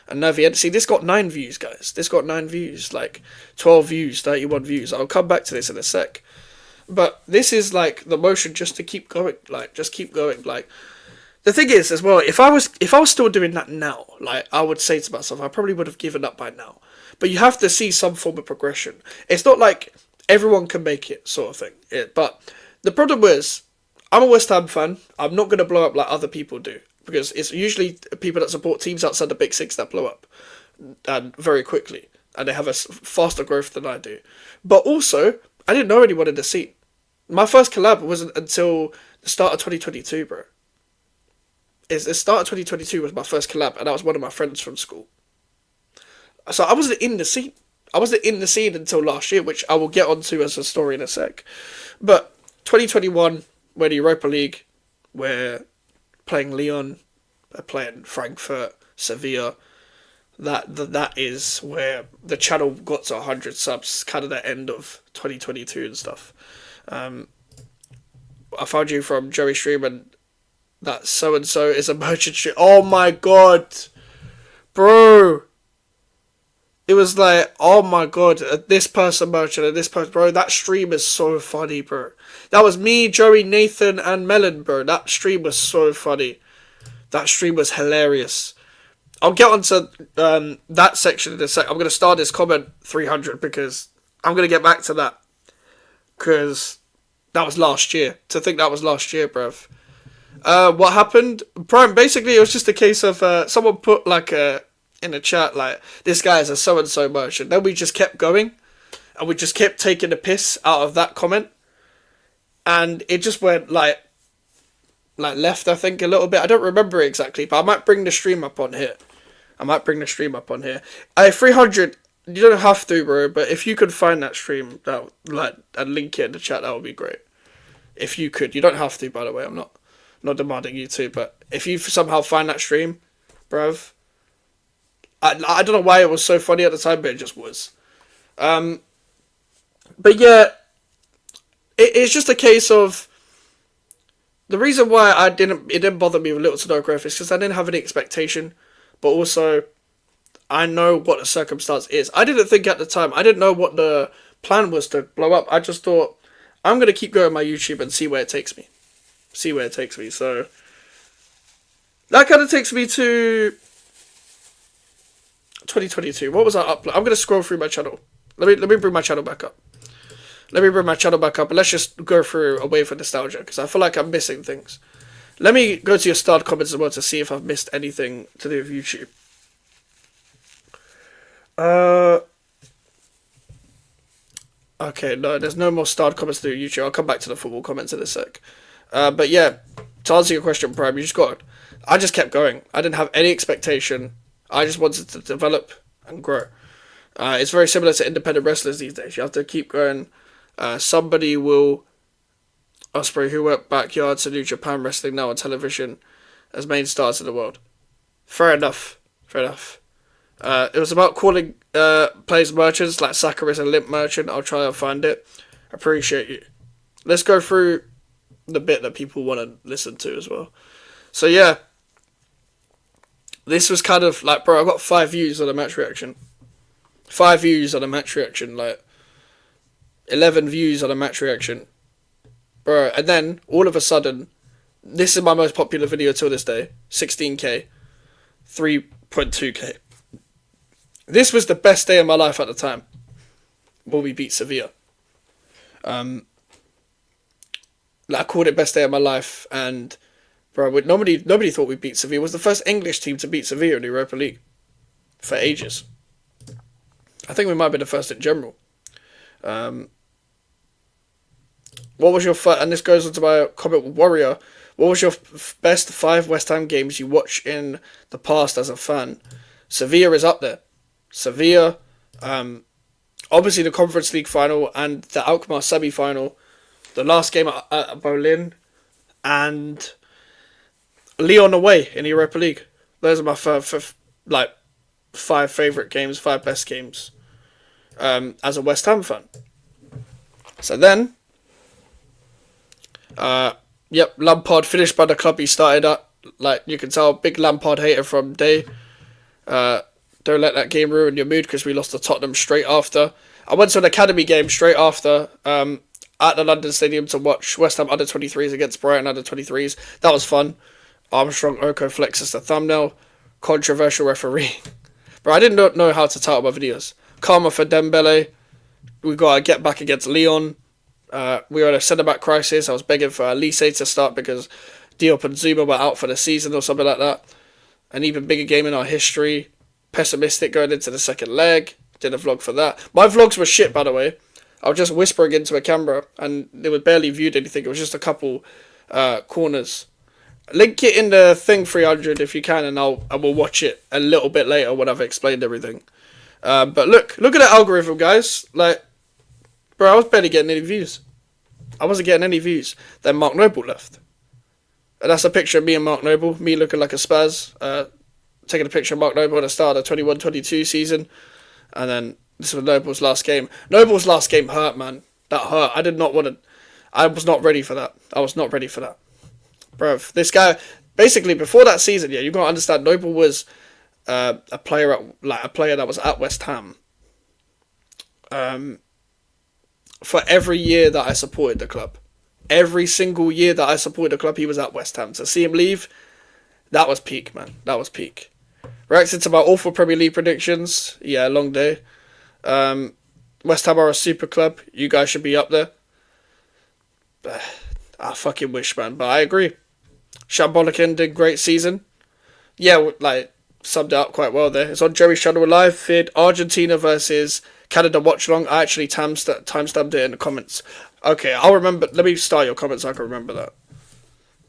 C: and now see this got 9 views, guys. This got 9 views, like 12 views, 31 views. I'll come back to this in a sec. But this is like the motion just to keep going, like just keep going. Like the thing is as well, if I was still doing that now, like I would say to myself, I probably would have given up by now. But you have to see some form of progression. It's not like everyone can make it, sort of thing. But the problem is, I'm a West Ham fan. I'm not gonna blow up like other people do, because it's usually people that support teams outside the Big Six that blow up, and very quickly, and they have a faster growth than I do. But also, I didn't know anyone in the scene. My first collab wasn't until the start of 2022, bro. The start of 2022 was my first collab, and that was one of my friends from school. So I wasn't in the scene. I wasn't in the scene until last year, which I will get onto as a story in a sec. But 2021, we're in the Europa League, we're playing Lyon, we're playing Frankfurt, Sevilla. That is where the channel got to 100 subs, kind of the end of 2022 and stuff. I found you from Joey Stream, and that so-and-so is a merchant stream. Oh my god, bro. It was like, oh my god, this person merchant and this person, bro. That stream is so funny, bro. That was me, Joey, Nathan, and Melon, bro. That stream was so funny. That stream was hilarious. I'll get onto that section in a sec. I'm going to start this comment 300 because I'm going to get back to that. Because that was last year. To think that was last year, bruv. What happened? Basically, it was just a case of someone put like in the chat, like, this guy is a so-and-so merchant. Then we just kept going. And we just kept taking the piss out of that comment. And it just went like left, I think, a little bit. I don't remember exactly, but I might bring the stream up on here. 300, you don't have to, bro, but if you could find that stream, and link it in the chat, that would be great. If you could. You don't have to, by the way. I'm not demanding you to, but if you somehow find that stream, bruv, I don't know why it was so funny at the time, but it just was. But yeah, it's just a case of, the reason why it didn't bother me with little to no growth is because I didn't have any expectation, but also I know what the circumstance is. I didn't think at the time, I didn't know what the plan was to blow up. I just thought, I'm going to keep going my YouTube and see where it takes me. So that kind of takes me to 2022. What was I up? I'm going to scroll through my channel. Let me bring my channel back up. And let's just go through away from nostalgia, because I feel like I'm missing things. Let me go to your starred comments as well to see if I've missed anything to do with YouTube. Okay, no, there's no more starred comments to do with YouTube. I'll come back to the football comments in a sec. But yeah, to answer your question, Prime, I just kept going. I didn't have any expectation. I just wanted to develop and grow. It's very similar to independent wrestlers these days. You have to keep going. Somebody will Ospreay, who went backyard to New Japan Wrestling now on television as main stars of the world. Fair enough. It was about calling players merchants like Sakura is a limp merchant. I'll try and find it. Appreciate you. Let's go through the bit that people want to listen to as well. So yeah, this was kind of like, bro, I got 5 views on a match reaction. 5 views on a match reaction, like 11 views on a match reaction. Bro, and then all of a sudden, this is my most popular video till this day. 16k, 3.2k. This was the best day of my life at the time when we beat Sevilla. I called it best day of my life, and bro, nobody thought we beat Sevilla. It was the first English team to beat Sevilla in the Europa League for ages. I think we might be the first in general. What was your and this goes into my comment with Warrior. What was your best 5 West Ham games you watched in the past as a fan? Sevilla is up there. Sevilla, obviously the Conference League final and the Alkmaar semi-final, the last game at Berlin, and Lyon away in the Europa League. Those are my 5 favourite games, 5 best games as a West Ham fan. So then, Lampard finished by the club he started at. Like, you can tell, big Lampard hater from day. Don't let that game ruin your mood because we lost to Tottenham straight after. I went to an academy game straight after at the London Stadium to watch West Ham under-23s against Brighton under-23s. That was fun. Armstrong Oko flexes the thumbnail. Controversial referee. But I didn't know how to title my videos. Karma for Dembele. We got to get back against Lyon. We were in a centre-back crisis. I was begging for Elise to start because Diop and Zuma were out for the season or something like that. An even bigger game in our history. Pessimistic going into the second leg. Did a vlog for that. My vlogs were shit, by the way. I was just whispering into a camera and they were barely viewed anything. It was just a couple corners. Link it in the thing 300 if you can, and I will watch it a little bit later when I've explained everything. But look at the algorithm, guys. Like, bro, I was barely getting any views. I wasn't getting any views. Then Mark Noble left. And that's a picture of me and Mark Noble. Me looking like a spaz. Taking a picture of Mark Noble at the start of the 21-22 season. And then this was Noble's last game. Noble's last game hurt, man. That hurt. I was not ready for that. Bruv, this guy, basically before that season, you got to understand, Noble was a player that was at West Ham. For every year that I supported the club. Every single year that I supported the club, he was at West Ham. To see him leave, that was peak, man. That was peak. Reacting to my awful Premier League predictions. Yeah, long day. West Ham are a super club. You guys should be up there. I fucking wish, man. But I agree. Shambolic ending, great season. Yeah, like, summed it up quite well there. It's on Jerry's channel live. Vid Argentina versus Canada watch along. I actually timestamped it in the comments. Okay, I'll remember. Let me start your comments so I can remember that.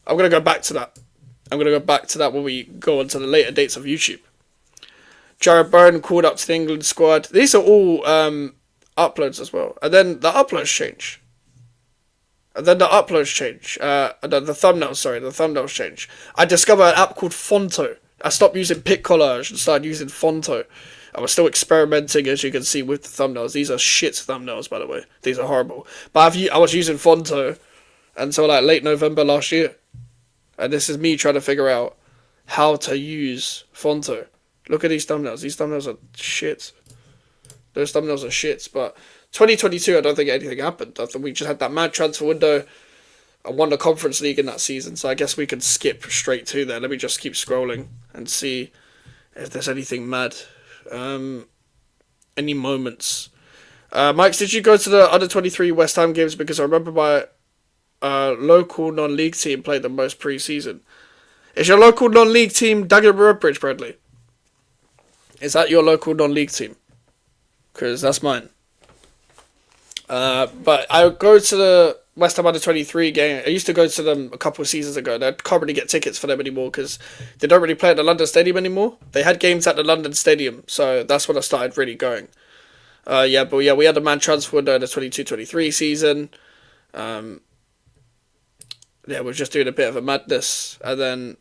C: I'm going to go back to that when we go on to the later dates of YouTube. Jared Byrne called up to the England squad. These are all uploads as well. And then the uploads change. The thumbnails change. I discovered an app called Fonto. I stopped using Pic Collage and started using Fonto. I was still experimenting, as you can see, with the thumbnails. These are shit thumbnails, by the way. These are horrible. But I was using Fonto until like late November last year. And this is me trying to figure out how to use Fonto. Look at these thumbnails. These thumbnails are shit. Those thumbnails are shits. But 2022, I don't think anything happened. I think we just had that mad transfer window. I won the Conference League in that season, so I guess we can skip straight to there. Let me just keep scrolling and see if there's anything mad. Any moments. Mikes, did you go to the under-23 West Ham games? Because I remember my local non-league team played the most pre-season. Is your local non-league team Dagenham Redbridge, Bradley? Is that your local non-league team? Because that's mine. But I go to West Ham under-23 game. I used to go to them a couple of seasons ago. And I can't really get tickets for them anymore because they don't really play at the London Stadium anymore. They had games at the London Stadium, so that's when I started really going. We had a man transfer window in the 22-23 season. We're just doing a bit of a madness, and then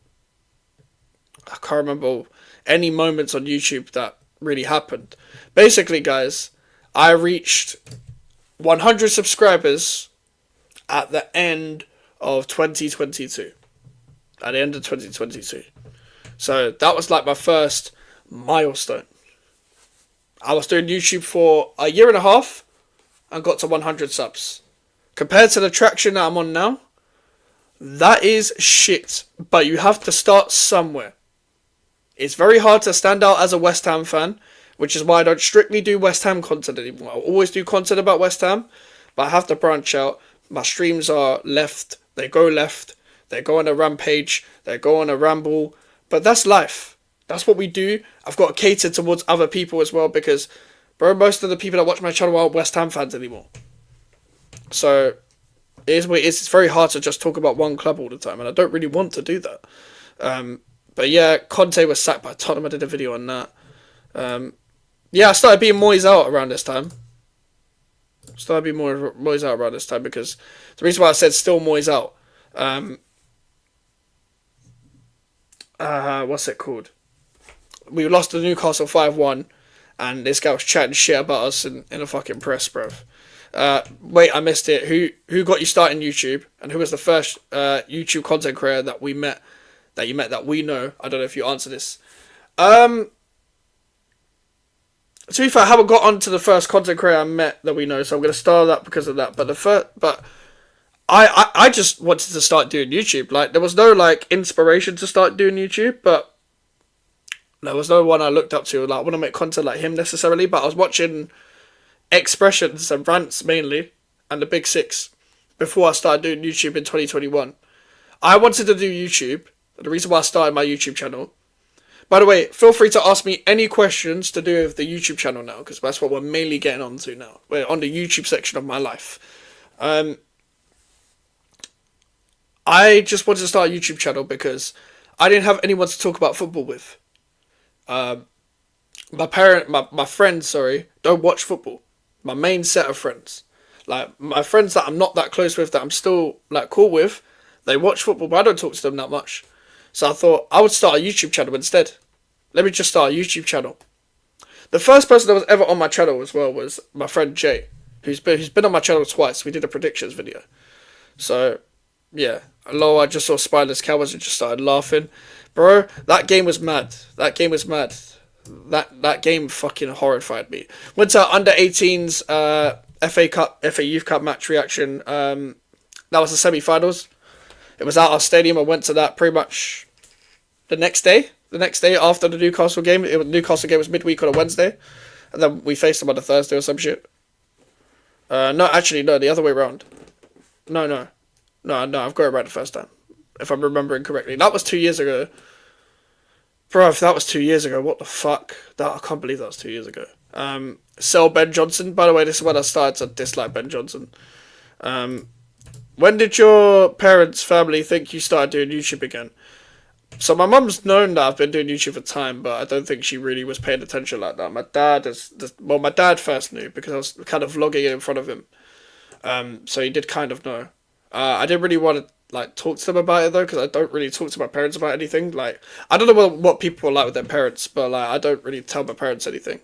C: I can't remember any moments on YouTube that really happened. Basically, guys, I reached 100 subscribers at the end of 2022. At the end of 2022. So that was like my first milestone. I was doing YouTube for a year and a half and got to 100 subs. Compared to the traction that I'm on now, that is shit. But you have to start somewhere. It's very hard to stand out as a West Ham fan, which is why I don't strictly do West Ham content anymore. I'll always do content about West Ham, but I have to branch out. My streams are left. They go on a rampage, they go on a ramble. But that's life. That's what we do. I've got to cater towards other people as well because, bro, most of the people that watch my channel aren't West Ham fans anymore. So, it is what it is. It's very hard to just talk about one club all the time, and I don't really want to do that. But yeah, Conte was sacked by Tottenham. I did a video on that. I started being Moyes out around this time. Because the reason why I said still Moyes out. What's it called? We lost to Newcastle 5-1, and this guy was chatting shit about us in the fucking press, bruv. Wait, I missed it. Who got you started in YouTube, and who was the first YouTube content creator that we met, that we know? I don't know if you answer this. To be fair, I haven't got onto the first content creator I met that we know, so I'm going to start that because of that. But I just wanted to start doing YouTube. Like, there was no like inspiration to start doing YouTube, but there was no one I looked up to. Like, I want to make content like him necessarily, but I was watching expressions and rants mainly, and the Big Six before I started doing YouTube in 2021. I wanted to do YouTube. The reason why I started my YouTube channel. By the way, feel free to ask me any questions to do with the YouTube channel now, because that's what we're mainly getting onto now. We're on the YouTube section of my life. I just wanted to start a YouTube channel because I didn't have anyone to talk about football with. My friends, don't watch football. My main set of friends. Like, my friends that I'm not that close with, that I'm still, like, cool with, they watch football, but I don't talk to them that much. So I thought I would start a YouTube channel instead. Let me just start a YouTube channel. The first person that was ever on my channel as well was my friend Jay, who's been on my channel twice. We did a predictions video. So, yeah. Hello, I just saw Spineless Cowards and just started laughing. Bro, that game was mad. That game fucking horrified me. Went to under 18s FA Youth Cup match reaction. That was the semi-finals. It was at our stadium. I went to that pretty much the next day. The next day after the Newcastle game. The Newcastle game was midweek on a Wednesday. And then we faced them on a Thursday or some shit. No, the other way around. No, I've got it right the first time. If I'm remembering correctly. That was 2 years ago. Bro, if that was 2 years ago, what the fuck? I can't believe that was 2 years ago. Sell Ben Johnson. By the way, this is when I started to dislike Ben Johnson. When did your family think you started doing YouTube again? So my mum's known that I've been doing YouTube for time, but I don't think she really was paying attention like that. My dad first knew because I was kind of vlogging it in front of him. So he did kind of know. I didn't really want to like talk to them about it though, because I don't really talk to my parents about anything. Like, I don't know what people are like with their parents, but like I don't really tell my parents anything.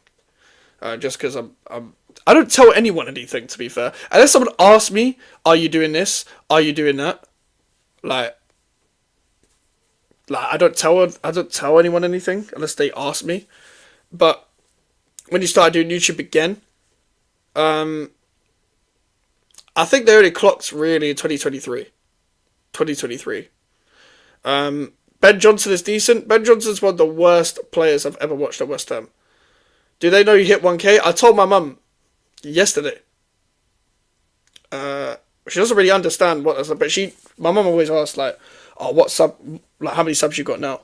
C: Just because I don't tell anyone anything, to be fair. Unless someone asks me, "Are you doing this? Are you doing that?" Like I don't tell anyone anything unless they ask me. But when you start doing YouTube again, I think they only clocked really in 2023. Ben Johnson is decent. Ben Johnson's one of the worst players I've ever watched at West Ham. Do they know you hit 1K? I told my mum yesterday. She doesn't really understand what that's, but my mum always asks like, "Oh, what sub? Like, how many subs you got now?"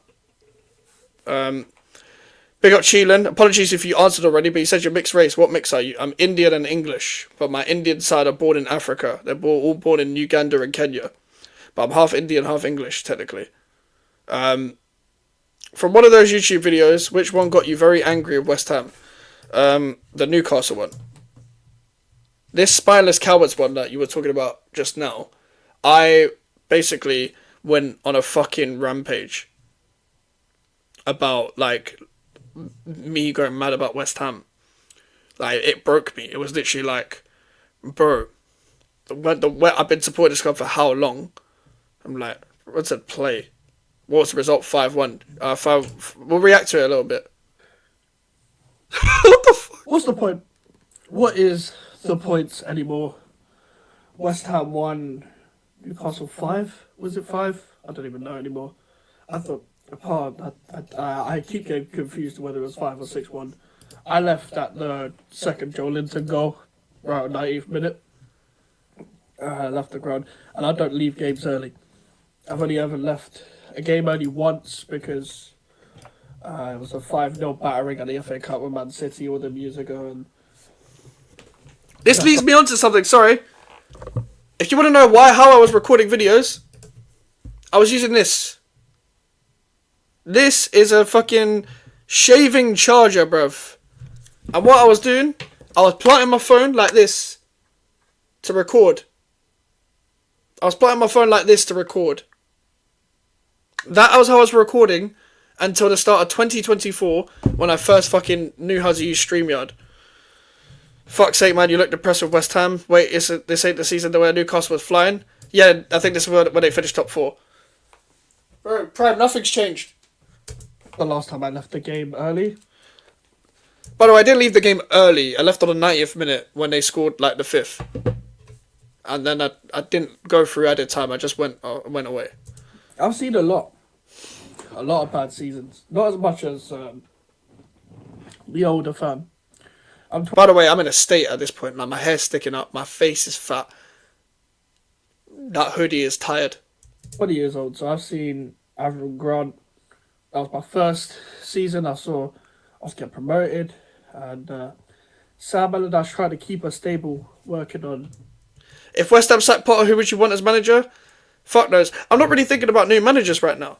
C: Big up Cheelan. Apologies if you answered already, but you said you're mixed race. What mix are you? I'm Indian and English, but my Indian side are born in Africa. They're all born in Uganda and Kenya. But I'm half Indian, half English, technically. From one of those YouTube videos, which one got you very angry with West Ham? The Newcastle one. This spineless cowards one that you were talking about just now, I basically went on a fucking rampage about, like, me going mad about West Ham. Like, it broke me. It was literally like, bro, I've been supporting this club for how long? I'm like, what's it play? What was the result? 5-1. We'll react to it a little bit. What the fuck?
D: What's the point? What is the point anymore? West Ham 1, Newcastle 5? Was it 5? I don't even know anymore. I thought, I keep getting confused whether it was 5 or 6-1. I left at the second Joe Linton goal, right at 90th minute. I left the ground, and I don't leave games early. I've only ever left a game only once because it was a 5-0 battering at the FA Cup with Man City all them years ago. And
C: this leads me on to something, sorry. If you want to know how I was recording videos, I was using this. This is a fucking shaving charger, bruv. And what I was doing, I was planting my phone like this to record. That was how I was recording until the start of 2024 when I first fucking knew how to use StreamYard. Fuck's sake, man, you look depressed with West Ham. Wait, this ain't the season where Newcastle was flying? Yeah, I think this is when they finished top 4. Bro, Prime, nothing's changed.
D: the last time I left the game early.
C: By the way, I didn't leave the game early. I left on the 90th minute when they scored, like, the 5th. And then I didn't go through added time. I just went away.
D: I've seen a lot of bad seasons. Not as much as the older fan.
C: By the way, I'm in a state at this point. Like, my hair's sticking up. My face is fat. That hoodie is tired.
D: 20 years old, so I've seen Avram Grant. That was my first season. I saw us get promoted. And Sam Allardyce tried to keep us stable, working on...
C: If West Ham sacked Potter, who would you want as manager? Fuck knows. I'm not really thinking about new managers right now.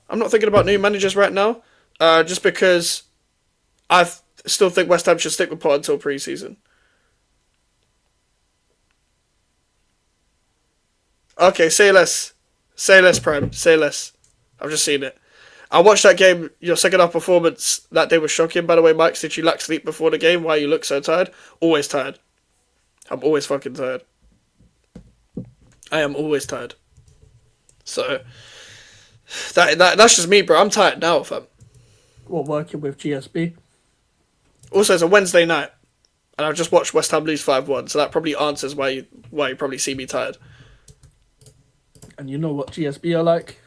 C: Just because I still think West Ham should stick with Potter until pre-season. Okay, say less. Say less, Prime. Say less. I've just seen it. I watched that game. Your second half performance that day was shocking. By the way, Mike, did you lack sleep before the game? Why you look so tired? Always tired. I'm always fucking tired. I am always tired. So, that's just me, bro. I'm tired now, fam.
D: Well, working with GSB.
C: Also, it's a Wednesday night, and I've just watched West Ham lose 5-1, so that probably answers why you probably see me tired.
D: And you know what GSB are like.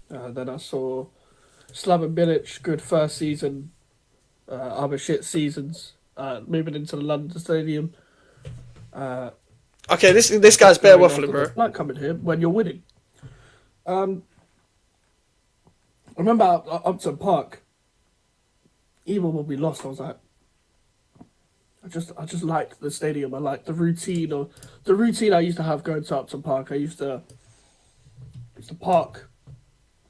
D: Then I saw Slaven Bilic, good first season. Other shit seasons. Moving into the London Stadium.
C: Okay, this guy's bare waffling, bro.
D: Like coming here when you're winning. I remember at Upton Park, even when we lost, I was like, I just liked the stadium. I liked the routine I used to have going to Upton Park. I used to park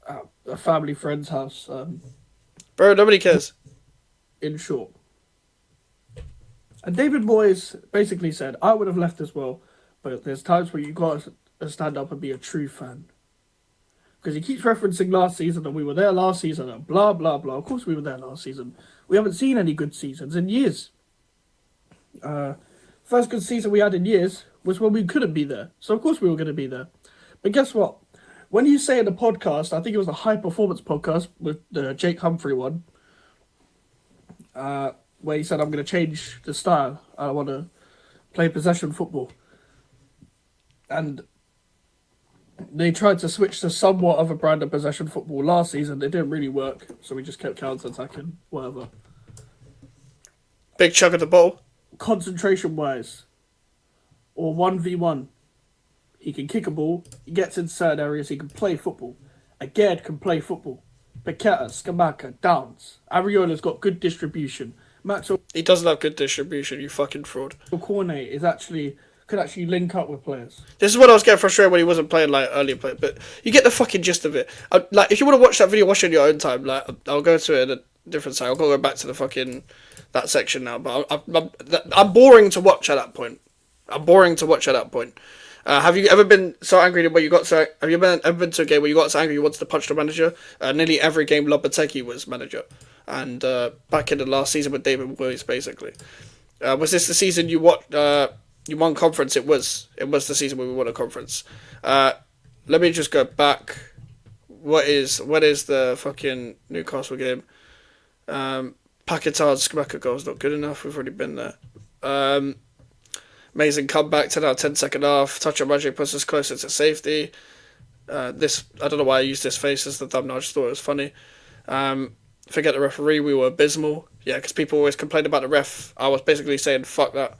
D: at a family friend's house.
C: Bro, nobody cares.
D: In short. And David Moyes basically said, I would have left as well, but there's times where you got to stand up and be a true fan. Because he keeps referencing last season, and we were there last season, and blah, blah, blah. Of course we were there last season. We haven't seen any good seasons in years. First good season we had in years was when we couldn't be there. So of course we were going to be there. But guess what? When you say in the podcast, I think it was the High Performance podcast with the Jake Humphrey one, where he said, I'm going to change the style. I want to play possession football. And they tried to switch to somewhat of a brand of possession football last season. It didn't really work, so we just kept counter-attacking, whatever.
C: Big chunk of the ball.
D: Concentration-wise, or 1v1, he can kick a ball, he gets in certain areas, he can play football. A Gerd can play football. Paqueta, Scamacca, Downs. Ariola's got good distribution. Max
C: He doesn't have good distribution, you fucking fraud.
D: Cornet could actually link up with players.
C: This is what I was getting frustrated when he wasn't playing like earlier play, but you get the fucking gist of it. Like, if you want to watch that video, watch it in your own time. Like, I'll go to it in a different side. I'll go back to the fucking that section now. But I'm boring to watch at that point. Have you ever been so angry where you got so? Have you ever been to a game where you got so angry you wanted to punch the manager? Nearly every game Lopetegui was manager, and back in the last season with David Moyes, basically. Was this the season you watched? You won conference. It was the season where we won a conference. Let me just go back. What is the fucking Newcastle game? Paquetard's Scamacca goal's not good enough. We've already been there. Amazing comeback, 10 out of 10 second half. Touch of magic puts us closer to safety. This, I don't know why I used this face as the thumbnail, I just thought it was funny. Forget the referee, we were abysmal. Yeah, because people always complain about the ref. I was basically saying, fuck that.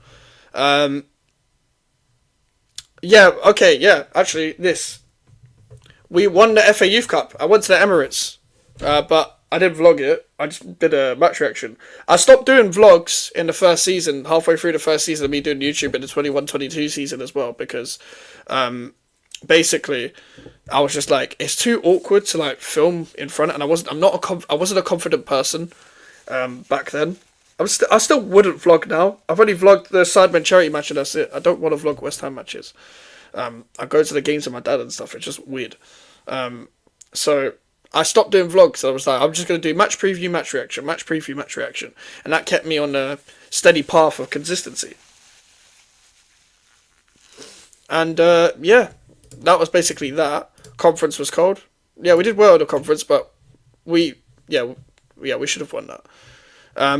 C: Actually, this. We won the FA Youth Cup. I went to the Emirates, but I didn't vlog it. I just did a match reaction. I stopped doing vlogs in the first season, halfway through the first season of me doing YouTube in the 21-22 season as well, because basically I was just like, it's too awkward to like film in front, and I wasn't a confident person back then. I still wouldn't vlog now. I've only vlogged the Sidemen charity match and that's it. I don't want to vlog West Ham matches. I go to the games with my dad and stuff. It's just weird. So I stopped doing vlogs. I was like, I'm just going to do match preview, match reaction. And that kept me on a steady path of consistency. And that was basically that. Conference was cold. Yeah, we did well at the conference, but we should have won that.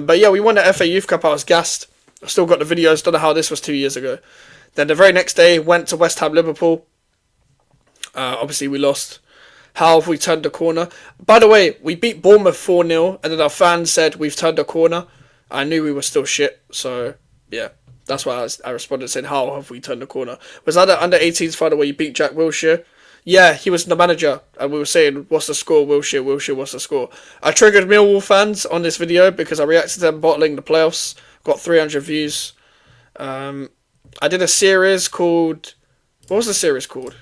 C: But yeah, we won the FA Youth Cup. I was gassed. I still got the videos. Don't know how this was 2 years ago. Then the very next day, went to West Ham Liverpool. Obviously, we lost. How have we turned the corner? By the way, we beat Bournemouth 4-0, and then our fans said we've turned the corner. I knew we were still shit, so yeah, that's why I responded saying, how have we turned the corner? Was that the under-18s final where you beat Jack Wilshere? Yeah, he was the manager, and we were saying, what's the score, Wilshere, what's the score? I triggered Millwall fans on this video because I reacted to them bottling the playoffs. Got 300 views. I did a series called... What was the series called?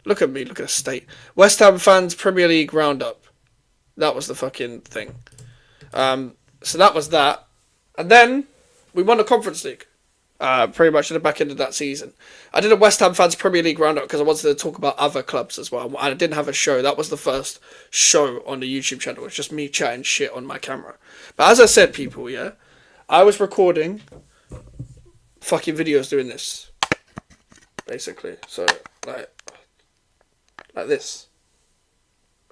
C: Look at me, look at the state. West Ham Fans Premier League Roundup. That was the fucking thing. So that was that. And then we won the Conference League. Pretty much at the back end of that season. I did a West Ham Fans Premier League Roundup because I wanted to talk about other clubs as well. I didn't have a show. That was the first show on the YouTube channel. It's just me chatting shit on my camera. But as I said, people, yeah, I was recording fucking videos doing this. Basically. So, like this.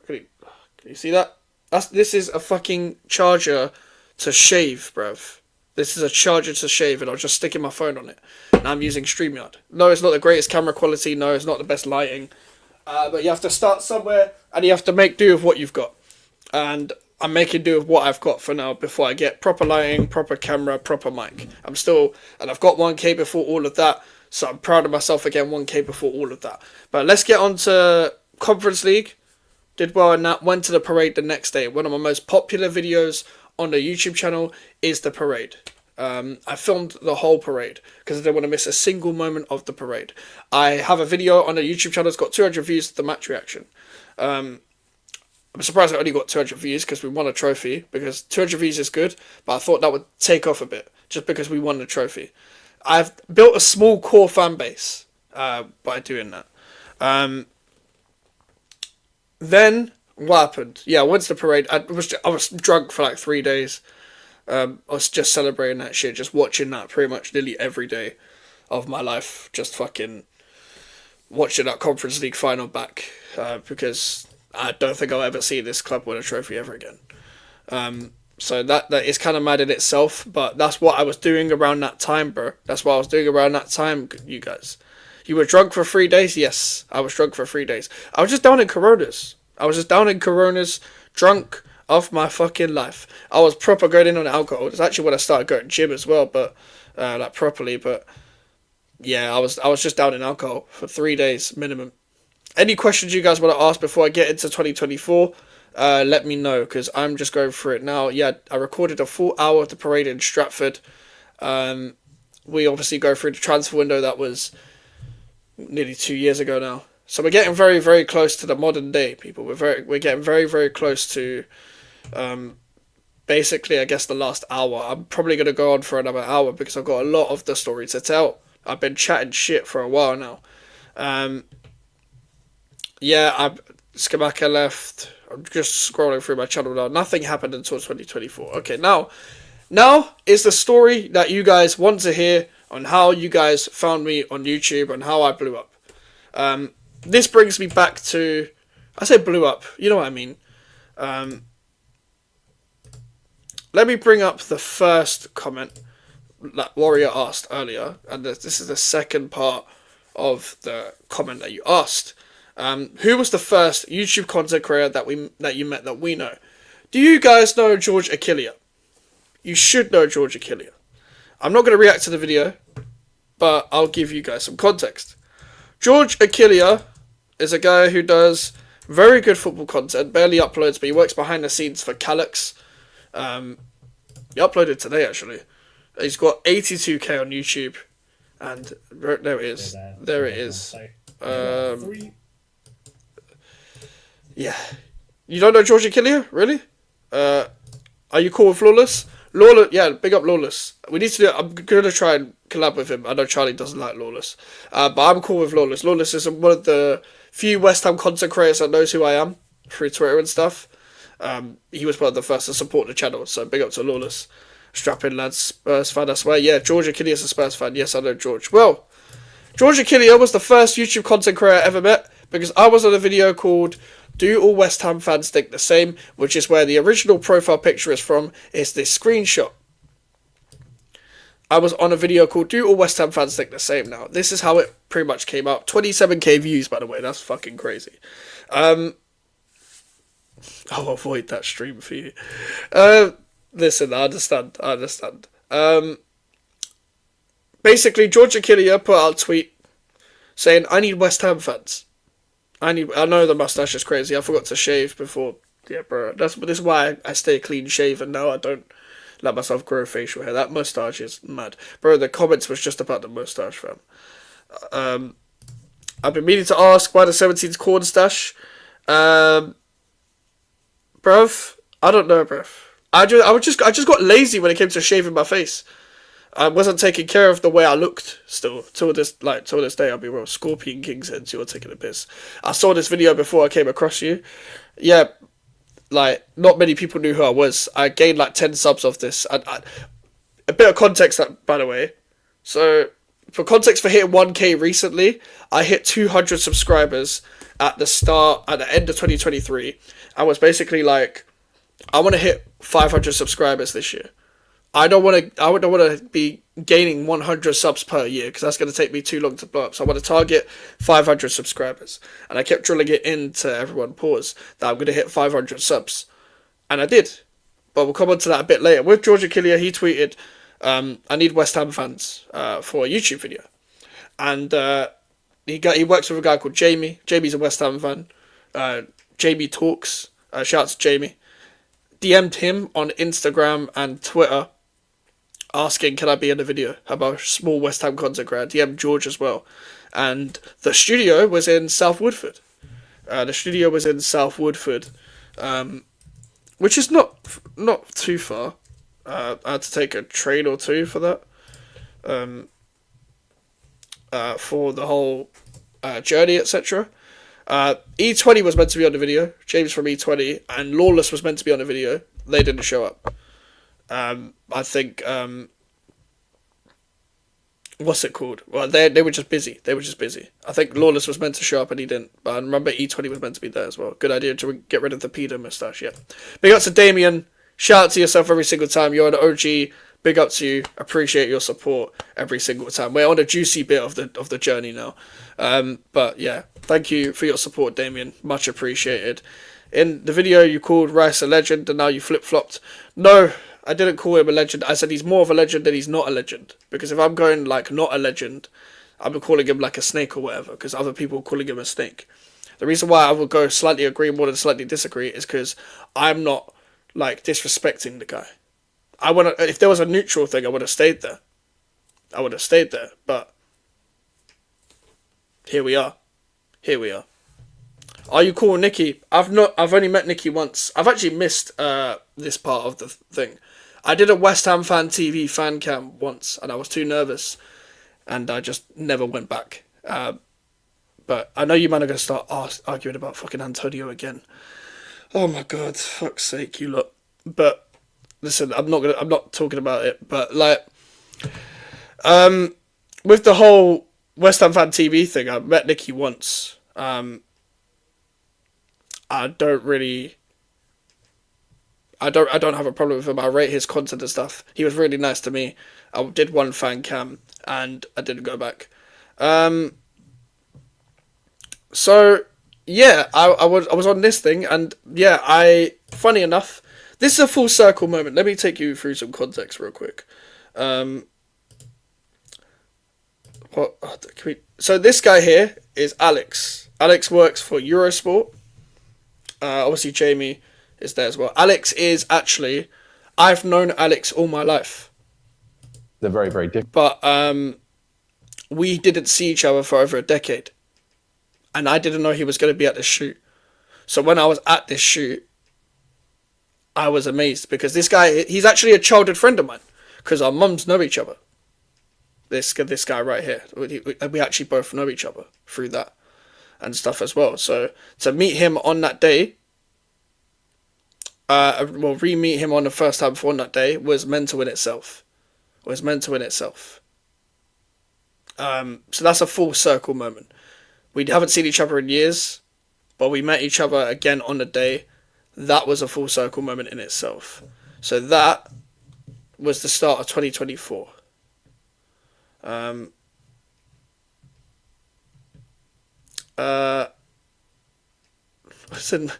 C: Can you see that? This is a fucking charger to shave, bruv. This is a charger to shave, and I'll just stick in my phone on it. And I'm using StreamYard. No, it's not the greatest camera quality. No, it's not the best lighting. But you have to start somewhere, and you have to make do with what you've got. And I'm making do with what I've got for now before I get proper lighting, proper camera, proper mic. And I've got 1K before all of that. So I'm proud of myself again, 1K before all of that. But let's get on to Conference League. Did well in that. Went to the parade the next day. One of my most popular videos on the YouTube channel is the parade. I filmed the whole parade because I didn't want to miss a single moment of the parade. I have a video on the YouTube channel that's got 200 views of the match reaction. I'm surprised I only got 200 views because we won a trophy, because 200 views is good, but I thought that would take off a bit just because we won the trophy. I've built a small core fan base by doing that. Then what happened? Yeah, I went to the parade. I was drunk for like 3 days. I was just celebrating that shit, just watching that pretty much nearly every day of my life. Just fucking watching that Conference League final back because I don't think I'll ever see this club win a trophy ever again. So that is kind of mad in itself, but that's what I was doing around that time, bro. That's what I was doing around that time, you guys. You were drunk for 3 days? Yes, I was drunk for 3 days. I was just down in Coronas. Drunk off my fucking life. I was proper going in on alcohol. It's actually when I started going to gym as well, but like properly. But yeah, I was just down in alcohol for 3 days minimum. Any questions you guys want to ask before I get into 2024? let me know, because I'm just going through it now. Yeah, I recorded a full hour of the parade in Stratford. We obviously go through the transfer window that was nearly 2 years ago now. So we're getting very, very close to the modern day, people. We're getting very, very close to basically, I guess, the last hour. I'm probably going to go on for another hour because I've got a lot of the story to tell. I've been chatting shit for a while now. Skamaka left. I'm just scrolling through my channel now. Nothing happened until 2024. Okay, now is the story that you guys want to hear on how you guys found me on YouTube and how I blew up. This brings me back to, I say blew up, you know what I mean. Let me bring up the first comment that Warrior asked earlier, and this is the second part of the comment that you asked. Who was the first YouTube content creator that you met that we know? Do you guys know George Achillia? You should know George Achillia. I'm not going to react to the video, but I'll give you guys some context. George Achillia is a guy who does very good football content, barely uploads, but he works behind the scenes for Calyx. He uploaded today, actually. He's got 82k on YouTube, and there it is. There it is. Yeah. You don't know George Achillia? Really? Are you cool with Lawless? Lawless, yeah, big up Lawless. We need to do it. I'm going to try and collab with him. I know Charlie doesn't like Lawless. But I'm cool with Lawless. Lawless is one of the few West Ham content creators that knows who I am through Twitter and stuff. He was one of the first to support the channel, so big up to Lawless. Strap in, lads. Spurs fan, I swear. Yeah, George Achillia is a Spurs fan. Yes, I know George. Well, George Achillia was the first YouTube content creator I ever met because I was on a video called Do All West Ham Fans Think the Same, which is where the original profile picture is from. It's this screenshot. I was on a video called Do All West Ham Fans Think the Same now. This is how it pretty much came out. 27k views, by the way. That's fucking crazy. I'll avoid that stream for you. Listen, I understand. Basically, George Achillia put out a tweet saying, I need West Ham fans. I know the mustache is crazy. I forgot to shave before. Yeah, bro. This is why I stay clean shaven now. I don't let myself grow facial hair. That mustache is mad. Bro, the comments was just about the mustache, fam. I've been meaning to ask why the 17's corn stash. Bruv, I don't know, bruv. I just got lazy when it came to shaving my face. I wasn't taking care of the way I looked still. Till this day, I'll be real. Scorpion King's heads, you're taking a piss. I saw this video before I came across you. Yeah, like, not many people knew who I was. I gained like 10 subs off this. A bit of context, by the way. So, for context, for hitting 1k recently, I hit 200 subscribers at the end of 2023. I was basically like, I want to hit 500 subscribers this year. I don't want to be gaining 100 subs per year because that's going to take me too long to blow up. So I want to target 500 subscribers. And I kept drilling it into everyone, pause, that I'm going to hit 500 subs. And I did. But we'll come on to that a bit later. With George Achillia, he tweeted, I need West Ham fans for a YouTube video. And he works with a guy called Jamie. Jamie's a West Ham fan. Jamie Talks. Shout out to Jamie. DM'd him on Instagram and Twitter asking, can I be in the video? How about a small West Ham content creator? DM'd George as well. And the studio was in South Woodford. Which is not too far. I had to take a train or two for that. For the whole journey, etc. E20 was meant to be on the video. James from E20 and Lawless was meant to be on the video. They didn't show up. I think what's it called? Well, they were just busy. I think Lawless was meant to show up and he didn't. But I remember E20 was meant to be there as well. Good idea to get rid of the pedo moustache. Yeah. Big up to Damien. Shout out to yourself every single time. You're an OG. Big up to you. Appreciate your support every single time. We're on a juicy bit of the journey now. But yeah, thank you for your support, Damien. Much appreciated. In the video, you called Rice a legend, and now you flip-flopped. No, I didn't call him a legend. I said he's more of a legend than he's not a legend. Because if I'm going like not a legend, I'm calling him like a snake or whatever. Because other people are calling him a snake. The reason why I would go slightly agree more than slightly disagree is because I'm not like disrespecting the guy. If there was a neutral thing, I would have stayed there. But here we are. Are you cool, Nikki? I've only met Nikki once. I've actually missed this part of the thing. I did a West Ham fan TV fan cam once, and I was too nervous, and I just never went back. But I know you man are gonna start arguing about fucking Antonio again. Oh my god, fuck's sake, you lot. But listen, I'm not talking about it. But like, with the whole West Ham fan TV thing, I met Nikki once. I don't have a problem with him. I rate his content and stuff. He was really nice to me. I did one fan cam and I didn't go back. So yeah, I was on this thing, and yeah, funny enough, this is a full circle moment. Let me take you through some context real quick. So this guy here is Alex. Alex works for Eurosport. Obviously Jamie is there as well. Alex is actually, I've known Alex all my life.
E: They're very, very different.
C: But we didn't see each other for over a decade. And I didn't know he was going to be at this shoot. So when I was at this shoot, I was amazed because this guy, he's actually a childhood friend of mine because our mums know each other. This guy right here, we actually both know each other through that and stuff as well. So to meet him on that day, re-meet him on the first time before on that day was mental in itself. So that's a full circle moment. We haven't seen each other in years, but we met each other again on the day. That was a full circle moment in itself. So that was the start of 2024. Listen,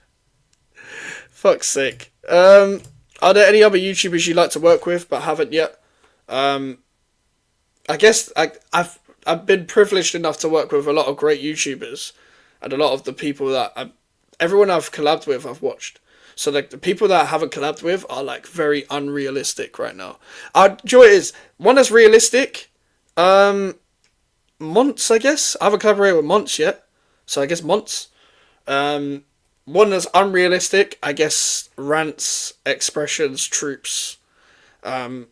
C: fuck's sake. Are there any other YouTubers you'd like to work with but haven't yet? I guess I've been privileged enough to work with a lot of great YouTubers, and a lot of the people that everyone I've collabed with I've watched. So like the people that I haven't collabed with are like very unrealistic right now. Joy is one that's realistic. Monts, I guess. I haven't collaborated with Monts yet, so I guess Monts. One that's unrealistic, I guess. Rants, Expressions, Troops. All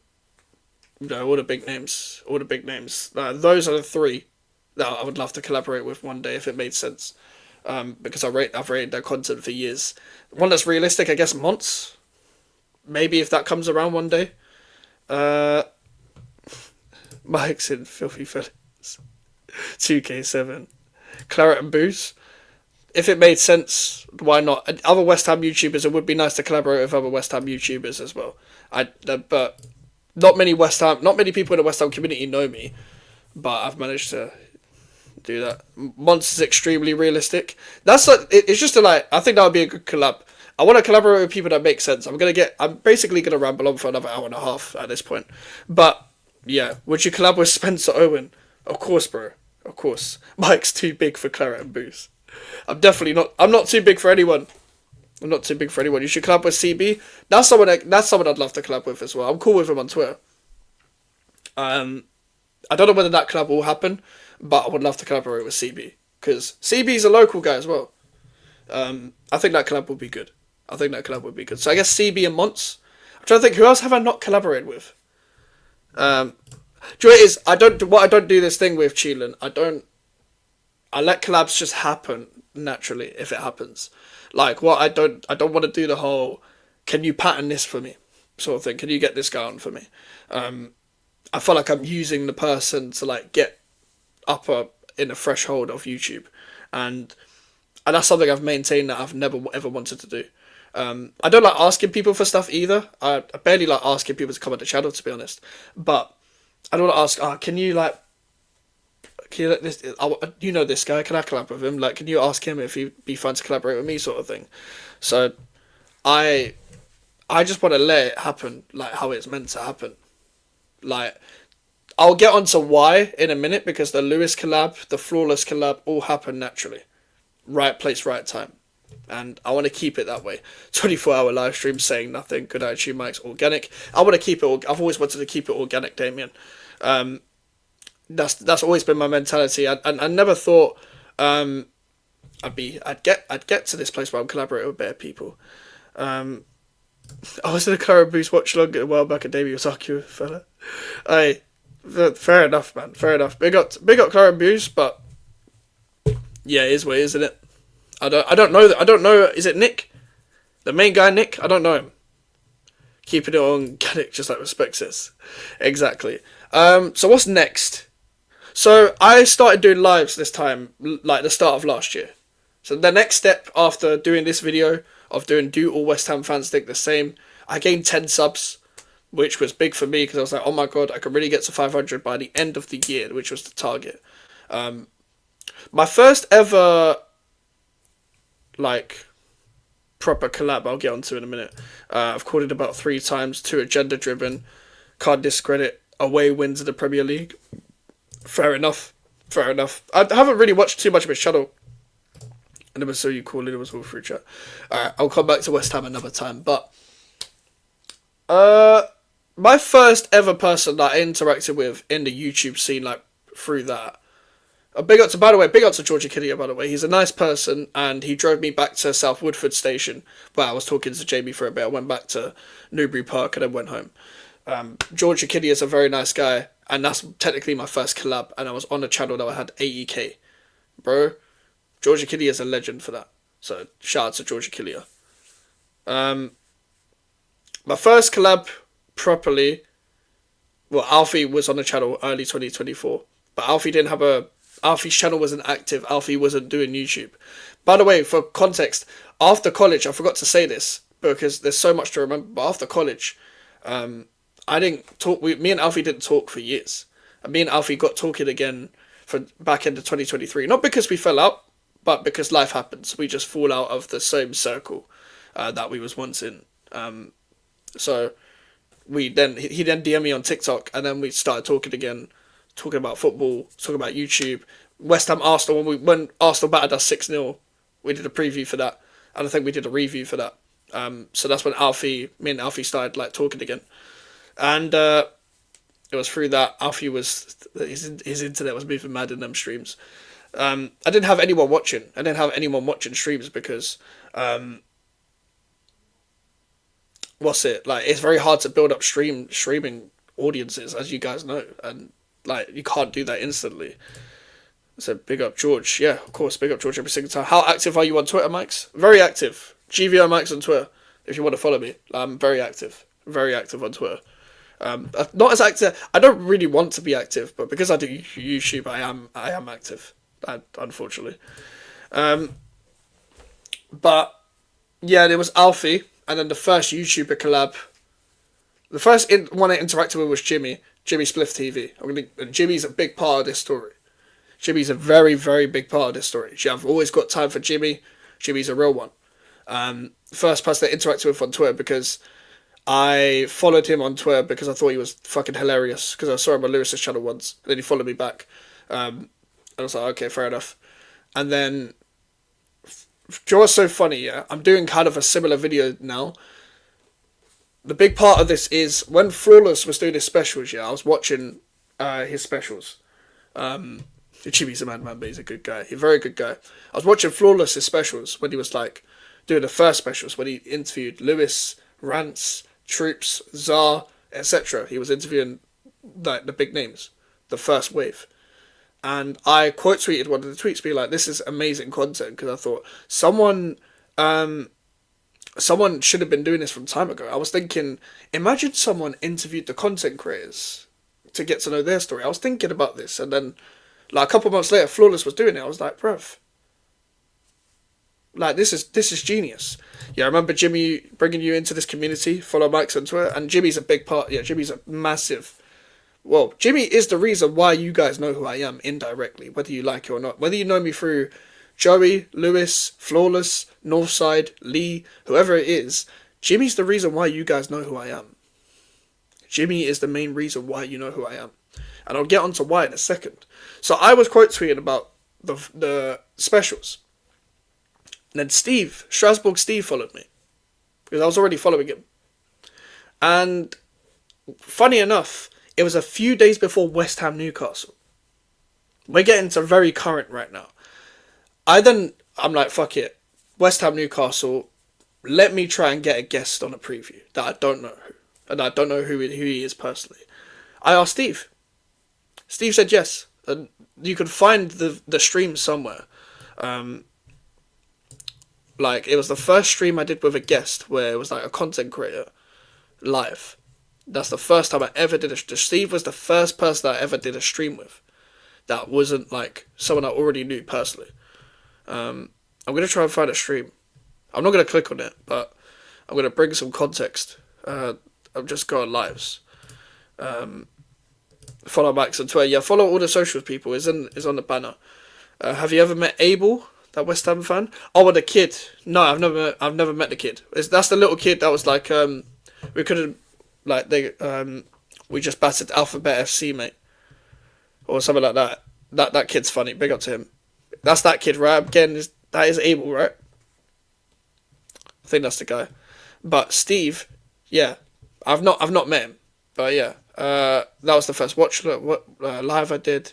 C: the big names. Those are the three that I would love to collaborate with one day if it made sense. Because I've rated their content for years. One that's realistic, I guess, Monts. Maybe if that comes around one day. Mike's in Filthy Fellas. 2K7. Claret and Booze. If it made sense, why not? And other West Ham YouTubers, it would be nice to collaborate with other West Ham YouTubers as well. But not many people in the West Ham community know me, but I've managed to do that. Monts is extremely realistic. That's like, it's just I think that would be a good collab. I want to collaborate with people that make sense. I'm basically gonna ramble on for another hour and a half at this point. But yeah, would you collab with Spencer Owen? Of course, bro. Of course. Mike's too big for Claret and Booze. I'm not too big for anyone. You should collab with CB. That's someone I'd love to collab with as well. I'm cool with him on Twitter. I don't know whether that collab will happen, but I would love to collaborate with CB because CB's a local guy as well. I think that collab would be good. So I guess CB and Monts. I'm trying to think, who else have I not collaborated with? Do you know what I don't do this thing with Cheelan. I let collabs just happen naturally if it happens. Like I don't want to do the whole, can you pattern this for me sort of thing. Can you get this guy on for me? I feel like I'm using the person to like get up in the threshold of YouTube, and that's something I've maintained that I've never ever wanted to do. I don't like asking people for stuff either. I barely like asking people to come on the channel, to be honest. But I don't want to ask, can you let this, you know this guy, can I collab with him? Like, can you ask him if he'd be fun to collaborate with me sort of thing? So I just want to let it happen like how it's meant to happen. Like, I'll get onto why in a minute because the Lewis collab, the Flawless collab all happen naturally. right place, right time. And I want to keep it that way. 24-hour live stream saying nothing, good attitude, Mike's organic. I want to keep it. I've always wanted to keep it organic, Damien. That's always been my mentality. I never thought I'd get to this place where I'm collaborating with better people. I was in a Clara Boost watch along a while back at Davey was arguing with a fella. Fair enough, man. Fair enough. Big up Clara Boost, but yeah, it is what it is, isn't it? I don't know. I don't know. Is it Nick? The main guy, Nick? I don't know him. Keeping it organic, just like Respect says. Exactly. So what's next? So I started doing lives this time, like the start of last year. So the next step after doing this video of doing Do All West Ham Fans Think the Same, I gained 10 subs, which was big for me because I was like, oh my god, I could really get to 500 by the end of the year, which was the target. My first ever proper collab I'll get onto in a minute. I've called it about 3 times, 2 agenda driven, can't discredit away wins in the Premier League. Fair enough. I haven't really watched too much of his channel. And it was so you call it was all through chat. I'll come back to West Ham another time. But my first ever person that I interacted with in the YouTube scene, through that. Big up to Georgie Kiddier, by the way. He's a nice person, and he drove me back to South Woodford Station, where I was talking to Jamie for a bit. I went back to Newbury Park and then went home. Georgie Kiddier is a very nice guy, and that's technically my first collab, and I was on a channel that I had 80k. Bro, Georgie Kiddier is a legend for that. So, shout out to Georgie Kiddier. My first collab properly, well, Alfie was on the channel early 2024, but Alfie's channel wasn't active. Alfie wasn't doing YouTube. By the way, for context, after college, I forgot to say this because there's so much to remember, but after college, I didn't talk. Me and Alfie didn't talk for years. And me and Alfie got talking again for back into 2023. Not because we fell out, but because life happens. We just fall out of the same circle that we was once in. So he then DM'd me on TikTok, and then we started talking again, talking about football, talking about YouTube. West Ham Arsenal, when Arsenal battered us 6-0, we did a preview for that, and I think we did a review for that. So that's when me and Alfie started talking again, and it was through that Alfie his internet was moving mad in them streams. I didn't have anyone watching. Streams because it's very hard to build up streaming audiences, as you guys know, and you can't do that instantly. So big up George. Yeah, of course, big up George every single time. How active are you on Twitter, Mikes? Very active. GVO Mikes on Twitter, if you want to follow me. I'm very active on Twitter. Not as active. I don't really want to be active, but because I do YouTube, I am active. Unfortunately. But yeah, there was Alfie, and then the first YouTuber collab. The first one I interacted with was Jimmy Spliff TV. Jimmy's a big part of this story. Jimmy's a very, very big part of this story. I've always got time for Jimmy. Jimmy's a real one. First person I interacted with on Twitter because I followed him on Twitter because I thought he was fucking hilarious because I saw him on Lewis's channel once. And then he followed me back. And I was like, okay, fair enough. And then, do you know what's so funny, yeah? I'm doing kind of a similar video now. The big part of this is when Flawless was doing his specials, yeah, I was watching his specials. Jimmy's a madman, but he's a good guy. He's a very good guy. I was watching Flawless's specials when he was doing the first specials, when he interviewed Lewis, Rance, Troops, Czar, etc. He was interviewing the big names, the first wave. And I quote tweeted one of the tweets being like, this is amazing content, because I thought someone should have been doing this from time ago. I was thinking, imagine someone interviewed the content creators to get to know their story. I was thinking about this, and then a couple months later, Flawless was doing it. I was like, bruv, this is genius. Yeah, I remember Jimmy bringing you into this community. Follow Mike's on Twitter, and Jimmy's a big part. Yeah, Jimmy's a massive. Well, Jimmy is the reason why you guys know who I am indirectly, whether you like it or not. Whether you know me through Joey, Lewis, Flawless, Northside, Lee, whoever it is, Jimmy's the reason why you guys know who I am. Jimmy is the main reason why you know who I am. And I'll get onto why in a second. So I was quote tweeting about the specials. then Strasbourg Steve followed me. Because I was already following him. And funny enough, it was a few days before West Ham Newcastle. We're getting to very current right now. I'm like, fuck it. West Ham Newcastle, let me try and get a guest on a preview that I don't know who. And I don't know who he is personally. I asked Steve. Steve said yes. And you can find the stream somewhere. Like, it was the first stream I did with a guest where it was like a content creator live. That's the first time I ever did Steve was the first person I ever did a stream with. That wasn't like someone I already knew personally. I'm going to try and find a stream. I'm not going to click on it, but I'm going to bring some context. I'm just going lives. Follow Max on Twitter. Yeah, follow all the socials people. Is on the banner. Have you ever met Abel, that West Ham fan? Oh, and the kid. No, I've never met the kid. That's the little kid that was like, we couldn't, like, we just battered Alphabet FC, mate. Or something like that. That kid's funny. Big up to him. That's that kid, right? Again, that is Abel, right? I think that's the guy. But Steve, yeah, I've not met him, but yeah, that was the first live I did.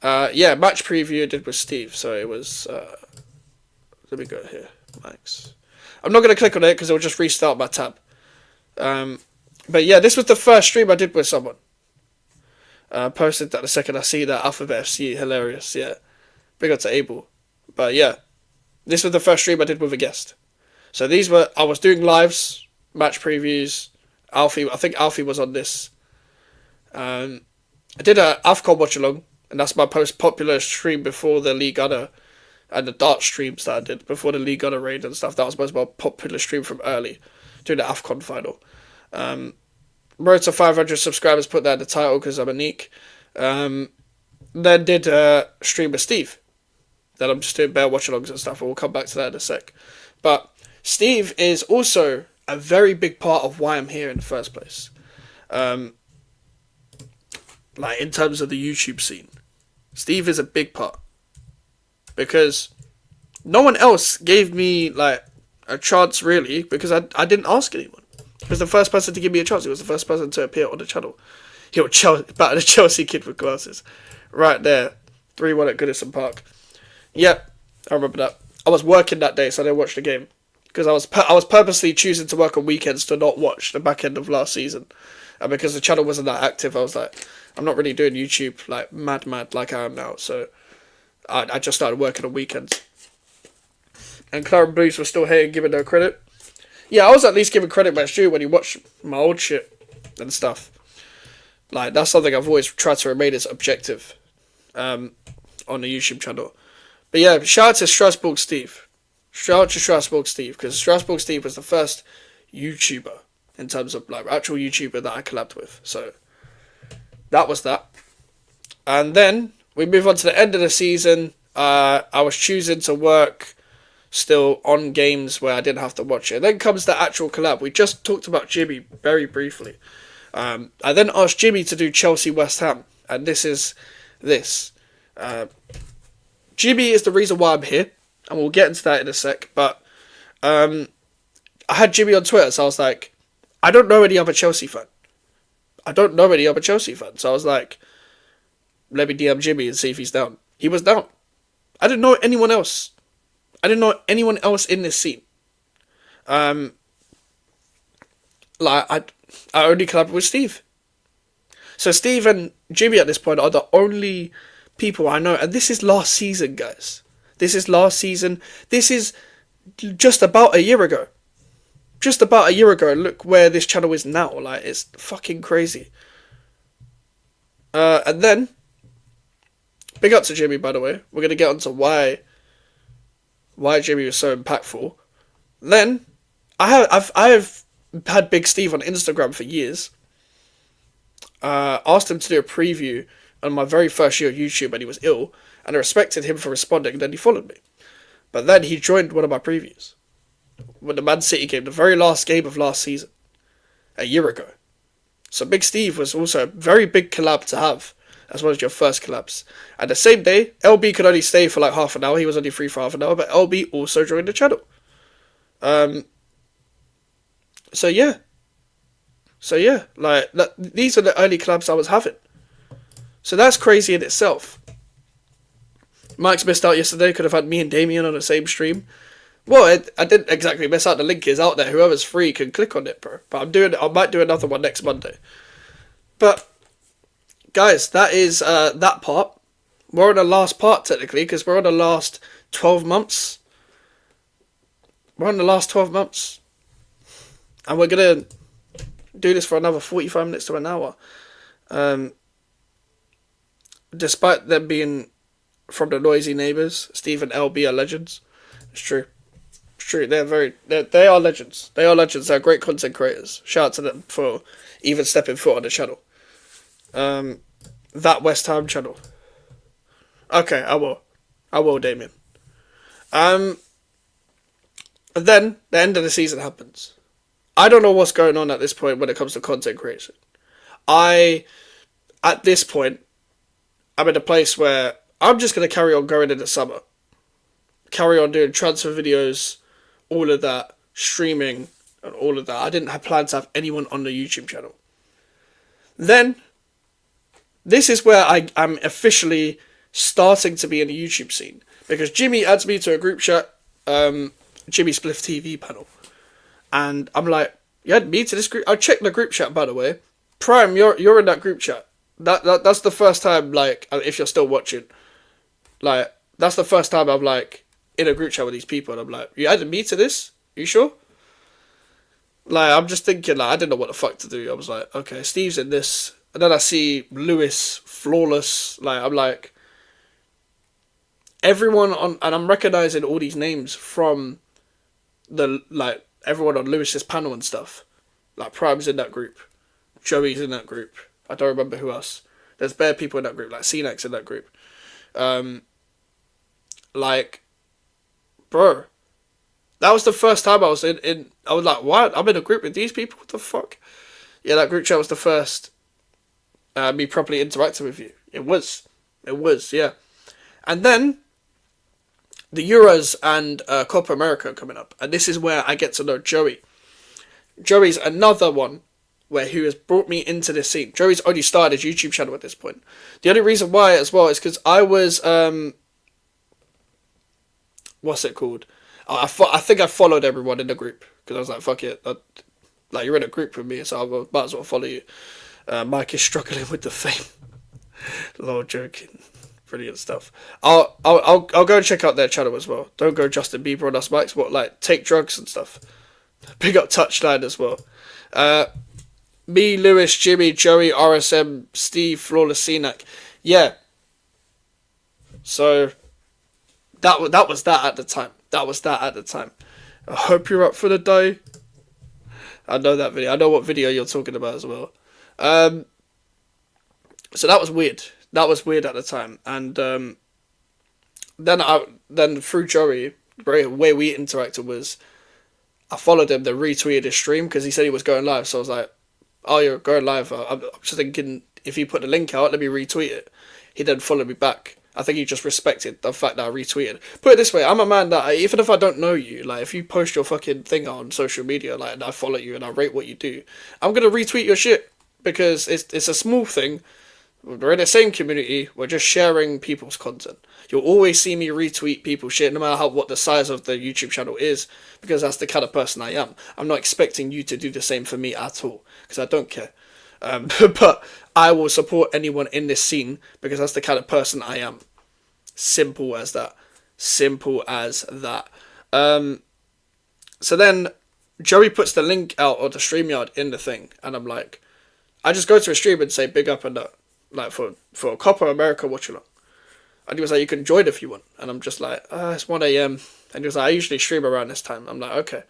C: Yeah, match preview I did with Steve. So it was. Let me go here, Max. I'm not gonna click on it because it'll just restart my tab. But yeah, this was the first stream I did with someone. Posted that the second I see that Alphabet FC, hilarious. Yeah, big up to Abel. But yeah, this was the first stream I did with a guest. So I was doing lives, match previews. I think Alfie was on this. I did a AFCON watch along, and that's my most popular stream before the League Gunner and the dart streams that I did before the League Gunner raid and stuff. That was my most popular stream from early, doing the AFCON final. Road to 500 subscribers, put that in the title because I'm a neek. Then did a stream with Steve. Then I'm just doing bear watch alongs and stuff, and we'll come back to that in a sec. But Steve is also a very big part of why I'm here in the first place. Like, in terms of the YouTube scene. Steve is a big part. Because no one else gave me, like, a chance, really, because I didn't ask anyone. He was the first person to give me a chance. He was the first person to appear on the channel. Yo, about the Chelsea kid with glasses. Right there. 3-1 at Goodison Park. Yep, I remember that. I was working that day, so I didn't watch the game. Because I was purposely choosing to work on weekends to not watch the back end of last season. And because the channel wasn't that active, I was like, I'm not really doing YouTube like mad like I am now. So I just started working on weekends. And Claret Blues were still here giving no credit. Yeah, I was at least giving credit where it's due when you watch my old shit and stuff. Like, that's something I've always tried to remain as objective on the YouTube channel. But yeah, shout out to Strasbourg Steve. Shout out to Strasbourg Steve, because Strasbourg Steve was the first YouTuber in terms of like actual YouTuber that I collabed with. So that was that. And then we move on to the end of the season. I was choosing to work still on games where I didn't have to watch it. Then comes the actual collab. We just talked about Jimmy very briefly. I then asked Jimmy to do Chelsea West Ham, and this is this. Jimmy is the reason why I'm here, and we'll get into that in a sec. But I had Jimmy on Twitter, so I was like, I don't know any other Chelsea fan. So I was like, let me DM Jimmy and see if he's down. He was down. I didn't know anyone else. I didn't know anyone else in this scene. Like, I only collabed with Steve. So Steve and Jimmy at this point are the only people I know. And this is last season, guys. This is last season. This is just about a year ago. And look where this channel is now. Like, it's fucking crazy. And then, big up to Jimmy, by the way. We're going to get onto why Jimmy was so impactful. Then, I've had Big Steve on Instagram for years. Asked him to do a preview on my very first year of YouTube, and he was ill, and I respected him for responding, and then he followed me. But then he joined one of my previews when the Man City game, the very last game of last season, a year ago. So Big Steve was also a very big collab to have as well as your first collabs. And the same day, LB could only stay for like half an hour. He was only free for half an hour, but LB also joined the channel. So yeah, like these are the early collabs I was having. So that's crazy in itself. Mike's missed out yesterday. Could have had me and Damien on the same stream. Well, I didn't exactly miss out. The link is out there. Whoever's free can click on it, bro. But I might do another one next Monday. But guys, that is that part. We're on the last part technically because we're on the last 12 months. We're on the last 12 months, and we're gonna do this for another 45 minutes to an hour. Despite them being from the noisy neighbours, Steve and LB are legends. It's true. It's true. They are legends. They are legends. They're great content creators. Shout out to them for even stepping foot on the channel. That West Ham channel. Okay, I will, Damien. And then the end of the season happens. I don't know what's going on at this point when it comes to content creation. At this point, I'm in a place where I'm just going to carry on going in the summer. Carry on doing transfer videos, all of that, streaming, and all of that. I didn't have plans to have anyone on the YouTube channel. Then, this is where I'm officially starting to be in the YouTube scene. Because Jimmy adds me to a group chat, Jimmy Spliff TV panel. And I'm like, you add me to this group? I checked the group chat, by the way. Prime, you're in that group chat. That's the first time, like, if you're still watching, like, that's the first time I'm, like, in a group chat with these people, and I'm like, you added me to this? You sure? Like, I'm just thinking, like, I didn't know what the fuck to do. I was like, okay, Steve's in this, and then I see Lewis, Flawless, like, I'm like, everyone on, and I'm recognizing all these names from like, everyone on Lewis's panel and stuff. Like, Prime's in that group, Joey's in that group, I don't remember who else. There's bare people in that group, like CNAC's in that group. Like, bro, that was the first time I was in I was like, what? I'm in a group with these people? What the fuck? Yeah, that group chat was the first me properly interacting with you. It was, yeah. And then the Euros and Copa America are coming up, and this is where I get to know Joey. Joey's another one who has brought me into this scene. Joey's only started his YouTube channel at this point. The only reason why as well is because I was what's it called? I think I followed everyone in the group because I was like, fuck it, like, you're in a group with me, so I might as well follow you. Mike is struggling with the fame. Lord, joking. Brilliant stuff. I'll go and check out their channel as well. Don't go Justin Bieber on us, Mike's. What, like, take drugs and stuff. Big up Touchline as well. Me, Lewis, Jimmy, Joey, RSM, Steve, Flawless, CNAC. Yeah. So that was that at the time. I hope you're up for the day. I know that video. I know what video you're talking about as well. So that was weird. That was weird at the time. And then through Joey, the way we interacted was, I followed him, then retweeted his stream because he said he was going live. So I was like, oh, you're going live. I'm just thinking, if you put the link out, let me retweet it. He then followed me back. I think he just respected the fact that I retweeted. Put it this way, I'm a man that, even if I don't know you, like, if you post your fucking thing on social media, like, and I follow you and I rate what you do, I'm going to retweet your shit because it's a small thing. We're in the same community. We're just sharing people's content. You'll always see me retweet people's shit, no matter what the size of the YouTube channel is, because that's the kind of person I am. I'm not expecting you to do the same for me at all, because I don't care. But I will support anyone in this scene, because that's the kind of person I am. Simple as that. Simple as that. So then, Joey puts the link out of the StreamYard in the thing, and I'm like, I just go to a stream and say big up and that. Like, for Copa America watch along. And he was like, you can join if you want. And I'm just like, it's 1 a.m. And he was like, I usually stream around this time. I'm like, okay.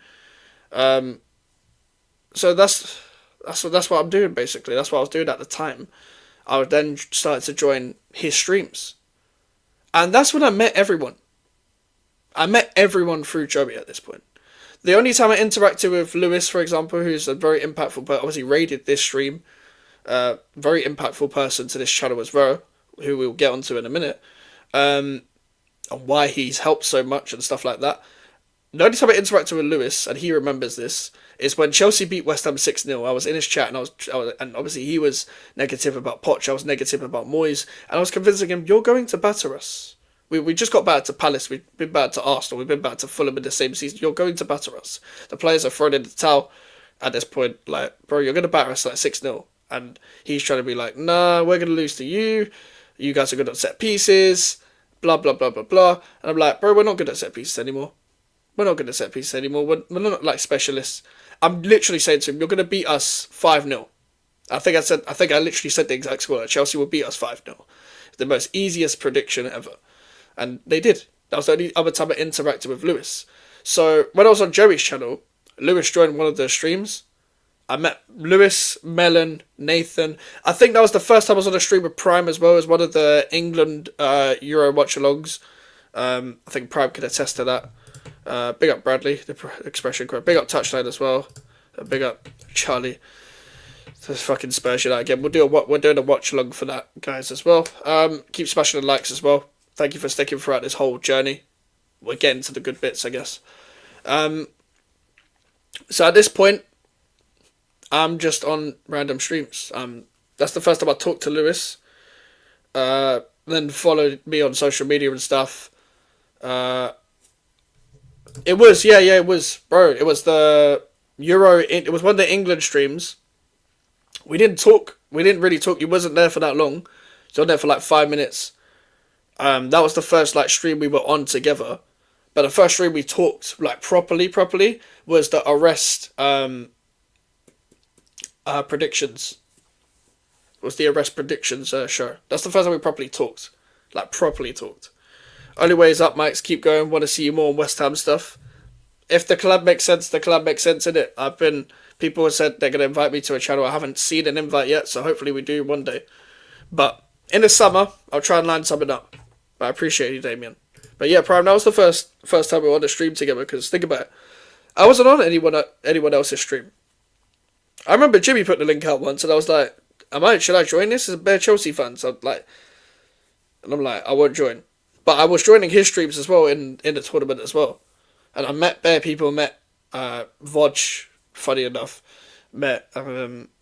C: So that's what I'm doing, basically. That's what I was doing at the time. I would then start to join his streams. And that's when I met everyone. I met everyone through Joey at this point. The only time I interacted with Lewis, for example, who's a very impactful, but obviously raided this stream, very impactful person to this channel as well, who we'll get onto in a minute, and why he's helped so much and stuff like that. The only time I interacted with Lewis, and he remembers this, is when Chelsea beat West Ham 6-0. I was in his chat, and and obviously he was negative about Poch, I was negative about Moyes, and I was convincing him, you're going to batter us. We just got bad to Palace, we've been bad to Arsenal, we've been bad to Fulham in the same season, you're going to batter us. The players are thrown in the towel at this point, like, bro, you're going to batter us like 6-0. And he's trying to be like, nah, we're going to lose to you, you guys are good at set pieces, blah, blah, blah, blah, blah. And I'm like, bro, we're not good at set pieces anymore. We're not good at set pieces anymore. We're not like specialists. I'm literally saying to him, you're going to beat us 5-0. I think I literally said the exact score. Chelsea will beat us 5-0. It's the most easiest prediction ever. And they did. That was the only other time I interacted with Lewis. So when I was on Joey's channel, Lewis joined one of the streams. I met Lewis, Melon, Nathan. I think that was the first time I was on a stream with Prime as well as one of the England Euro watch-alongs. I think Prime could attest to that. Big up Bradley, the expression correct. Big up Touchline as well. Big up Charlie. This fucking Spurs United again. We're doing a watch along for that, guys, as well. Keep smashing the likes as well. Thank you for sticking throughout this whole journey. We're getting to the good bits, I guess. So at this point, I'm just on random streams. That's the first time I talked to Lewis. Then followed me on social media and stuff. It was, it was, bro. It was the Euro. It was one of the England streams. We didn't talk. We didn't really talk. You wasn't there for that long. You were there for like 5 minutes. That was the first like stream we were on together. But the first stream we talked like properly was the arrest predictions. Was the arrest predictions show. That's the first time we properly talked. Like properly talked. Only way is up, Mikes. Keep going. Want to see you more on West Ham stuff. If the collab makes sense, the collab makes sense, innit? People have said they're going to invite me to a channel. I haven't seen an invite yet, so hopefully we do one day. But in the summer, I'll try and line something up. But I appreciate you, Damien. But yeah, Prime, that was the first time we were on a stream together, because think about it. I wasn't on anyone else's stream. I remember Jimmy put the link out once, and I was like, should I join this? As a bare Chelsea fan, so I'm like, I won't join. But I was joining his streams as well in the tournament as well. And I met bare people, met Vodge, funny enough. Met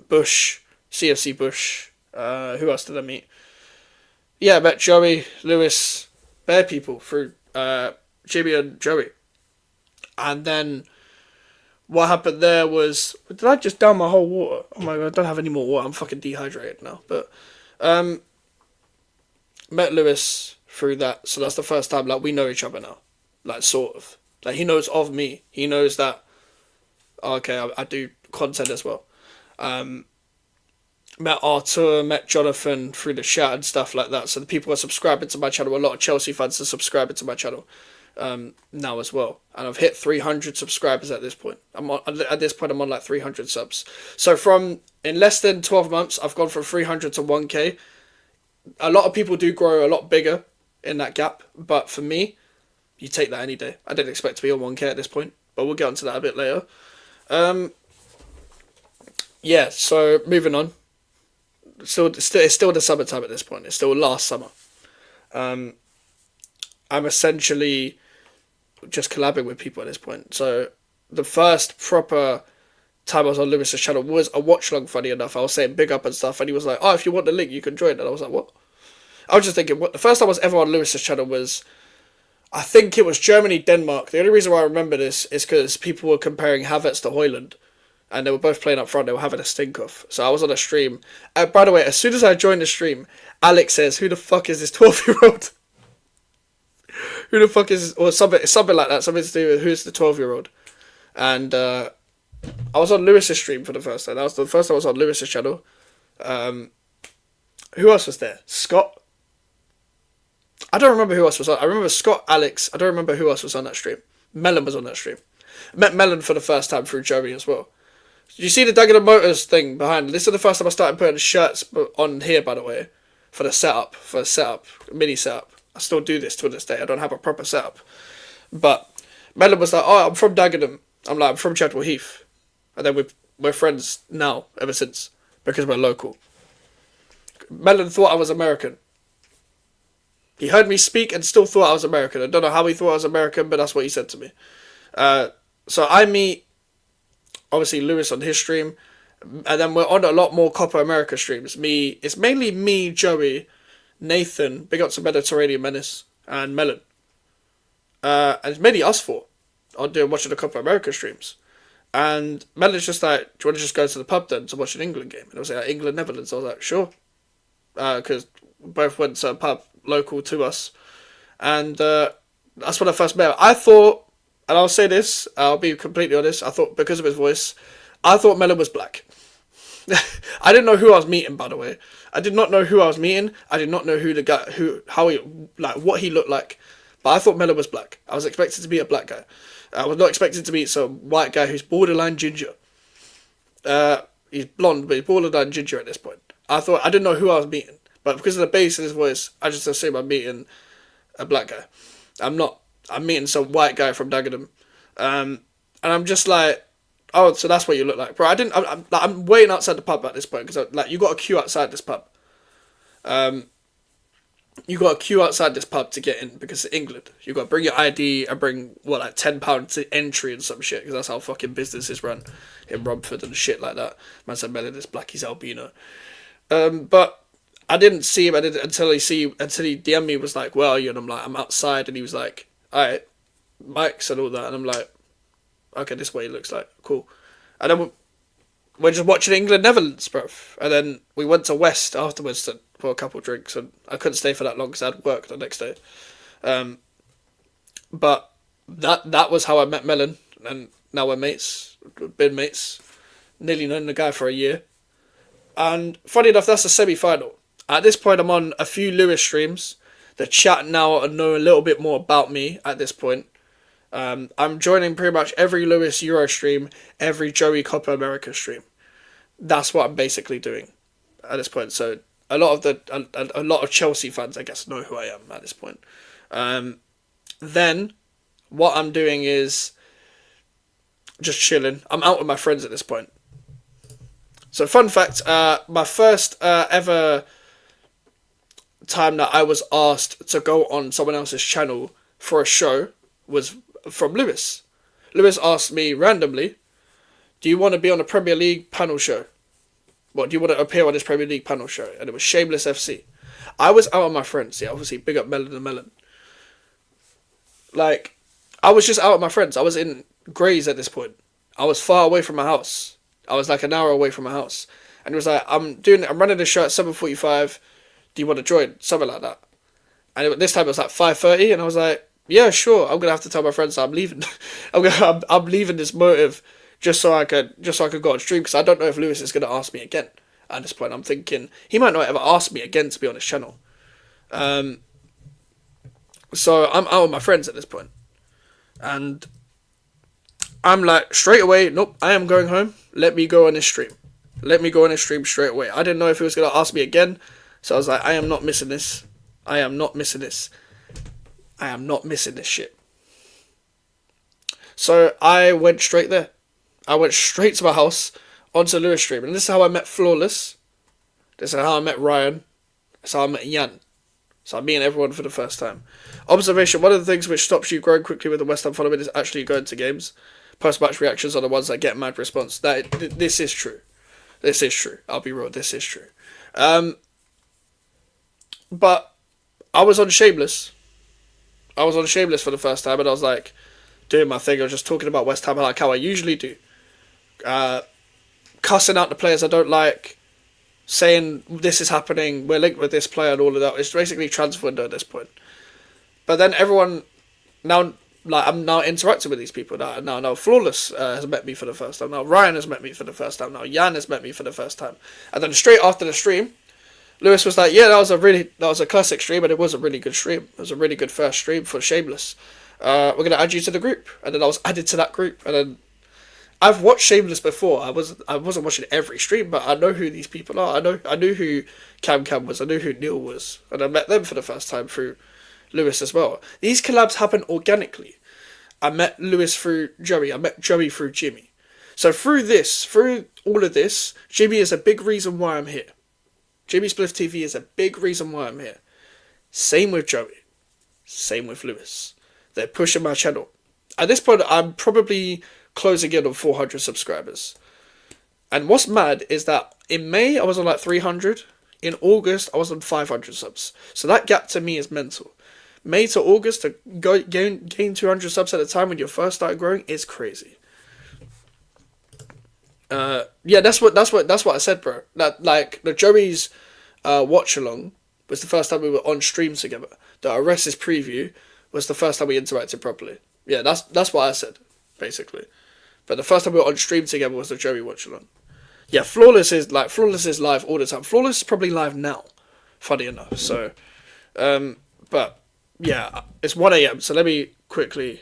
C: Bush, CFC Bush. Who else did I meet? Yeah, I met Joey, Lewis, bare people through Jimmy and Joey. And then what happened there was... Did I just down my whole water? Oh my god, I don't have any more water. I'm fucking dehydrated now. But met Lewis through that. So that's the first time like we know each other now. Like sort of. Like he knows of me. He knows that okay, I do content as well. Met Arthur, met Jonathan through the chat and stuff like that. So the people are subscribing to my channel. A lot of Chelsea fans are subscribing to my channel now as well. And I've hit 300 subscribers at this point. I'm on like 300 subs. So in less than 12 months, I've gone from 300 to 1k. A lot of people do grow a lot bigger in that gap. But for me, you take that any day. I didn't expect to be on 1k at this point. But we'll get onto that a bit later. Yeah, so moving on. It's still the summertime at this point. It's still last summer. I'm essentially just collabing with people at this point. So the first proper time I was on Lewis's channel was a watch long, funny enough. I was saying big up and stuff, and he was like, oh, if you want the link, you can join. And I was like, what? I was just thinking, what? The first time I was ever on Lewis's channel was, I think it was Germany, Denmark. The only reason why I remember this is because people were comparing Havertz to Højlund. And they were both playing up front. They were having a stink-off. So I was on a stream. By the way, as soon as I joined the stream, Alex says, who the fuck is this 12-year-old? Who the fuck is... Or something like that. Something to do with who's the 12-year-old. And I was on Lewis's stream for the first time. That was the first time I was on Lewis's channel. Who else was there? Scott? I don't remember who else was on. I remember Scott, Alex. I don't remember who else was on that stream. Melon was on that stream. I met Melon for the first time through Joey as well. Did you see the Dagenham Motors thing behind? This is the first time I started putting shirts on here, by the way, for the setup, mini setup. I still do this to this day. I don't have a proper setup. But Melon was like, oh, I'm from Dagenham. I'm like, I'm from Chadwell Heath. And then we're friends now, ever since, because we're local. Melon thought I was American. He heard me speak and still thought I was American. I don't know how he thought I was American, but that's what he said to me. So I meet, obviously, Lewis on his stream, and then we're on a lot more Copa America streams. It's mainly me, Joey, Nathan, big up to Mediterranean Menace, and Melon. And it's mainly us four on watching the Copa America streams. And Melon's just like, do you want to just go to the pub then to watch an England game? And I was like, England, Netherlands. I was like, sure. Because both went to a pub local to us. And that's when I first met him. I thought, and I'll say this, I'll be completely honest, I thought, because of his voice, I thought Melon was black. I didn't know who I was meeting, by the way. I did not know who I was meeting. I did not know who the guy, what he looked like. But I thought Melon was black. I was expected to be a black guy. I was not expected to meet some white guy who's borderline ginger. He's blonde, but he's borderline ginger at this point. I didn't know who I was meeting. But because of the bass in his voice, I just assume I'm meeting a black guy. I'm not. I'm meeting some white guy from Dagenham. And I'm just like, oh, so that's what you look like. Bro, I'm waiting outside the pub at this point. Because you got a queue outside this pub. You got to queue outside this pub to get in because it's England. You got to bring your ID and bring £10 to entry and some shit because that's how fucking businesses run in Romford and shit like that. Man said Melon is black, he's albino. But I didn't see him. Until he DM'd me, was like, "Where are you?" And I'm like, "I'm outside." And he was like, "Alright, Mikez and all that." And I'm like, "Okay, this is what he looks like. Cool." And then we're just watching England Netherlands, bro. And then we went to West afterwards for a couple of drinks, and I couldn't stay for that long because I had work the next day. But that was how I met Melon, and now we're mates, been mates, nearly known the guy for a year. And funny enough, that's a semi-final. At this point, I'm on a few Lewis streams. The chat now know a little bit more about me at this point. I'm joining pretty much every Lewis Euro stream, every Joey Copa America stream. That's what I'm basically doing at this point. So a lot of Chelsea fans, I guess, know who I am at this point. Then what I'm doing is just chilling. I'm out with my friends at this point. So fun fact, my first ever time that I was asked to go on someone else's channel for a show was from Lewis. Lewis asked me randomly, "Do you want to be on a Premier League panel show? What, do you want to appear on this Premier League panel show?" And it was Shameless FC. I was out with my friends. Yeah, obviously, big up Melon and Melon. Like, I was just out with my friends. I was in Grays at this point. I was far away from my house. I was like an hour away from my house. And it was like, I'm running the show at 7:45. Do you want to join? Something like that. And this time it was like 5:30, and I was like, yeah, sure. I'm gonna have to tell my friends that I'm leaving. I'm leaving this motive just so I could go on stream, because I don't know if Lewis is gonna ask me again. At this point, I'm thinking he might not ever ask me again to be on his channel. So I'm out with my friends at this point, and I'm like, straight away, nope, I am going home. Let me go on this stream. Let me go on this stream straight away. I didn't know if he was gonna ask me again, so I was like, I am not missing this. I am not missing this. I am not missing this shit. So I went straight there. I went straight to my house, onto Lewis stream. And this is how I met Flawless. This is how I met Ryan. This is how I met Jan. So I'm meeting everyone for the first time. Observation: one of the things which stops you growing quickly with the West Ham following is actually going to games. Post-match reactions are the ones that get mad response. This is true. This is true. I'll be real. This is true. But I was on Shameless. I was on Shameless for the first time, and I was like, doing my thing. I was just talking about West Ham like how I usually do. Cussing out the players I don't like, saying this is happening, we're linked with this player and all of that. It's basically transfer window at this point. But then everyone now, like, I'm now interacting with these people. Now Flawless has met me for the first time. Now Ryan has met me for the first time. Now Jan has met me for the first time. And then straight after the stream, Lewis was like, yeah, that was a classic stream, and it was a really good stream. It was a really good first stream for Shameless. We're going to add you to the group. And then I was added to that group. And then I've watched Shameless before. I wasn't watching every stream, but I know who these people are. I knew who Cam was. I knew who Neil was. And I met them for the first time through Lewis as well. These collabs happen organically. I met Lewis through Joey. I met Joey through Jimmy. So through all of this, Jimmy is a big reason why I'm here. Jimmy Spliff TV is a big reason why I'm here. Same with Joey. Same with Lewis. They're pushing my channel. At this point, I'm probably closing in on 400 subscribers. And what's mad is that in May, I was on like 300. In August, I was on 500 subs. So that gap to me is mental. May to August to gain 200 subs at a time when you first start growing is crazy. Yeah, that's what I said, bro. That like the Joey's watch along was the first time we were on stream together. The Arres's preview was the first time we interacted properly. Yeah, that's what I said, basically. But the first time we were on stream together was the Joey watch along. Yeah, Flawless is live all the time. Flawless is probably live now, funny enough. So, but yeah, it's 1 a.m. So let me quickly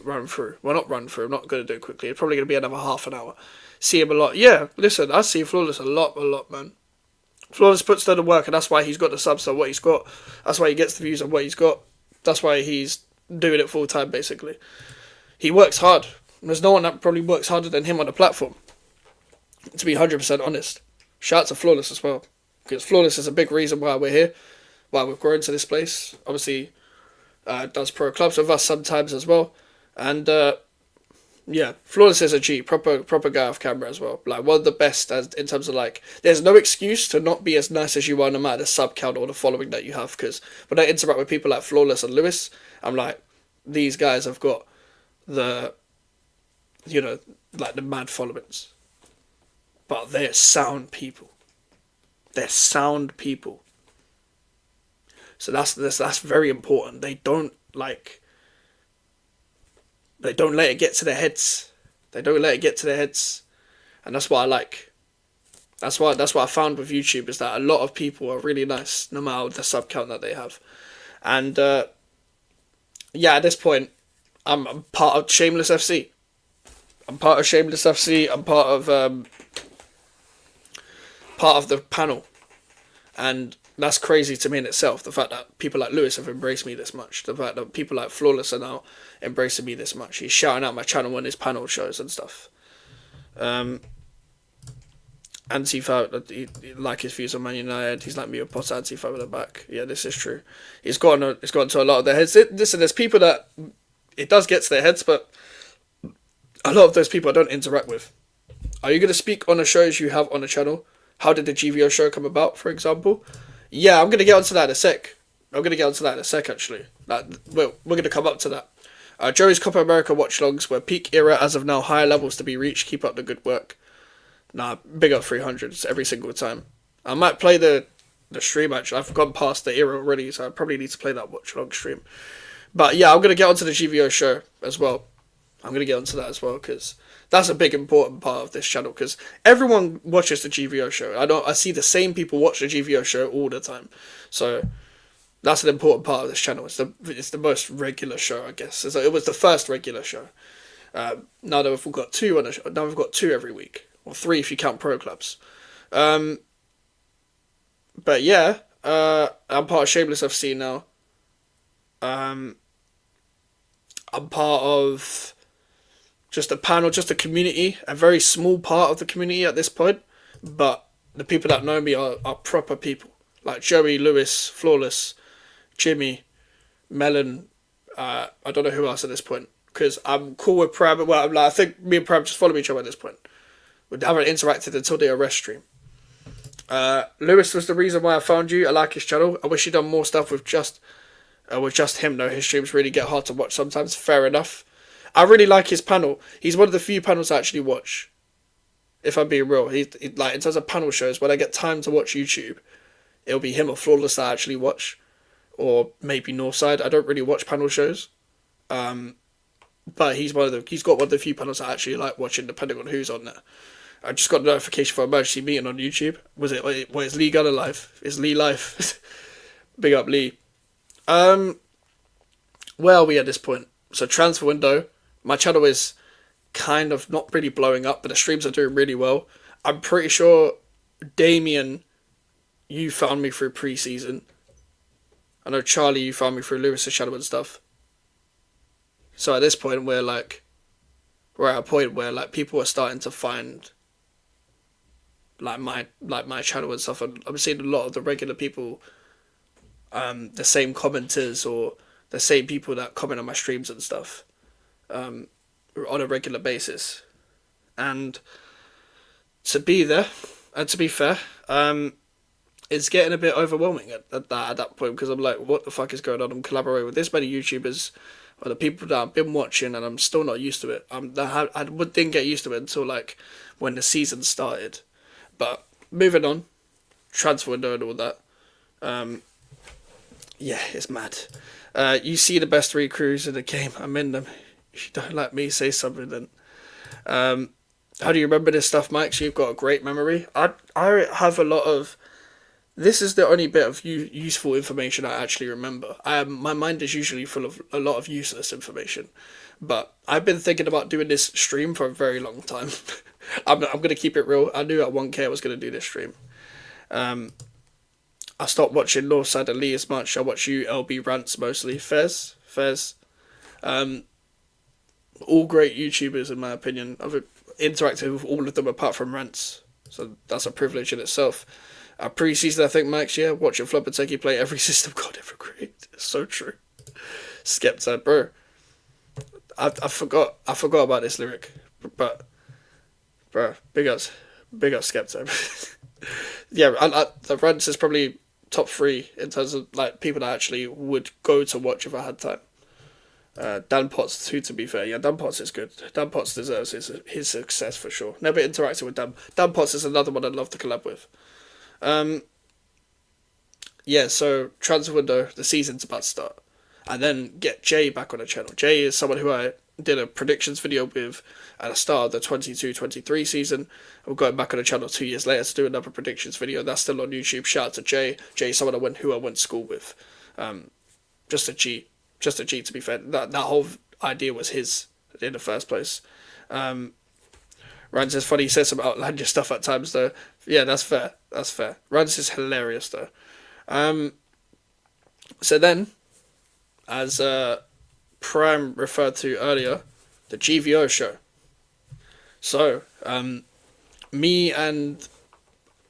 C: run through. Well, not run through. I'm not going to do it quickly. It's probably going to be another half an hour. See him a lot. Yeah, listen, I see Flawless a lot, man. Flawless puts in the work, and that's why he's got the subs on what he's got. That's why he gets the views on what he's got. That's why he's doing it full time, basically. He works hard. There's no one that probably works harder than him on the platform. To be 100% honest. Shout out to Flawless as well. Because Flawless is a big reason why we're here. Why we've grown to this place. Obviously, does pro clubs with us sometimes as well. And, yeah, Flawless is a G. Proper guy off camera as well. Like, one of the best in terms of, like, there's no excuse to not be as nice as you are no matter the sub count or the following that you have. Because when I interact with people like Flawless and Lewis, I'm like, these guys have got the, you know, like the mad followings. But they're sound people. They're sound people. So that's very important. They don't let it get to their heads. They don't let it get to their heads. And that's what I like. That's what I found with YouTube is that a lot of people are really nice, no matter the sub count that they have. And yeah, at this point, I'm part of Shameless FC. I'm part of the panel, and that's crazy to me in itself. The fact that people like Lewis have embraced me this much, the fact that people like Flawless are now embracing me this much. He's shouting out my channel on his panel shows and stuff. Antifa, he like his views on Man United. He's like me with Potter Antifa with the back. Yeah, this is true. It's gotten to a lot of their heads. Listen, there's people that it does get to their heads, but a lot of those people I don't interact with. Are you going to speak on the shows you have on the channel? How did the GVO show come about, for example? Yeah, I'm going to get onto that in a sec. Actually. We're going to come up to that. Joey's Copa America watch-longs were peak era as of now, higher levels to be reached. Keep up the good work. Nah, big up 300s every single time. I might play the stream, actually. I've gone past the era already, so I probably need to play that watch-long stream. But yeah, I'm going to get onto the GVO show as well. I'm going to get onto that as well, because that's a big important part of this channel, because everyone watches the GVO show. I see the same people watch the GVO show all the time. So that's an important part of this channel. It's the most regular show, I guess. It was the first regular show. Now that we've got two on the show, now we've got 2 every week, or 3 if you count pro clubs. But yeah, I'm part of Shameless FC now. I'm part of just a panel, just a community, a very small part of the community at this point. But the people that know me are proper people. Like Joey, Lewis, Flawless, Jimmy, Melon, I don't know who else at this point. Because I'm cool with Pram. Well, I think me and Pram just follow each other at this point. We haven't interacted until the Arrest stream. Lewis was the reason why I found you. I like his channel. I wish he'd done more stuff with just him, though. His streams really get hard to watch sometimes. Fair enough. I really like his panel. He's one of the few panels I actually watch. If I'm being real. He like, in terms of panel shows, when I get time to watch YouTube, it'll be him or Flawless that I actually watch. Or maybe Northside. I don't really watch panel shows. But he's got one of the few panels I actually like watching, depending on who's on there. I just got a notification for emergency meeting on YouTube. Is Lee Gunner live? Is Lee live? Big up Lee. Where are we at this point? So transfer window. My channel is kind of not really blowing up, but the streams are doing really well. I'm pretty sure, Damien, you found me through pre-season. I know Charlie, you found me through Lewis' channel and stuff. So at this point, we're at a point where like people are starting to find like my channel and stuff, and I'm seeing a lot of the regular people the same commenters or the same people that comment on my streams and stuff on a regular basis. And to be there, and to be fair, it's getting a bit overwhelming at that point, because I'm like, what the fuck is going on? I'm collaborating with this many YouTubers, or the people that I've been watching, and I'm still not used to it. Didn't get used to it until like when the season started. But moving on, transfer window and all that. Yeah, it's mad. You see the best 3 crews in the game. I'm in them. If you don't like me, say something then. How do you remember this stuff, Mike? So you've got a great memory. I have a lot of... This is the only bit of useful information I actually remember. My mind is usually full of a lot of useless information. But I've been thinking about doing this stream for a very long time. I'm going to keep it real. I knew at 1K I was going to do this stream. I stopped watching Northside and Lee as much. I watch you, LB Rants mostly. Fez. All great YouTubers in my opinion. I've interacted with all of them apart from Rants. So that's a privilege in itself. Pre-season, I think, Max, yeah, watching Flubberteki play every system God ever created. It's so true. Skepta, bro. I forgot about this lyric. But, bro, big ups Skepta. Yeah, the Rants is probably top 3 in terms of like people that actually would go to watch if I had time. Dan Potts too, to be fair. Yeah, Dan Potts is good. Dan Potts deserves his success for sure. Never interacted with Dan. Dan Potts is another one I'd love to collab with. Yeah, so transfer window, the season's about to start. And then get Jay back on the channel. Jay is someone who I did a predictions video with at the start of the 22-23 season. We're going back on the channel 2 years later to do another predictions video. That's still on YouTube. Shout out to Jay. Jay, someone who I went to school with. Just a G to be fair. That whole idea was his in the first place. Rance is funny. He says some outlandish stuff at times though. Yeah, that's fair. Rance is hilarious though. So then, as Prime referred to earlier, the GVO show. So, me and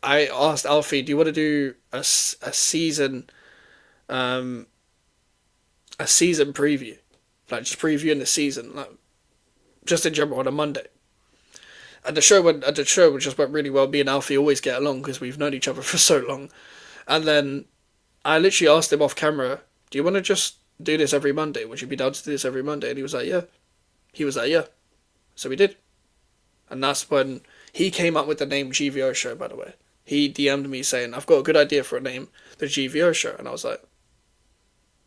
C: I asked Alfie, do you want to do a season preview? Like, just previewing the season, like, just in general on a Monday. And the show just went really well. Me and Alfie always get along because we've known each other for so long. And then I literally asked him off camera, do you want to just do this every Monday? Would you be down to do this every Monday? And he was like, yeah. So we did. And that's when he came up with the name GVO Show, by the way. He DM'd me saying, I've got a good idea for a name, the GVO Show. And I was like,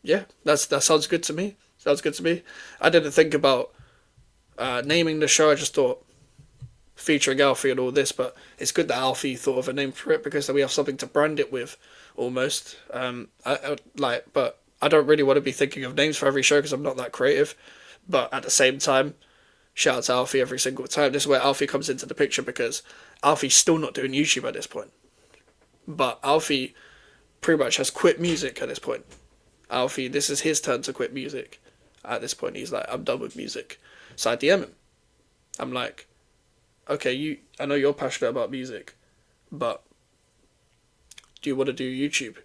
C: yeah, that sounds good to me. I didn't think about naming the show. I just thought featuring Alfie and all this, but it's good that Alfie thought of a name for it because then we have something to brand it with, almost. But I don't really want to be thinking of names for every show because I'm not that creative. But at the same time, shout out to Alfie every single time. This is where Alfie comes into the picture because Alfie's still not doing YouTube at this point. But Alfie pretty much has quit music at this point. Alfie, this is his turn to quit music. At this point, he's like, I'm done with music. So I DM him. I'm like, okay, I know you're passionate about music, but do you want to do YouTube?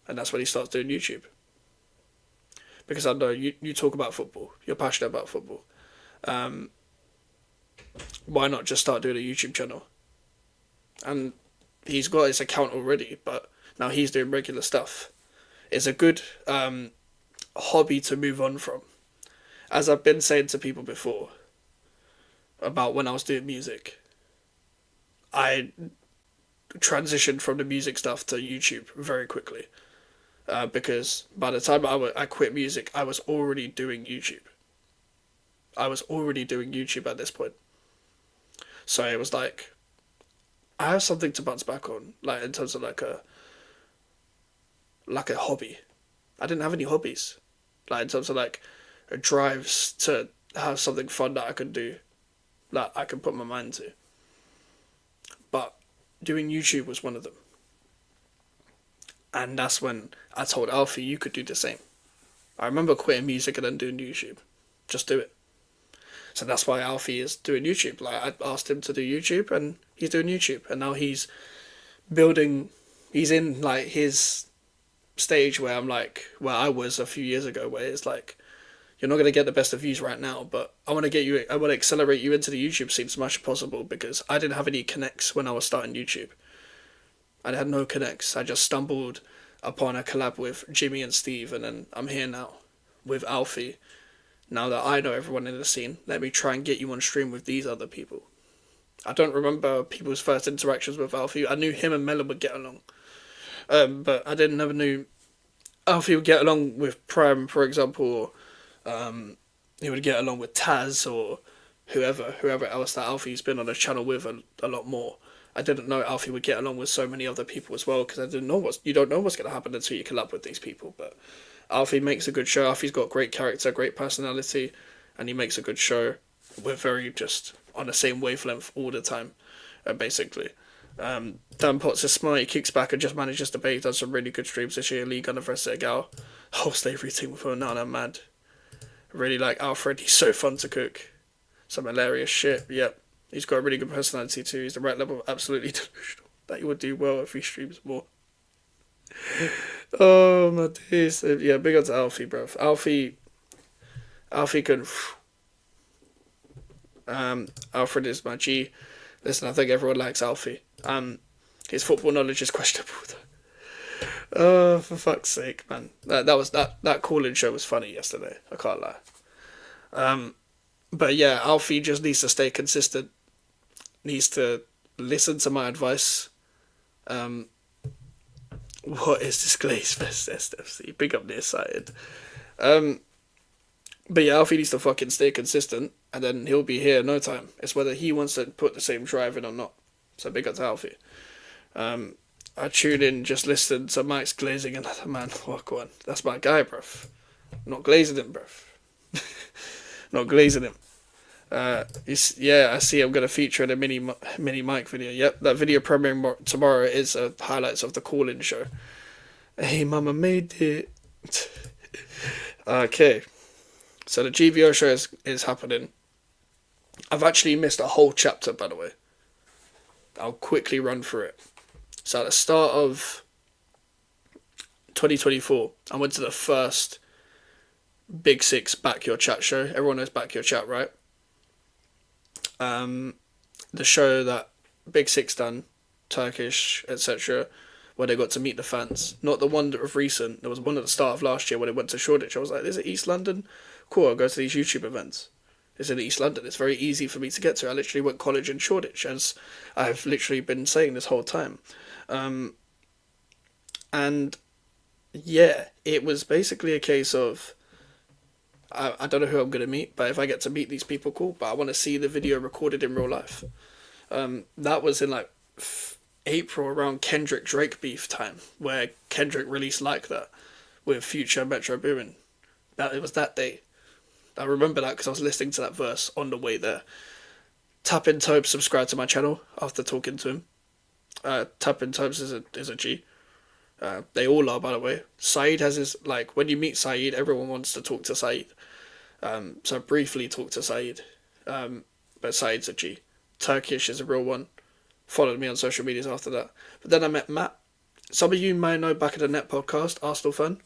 C: And that's when he starts doing YouTube. Because I know you talk about football. You're passionate about football. Why not just start doing a YouTube channel? And he's got his account already, but now he's doing regular stuff. It's a good hobby to move on from. As I've been saying to people before, about when I was doing music, I transitioned from the music stuff to YouTube very quickly. Because by the time I quit music, I was already doing YouTube. At this point. So it was like, I have something to bounce back on, like in terms of like a hobby. I didn't have any hobbies. Like in terms of like drives to have something fun that I could do, that I can put my mind to. But doing YouTube was one of them. And that's when I told Alfie, you could do the same. I remember quitting music and then doing YouTube. Just do it. So that's why Alfie is doing YouTube. Like, I asked him to do YouTube and he's doing YouTube. And now he's building, he's in like his stage where I'm like, where I was a few years ago, where it's like, you're not going to get the best of views right now, but I want to accelerate you into the YouTube scene as much as possible, because I didn't have any connects when I was starting YouTube. I had no connects. I just stumbled upon a collab with Jimmy and Steve, and then I'm here now with Alfie. Now that I know everyone in the scene, let me try and get you on stream with these other people. I don't remember people's first interactions with Alfie. I knew him and Melon would get along. But I never knew Alfie would get along with Prem, for example, or he would get along with Taz or whoever else that Alfie's been on the channel with a lot more. I didn't know Alfie would get along with so many other people as well, because you don't know what's going to happen until you collab with these people. But Alfie makes a good show. Alfie's got great character, great personality, and he makes a good show. We're very just on the same wavelength all the time, basically. Dan Potts is smart, he kicks back and just manages to bait. He does some really good streams this year. League University Gal. Whole slavery team with him now, and I'm mad. Really like Alfred, he's so fun to cook. Some hilarious shit, yep. He's got a really good personality too. He's the right level of absolutely delusional. That he would do well if he streams more. Oh my days. Yeah, big up to Alfie, bro. Alfie can... Alfred is my G. Listen, I think everyone likes Alfie. His football knowledge is questionable though. Oh, for fuck's sake, man. That call-in show was funny yesterday. I can't lie. But yeah, Alfie just needs to stay consistent. Needs to listen to my advice. What is this Glaze Fest SFC? Big up nearsighted. But yeah, Alfie needs to fucking stay consistent, and then he'll be here in no time. It's whether he wants to put the same drive in or not. So big up to Alfie. I tuned in, just listened to Mike's glazing another man. Fuck one. That's my guy, bruv. Not glazing him, bruv. Not glazing him. Yeah, I see I'm going to feature in a mini Mike video. Yep, that video premiering tomorrow is highlights of the call-in show. Hey, mama made it. Okay. So the GVO show is happening. I've actually missed a whole chapter, by the way. I'll quickly run through it. So at the start of 2024, I went to the first Big Six Back Your Chat show. Everyone knows Back Your Chat, right? The show that Big Six done, Turkish, etc., where they got to meet the fans. Not the one that was recent. There was one at the start of last year when it went to Shoreditch. I was like, is it East London? Cool, I'll go to these YouTube events. It's in East London. It's very easy for me to get to. I literally went college in Shoreditch, as I've literally been saying this whole time. And yeah, it was basically a case of, I don't know who I'm going to meet, but if I get to meet these people, cool. But I want to see the video recorded in real life. That was in like April, around Kendrick Drake beef time, where Kendrick released Like That with Future Metro Boomin. It was that day. I remember that because I was listening to that verse on the way there. Tappin Tobe subscribed to my channel after talking to him. Tappin Tobes is a G. They all are, by the way. Saeed has his, like, when you meet Saeed, everyone wants to talk to Saeed. So I briefly talked to Saeed. But Saeed's a G. Turkish is a real one. Followed me on social medias after that. But then I met Matt. Some of you might know Back of the Net podcast, Arsenal fan.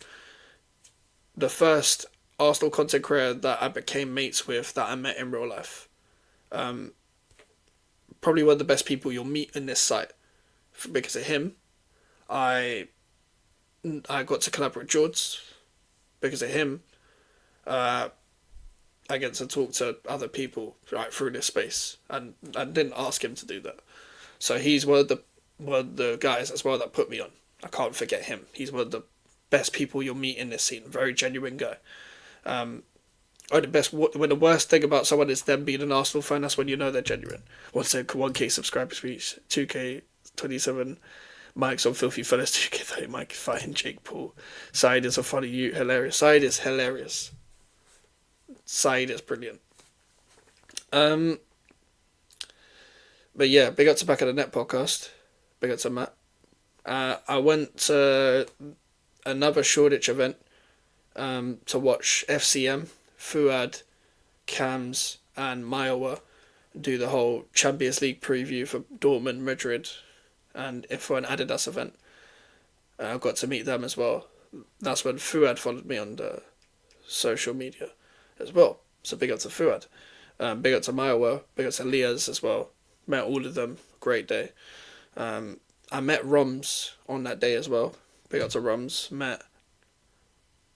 C: The first Arsenal content creator that I became mates with that I met in real life. Probably one of the best people you'll meet in this site. Because of him, I got to collaborate with George. Because of him, I get to talk to other people right through this space, and I didn't ask him to do that. So he's one of the guys as well that put me on. I can't forget him. He's one of the best people you'll meet in this scene. Very genuine guy. When the worst thing about someone is them being an Arsenal fan, that's when you know they're genuine. Once they're 1K subscribers reach, 2K 27. Mike's on Filthy Fellas, 2K 30. Mike is fighting Jake Paul. Saeed is a funny you, hilarious. Saeed is hilarious. Saeed is brilliant. But yeah, big up to Back of the Net podcast. Big up to Matt. I went to another Shoreditch event to watch FCM, Fuad, Cams, and Mayowa do the whole Champions League preview for Dortmund, Madrid, and for an Adidas event. I got to meet them as well. that's when Fuad followed me on the social media as well. So big up to Fuad. Big up to Myowa, big up to Leah's as well. Met all of them. Great day. I met Roms on that day as well. Big up to Roms. Met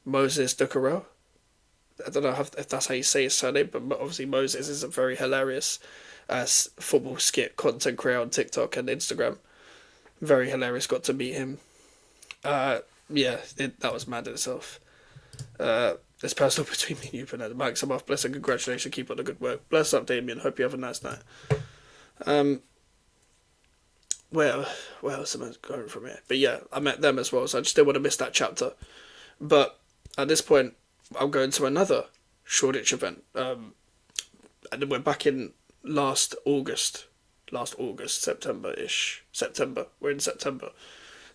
C: Moses Ducarel. I don't know if that's how you say his surname, but obviously Moses is a very hilarious football skit content creator on TikTok and Instagram. Very hilarious. Got to meet him. That was mad in itself. It's personal between me and you, Bernard. Mike's I'm off. Bless and congratulations. Keep up the good work. Bless up, Damien. Hope you have a nice night. Where else am I going from here? But yeah, I met them as well, so I just didn't want to miss that chapter. But at this point, I'm going to another Shoreditch event. And we're back in last August, September-ish. September. We're in September.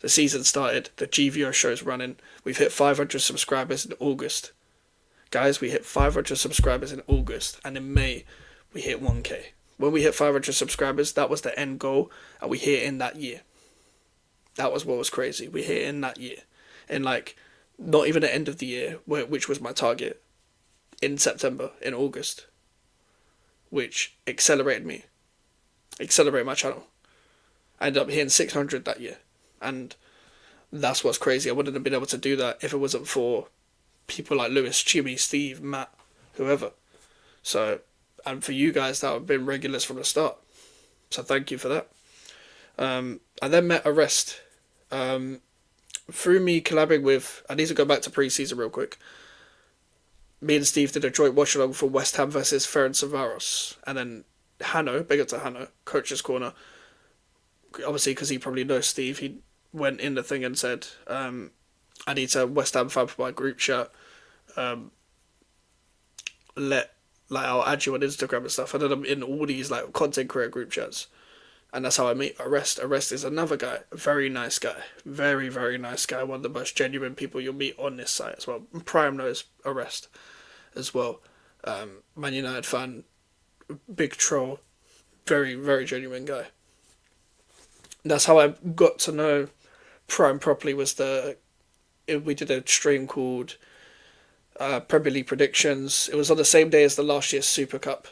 C: The season started. The GVO show's running. We've hit 500 subscribers in August. Guys, we hit 500 subscribers in August. And in May, we hit 1K. When we hit 500 subscribers, that was the end goal. And we hit it in that year. That was what was crazy. We hit it in that year. And like, not even the end of the year, which was my target. In September, in August. Which accelerated me. Accelerated my channel. I ended up hitting 600 that year. And that's what's crazy. I wouldn't have been able to do that if it wasn't for people like Lewis, Chimmy, Steve, Matt, whoever. So, and for you guys that have been regulars from the start. So thank you for that. I then met Arrest. Through me collabing with, I need to go back to pre-season real quick. Me and Steve did a joint watch along for West Ham versus Ferencvaros. And then Hanno, big up to Hanno, Coach's Corner. Obviously, because he probably knows Steve, he went in the thing and said, I need to West Ham fan for my group chat. I'll add you on Instagram and stuff. And then I'm in all these like content creator group chats. And that's how I meet Arrest. Arrest is another guy. A very nice guy. Very, very nice guy. One of the most genuine people you'll meet on this site as well. Prime knows Arrest as well. Man United fan. Big troll. Very, very genuine guy. That's how I got to know Prime properly. We did a stream called Premier League Predictions. It was on the same day as the last year's Super Cup.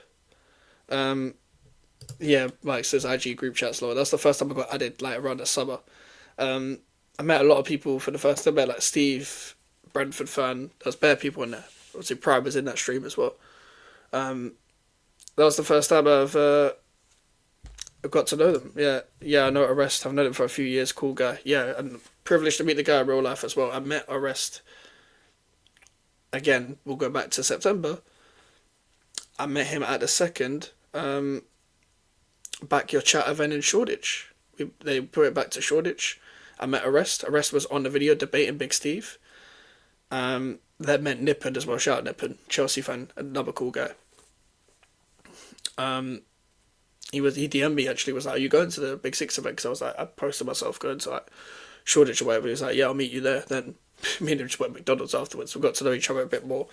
C: Mike says IG group chats, Lord. That's the first time I got added, like around the summer. I met a lot of people for the first time. I met like Steve, Brentford fan. There's bare people in there. Obviously, Prime was in that stream as well. That was the first time I've got to know them. Yeah, I know Arrest. I've known him for a few years. Cool guy. Yeah, and privileged to meet the guy in real life as well. I met Arrest. Again, we'll go back to September. I met him at the second Back Your Chat event in Shoreditch. They put it back to Shoreditch. I met Arrest. Arrest was on the video debating Big Steve. That meant Nippon as well. Shout out Nippon, Chelsea fan, another cool guy. He DM'd me actually, was like, are you going to the Big Six event? Because I was like, I posted myself going to like Shoreditch or whatever. He was like, yeah, I'll meet you there. Then me and him just went to McDonald's afterwards. We got to know each other a bit more.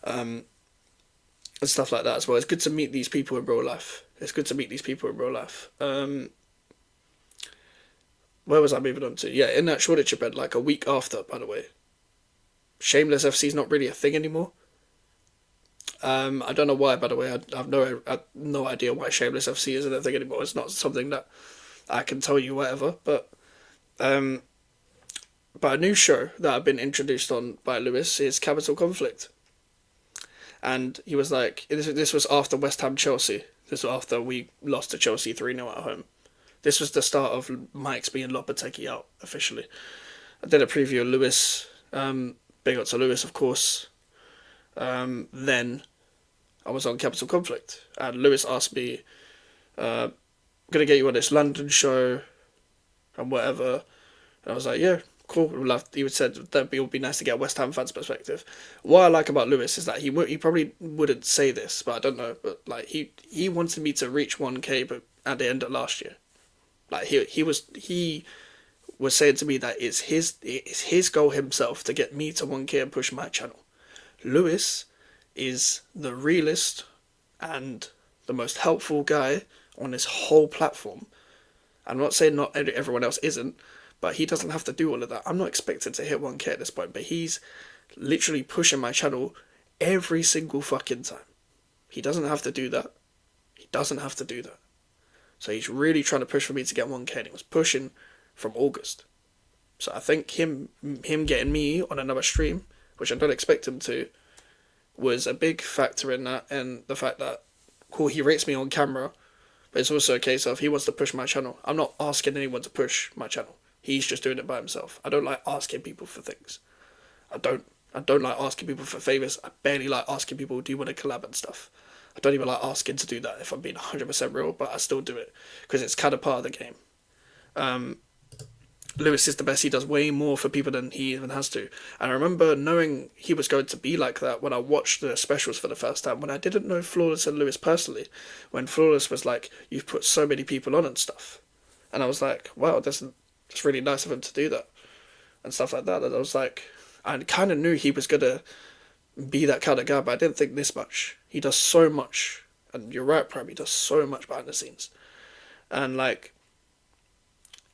C: And stuff like that as well. It's good to meet these people in real life. Where was I moving on to? Yeah, in that Shoreditch event, like a week after, by the way. Shameless FC is not really a thing anymore. I don't know why, by the way. I have no idea why Shameless FC isn't a thing anymore. It's not something that I can tell you whatever. But a new show that I've been introduced on by Lewis is Capital Conflict. And he was like, this was after West Ham Chelsea. This was after we lost to Chelsea 3-0 at home. This was the start of Mike's being Lopetegui out officially. I did a preview of Lewis. Big up to Lewis, of course. Then I was on Capital Conflict, and Lewis asked me, "I'm gonna get you on this London show, and whatever." And I was like, "Yeah, cool." He said that it would be nice to get a West Ham fans' perspective. What I like about Lewis is that he probably wouldn't say this, but I don't know. But like he wanted me to reach 1K, but at the end of last year, like he was saying to me that it's his goal himself to get me to 1K and push my channel. Lewis is the realest and the most helpful guy on this whole platform. I'm not saying not everyone else isn't, But he doesn't have to do all of that. I'm not expected to hit 1K at this point, but he's literally pushing my channel every single fucking time. He doesn't have to do that. He doesn't have to do that. So he's really trying to push for me to get 1K, and he was pushing from August. So I think him getting me on another stream, which I don't expect him to, was a big factor in that, and the fact that, cool, he rates me on camera, but it's also a case of he wants to push my channel. I'm not asking anyone to push my channel. He's just doing it by himself. I don't like asking people for things. I don't like asking people for favours. I barely like asking people, do you want to collab and stuff. I don't even like asking to do that if I'm being 100% real, but I still do it because it's kind of part of the game. Lewis is the best. He does way more for people than he even has to. And I remember knowing he was going to be like that when I watched the specials for the first time, when I didn't know Flawless and Lewis personally, when Flawless was like, you've put so many people on and stuff. And I was like, wow, that's really nice of him to do that and stuff like that. And I was like, I kind of knew he was going to be that kind of guy, but I didn't think this much. He does so much. And you're right, Prime, he does so much behind the scenes. And like,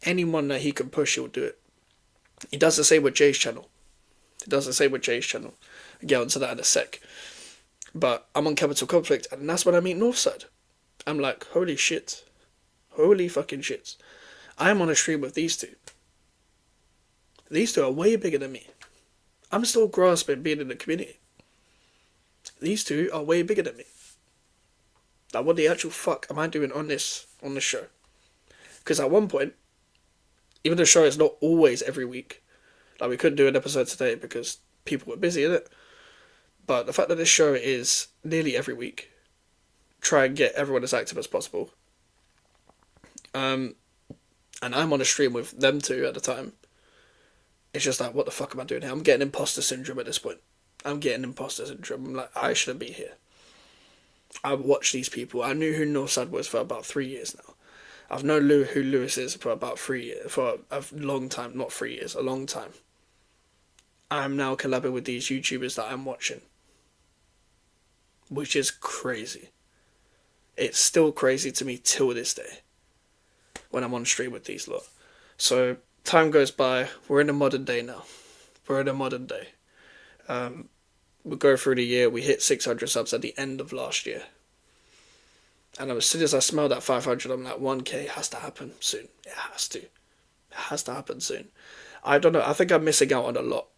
C: anyone that he can push, he'll do it. He does the same with Jay's channel. I'll get onto that in a sec. But I'm on Capital Conflict, and that's when I meet Northside. I'm like, holy shit. Holy fucking shit. I'm on a stream with these two. These two are way bigger than me. I'm still grasping being in the community. These two are way bigger than me. Like, what the actual fuck am I doing on this show? Because at one point, even though the show is not always every week, like we couldn't do an episode today because people were busy, innit? But the fact that this show is nearly every week, try and get everyone as active as possible. And I'm on a stream with them two at the time. It's just like, what the fuck am I doing here? I'm getting imposter syndrome at this point. I'm like, I shouldn't be here. I watched these people. I knew who Northside was for about 3 years now. I've known who Lewis is for about 3 years, for a long time, not 3 years, a long time. I'm now collabing with these YouTubers that I'm watching. Which is crazy. It's still crazy to me till this day. When I'm on stream with these lot. So, time goes by, we're in the modern day now. We go through the year, we hit 600 subs at the end of last year. And as soon as I smell that 500, I'm like, 1K has to happen soon. It has to. It has to happen soon. I don't know. I think I'm missing out on a lot.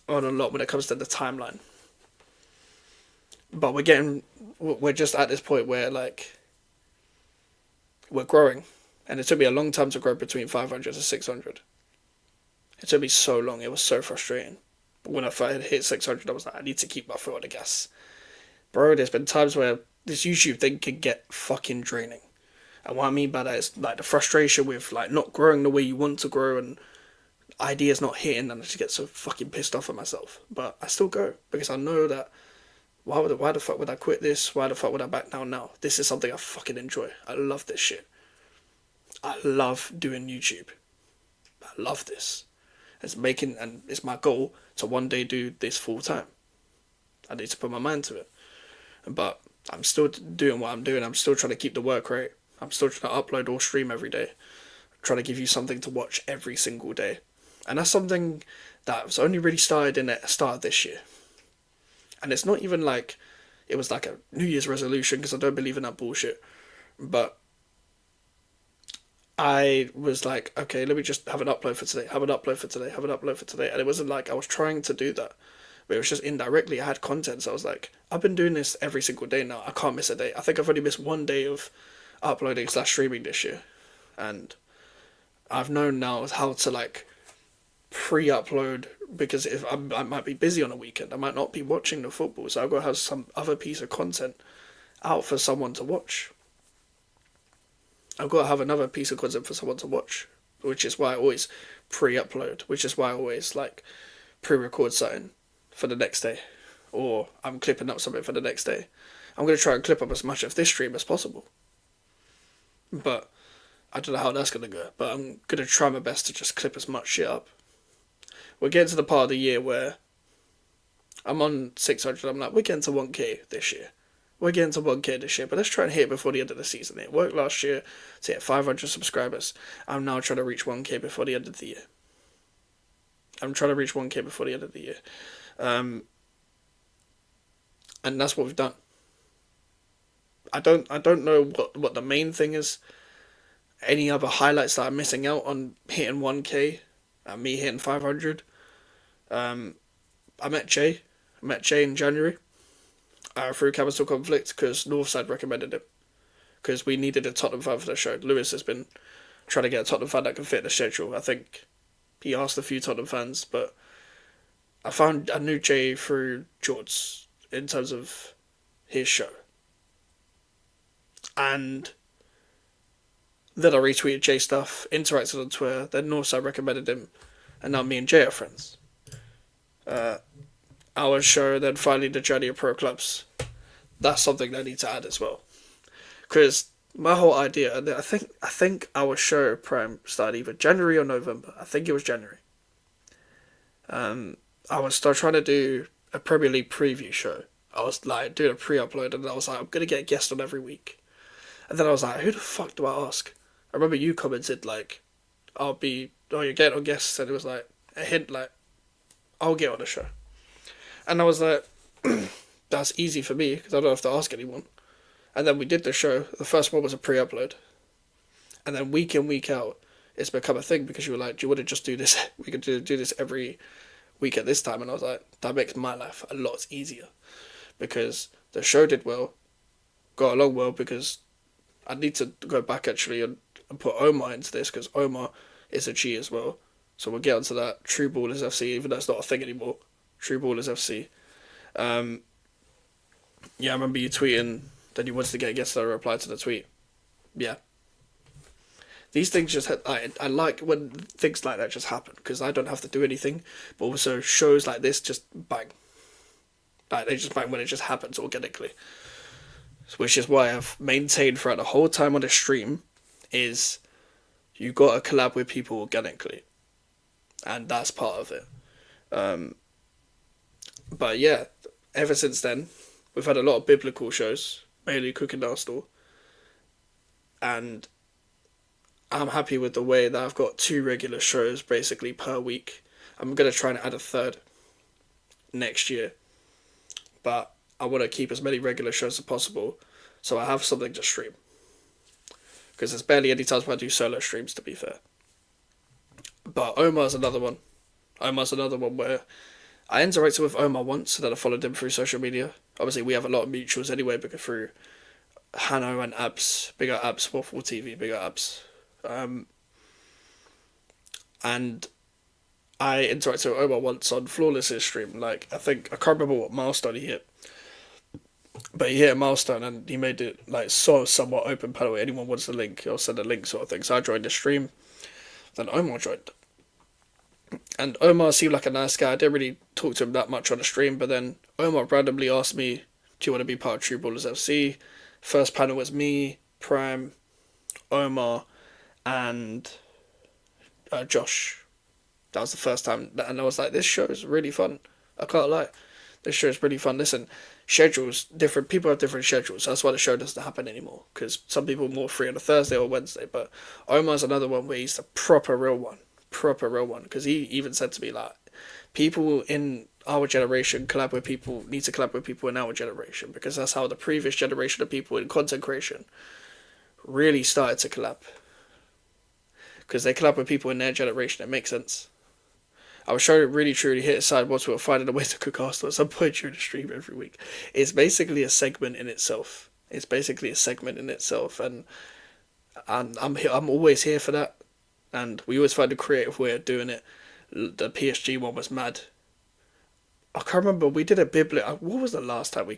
C: When it comes to the timeline. But we're just at this point where, like, we're growing. And it took me a long time to grow between 500 to 600. It took me so long. It was so frustrating. But when I hit 600, I was like, I need to keep my foot on the gas. Bro, there's been times where this YouTube thing can get fucking draining. And what I mean by that is like the frustration with like not growing the way you want to grow and ideas not hitting, and I just get so fucking pissed off at myself. But I still go because I know that why the fuck would I quit this? Why the fuck would I back down now? This is something I fucking enjoy. I love this shit. I love doing YouTube. I love this. It's my goal to one day do this full time. I need to put my mind to it. But I'm still doing what I'm doing. I'm still trying to keep the work rate. I'm still trying to upload or stream every day. I'm trying to give you something to watch every single day. And that's something that was only really started in the start of this year. And it's not even like it was like a New Year's resolution, because I don't believe in that bullshit. But I was like, okay, let me just have an upload for today, And it wasn't like I was trying to do that. But it was just indirectly, I had content. So I was like, I've been doing this every single day now. I can't miss a day. I think I've only missed 1 day of uploading / streaming this year. And I've known now how to like pre-upload, because if I might be busy on a weekend, I might not be watching the football. So I've got to have some other piece of content out for someone to watch. I've got to have another piece of content for someone to watch, which is why I always pre-upload, which is why I always like pre-record something for the next day, or I'm clipping up something for the next day. I'm going to try and clip up as much of this stream as possible, but I don't know how that's going to go, but I'm going to try my best to just clip as much shit up. We're getting to the part of the year where I'm on 600, I'm like, we're getting to 1K this year. we're getting to 1K this year, but let's try and hit it before the end of the season. It worked last year to hit 500 subscribers. I'm now trying to reach 1K before the end of the year. I'm trying to reach 1K before the end of the year. And that's what we've done. I don't know what the main thing is. Any other highlights that I'm missing out on hitting 1K and me hitting 500. I met Jay in January through Capital Conflict because Northside recommended him. Because we needed a Tottenham fan for the show. Lewis has been trying to get a Tottenham fan that can fit the schedule. I think he asked a few Tottenham fans, but I knew Jay through George in terms of his show. And then I retweeted Jay stuff, interacted on Twitter, then Northside recommended him, and now me and Jay are friends. Our show, then finally the journey of pro clubs. That's something that I need to add as well. Because my whole idea, I think our show Prime started either January or November. I think it was January. I was still trying to do a Premier League preview show. I was like doing a pre-upload, and I was like, I'm gonna get a guest on every week. And then I was like, who the fuck do I ask? I remember you commented like, you're getting on guests, and it was like a hint like, I'll get on the show. And I was like, that's easy for me because I don't have to ask anyone. And then we did the show. The first one was a pre-upload. And then week in, week out, it's become a thing because you were like, do you want to just do this? We could do this every week at this time. And I was like, that makes my life a lot easier. Because the show did well, got along well, because I need to go back actually and put Omar into this because Omar is a G as well. So we'll get onto that. True Ballers FC, even though it's not a thing anymore. True Ballers FC. Yeah, I remember you tweeting that you wanted to get a guest that replied to the tweet. Yeah. These things just... I like when things like that just happen, because I don't have to do anything, but also shows like this just bang. Like, they just bang when it just happens organically. Which is why I've maintained throughout the whole time on the stream is you got to collab with people organically. And that's part of it. But yeah, ever since then, we've had a lot of biblical shows, mainly Cooking Arsenal. And I'm happy with the way that I've got 2 regular shows basically per week. I'm going to try and add a 3rd next year. But I want to keep as many regular shows as possible so I have something to stream. Because there's barely any times where I do solo streams, to be fair. But Omar's another one. Omar's another one where I interacted with Omar once, and then I followed him through social media. Obviously, we have a lot of mutuals anyway, because through Hanno and Abs, big up Abs, Waffle TV, big up Abs. And I interacted with Omar once on Flawless's stream. Like, I can't remember what milestone he hit. But he hit a milestone and he made it like somewhat open panel. Anyone wants the link, I'll send a link sort of thing. So I joined the stream. Then Omar joined. And Omar seemed like a nice guy. I didn't really talk to him that much on the stream. But then Omar randomly asked me, do you want to be part of True Ballers FC? First panel was me, Prime, Omar, and Josh. That was the first time. And I was like, this show is really fun. I can't lie. This show is really fun. Listen, schedules, different people have different schedules. That's why the show doesn't happen anymore. Because some people are more free on a Thursday or Wednesday. But Omar's another one where he's the proper real one. Because he even said to me, like, people in our generation need to collab with people in our generation. Because that's how the previous generation of people in content creation really started to collab. Because they collab with people in their generation. It makes sense. I was trying to really truly hit aside once we were finding a way to cook Arsenal at some point during the stream every week. It's basically a segment in itself. And I'm always here for that. And we always find a creative way of doing it. The PSG one was mad. I can't remember. We did a what was the last time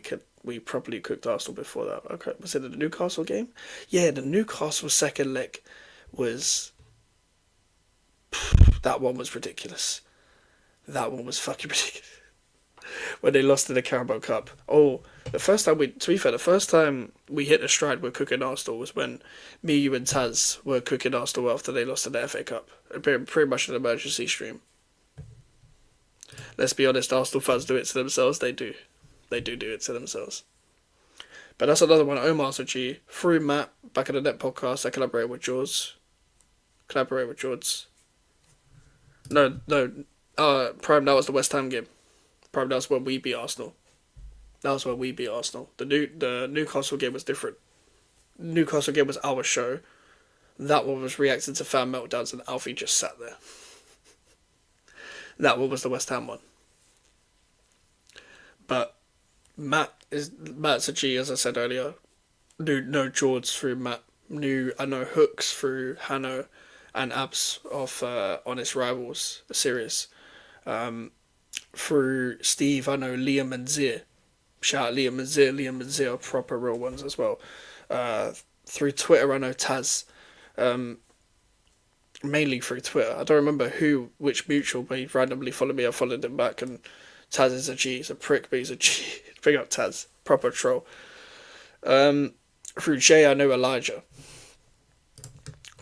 C: we properly cooked Arsenal before that? Okay, was it the Newcastle game? Yeah, the Newcastle second leg was... That one was ridiculous. That one was fucking ridiculous. When they lost in the Carabao Cup. Oh, the first time we hit a stride with cooking Arsenal was when me, you and Taz were cooking Arsenal after they lost in the FA Cup. Pretty much an emergency stream. Let's be honest, Arsenal fans do it to themselves. They do it to themselves. But that's another one. Omar's a G. Through Matt, back in the net podcast, I collaborated with George. No, Prime, that was the West Ham game. Prime, that was when we beat Arsenal. The Newcastle game was different. Newcastle game was our show. That one was reacting to fan meltdowns and Alfie just sat there. That one was the West Ham one. But Matt's a G, as I said earlier. No George through Matt. I know Hooks through Hanno, and Abs of Honest Rivals series. Through Steve, I know Liam and Zir. Shout out Liam and Zir. Liam and Zir are proper real ones as well. Through Twitter, I know Taz. Mainly through Twitter. I don't remember which mutual, but he randomly followed me. I followed him back, and Taz is a G. He's a prick, but he's a G. Big up Taz. Proper troll. Through Jay, I know Elijah.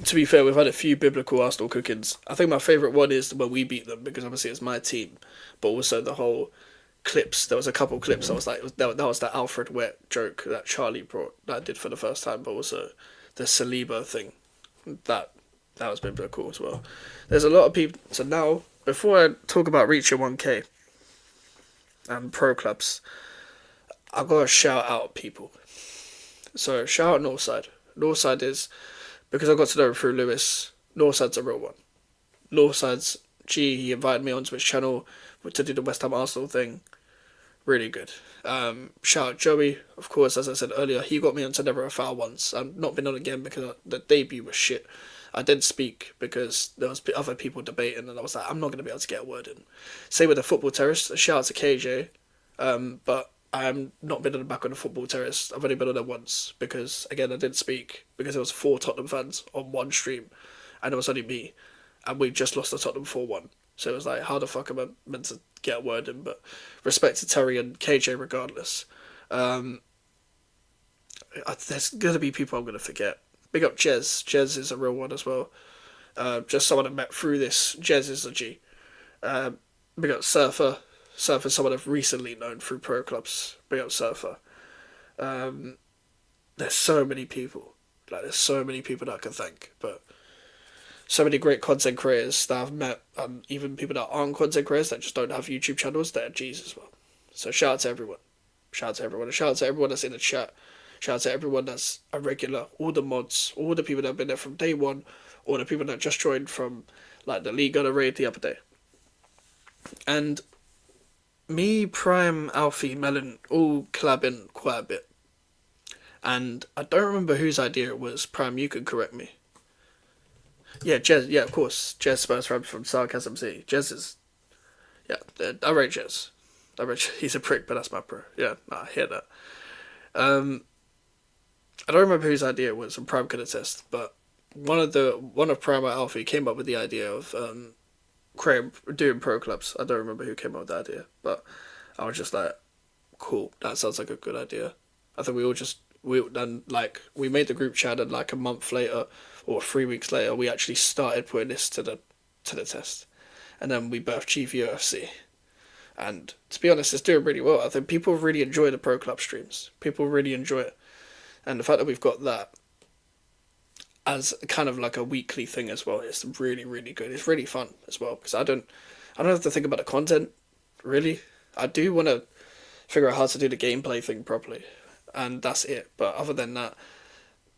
C: To be fair, we've had a few biblical Arsenal cookings. I think my favourite one is when we beat them, because obviously it's my team, but also the whole clips. There was a couple clips I was like, that was that Alfred Wet joke that Charlie brought, that I did for the first time, but also the Saliba thing. That was biblical as well. There's a lot of people. So now, before I talk about reaching 1K and pro clubs, I've got to shout out people. So shout out Northside. Northside is, because I got to know him through Lewis, Northside's a real one. Northside's G, he invited me onto his channel to do the West Ham Arsenal thing. Really good. Shout out Joey, of course, as I said earlier, he got me onto Never a Foul once. I've not been on again because the debut was shit. I didn't speak because there was other people debating, and I was like, I'm not going to be able to get a word in. Same with the Football Terrace. Shout out to KJ, but I have not been on the back on the Football Terrace. I've only been on there once because, again, I didn't speak because there was 4 Tottenham fans on one stream, and it was only me, and we just lost to Tottenham 4-1. So it was like, how the fuck am I meant to get a word in? But respect to Terry and KJ regardless. There's going to be people I'm going to forget. Big up Jez. Jez is a real one as well. Just someone I met through this. Jez is a G. Big up Surfer. Surfer's someone I've recently known through pro clubs. Big up Surfer. There's so many people. There's so many people that I can thank. But so many great content creators that I've met, and even people that aren't content creators that just don't have YouTube channels, they're G's as well. So shout out to everyone. Shout out to everyone. And shout out to everyone that's in the chat. Shout out to everyone that's a regular, all the mods, all the people that have been there from day one, all the people that just joined from the League on a raid the other day. And me, Prime, Alfie, Melon, all collabing quite a bit. And I don't remember whose idea it was. Prime, you can correct me. Yeah, Jez, yeah, of course. Jez Spurs from Sarcasm City. Jez is, yeah, I rate Jez. He's a prick, but that's my bro. Yeah, I hear that. I don't remember whose idea it was, and Prime could attest, but one of Prime or Alfie came up with the idea of doing pro clubs. I don't remember who came up with the idea, but I was just like, cool, that sounds like a good idea. I think we made the group chat, and like a month later or 3 weeks later, we actually started putting this to the test, and then we birthed GVOFC. And to be honest, it's doing really well. I think people really enjoy the pro club streams. People really enjoy it. And the fact that we've got that as kind of like a weekly thing as well, it's really, really good. It's really fun as well, because I don't have to think about the content, really. I do want to figure out how to do the gameplay thing properly, and that's it. But other than that,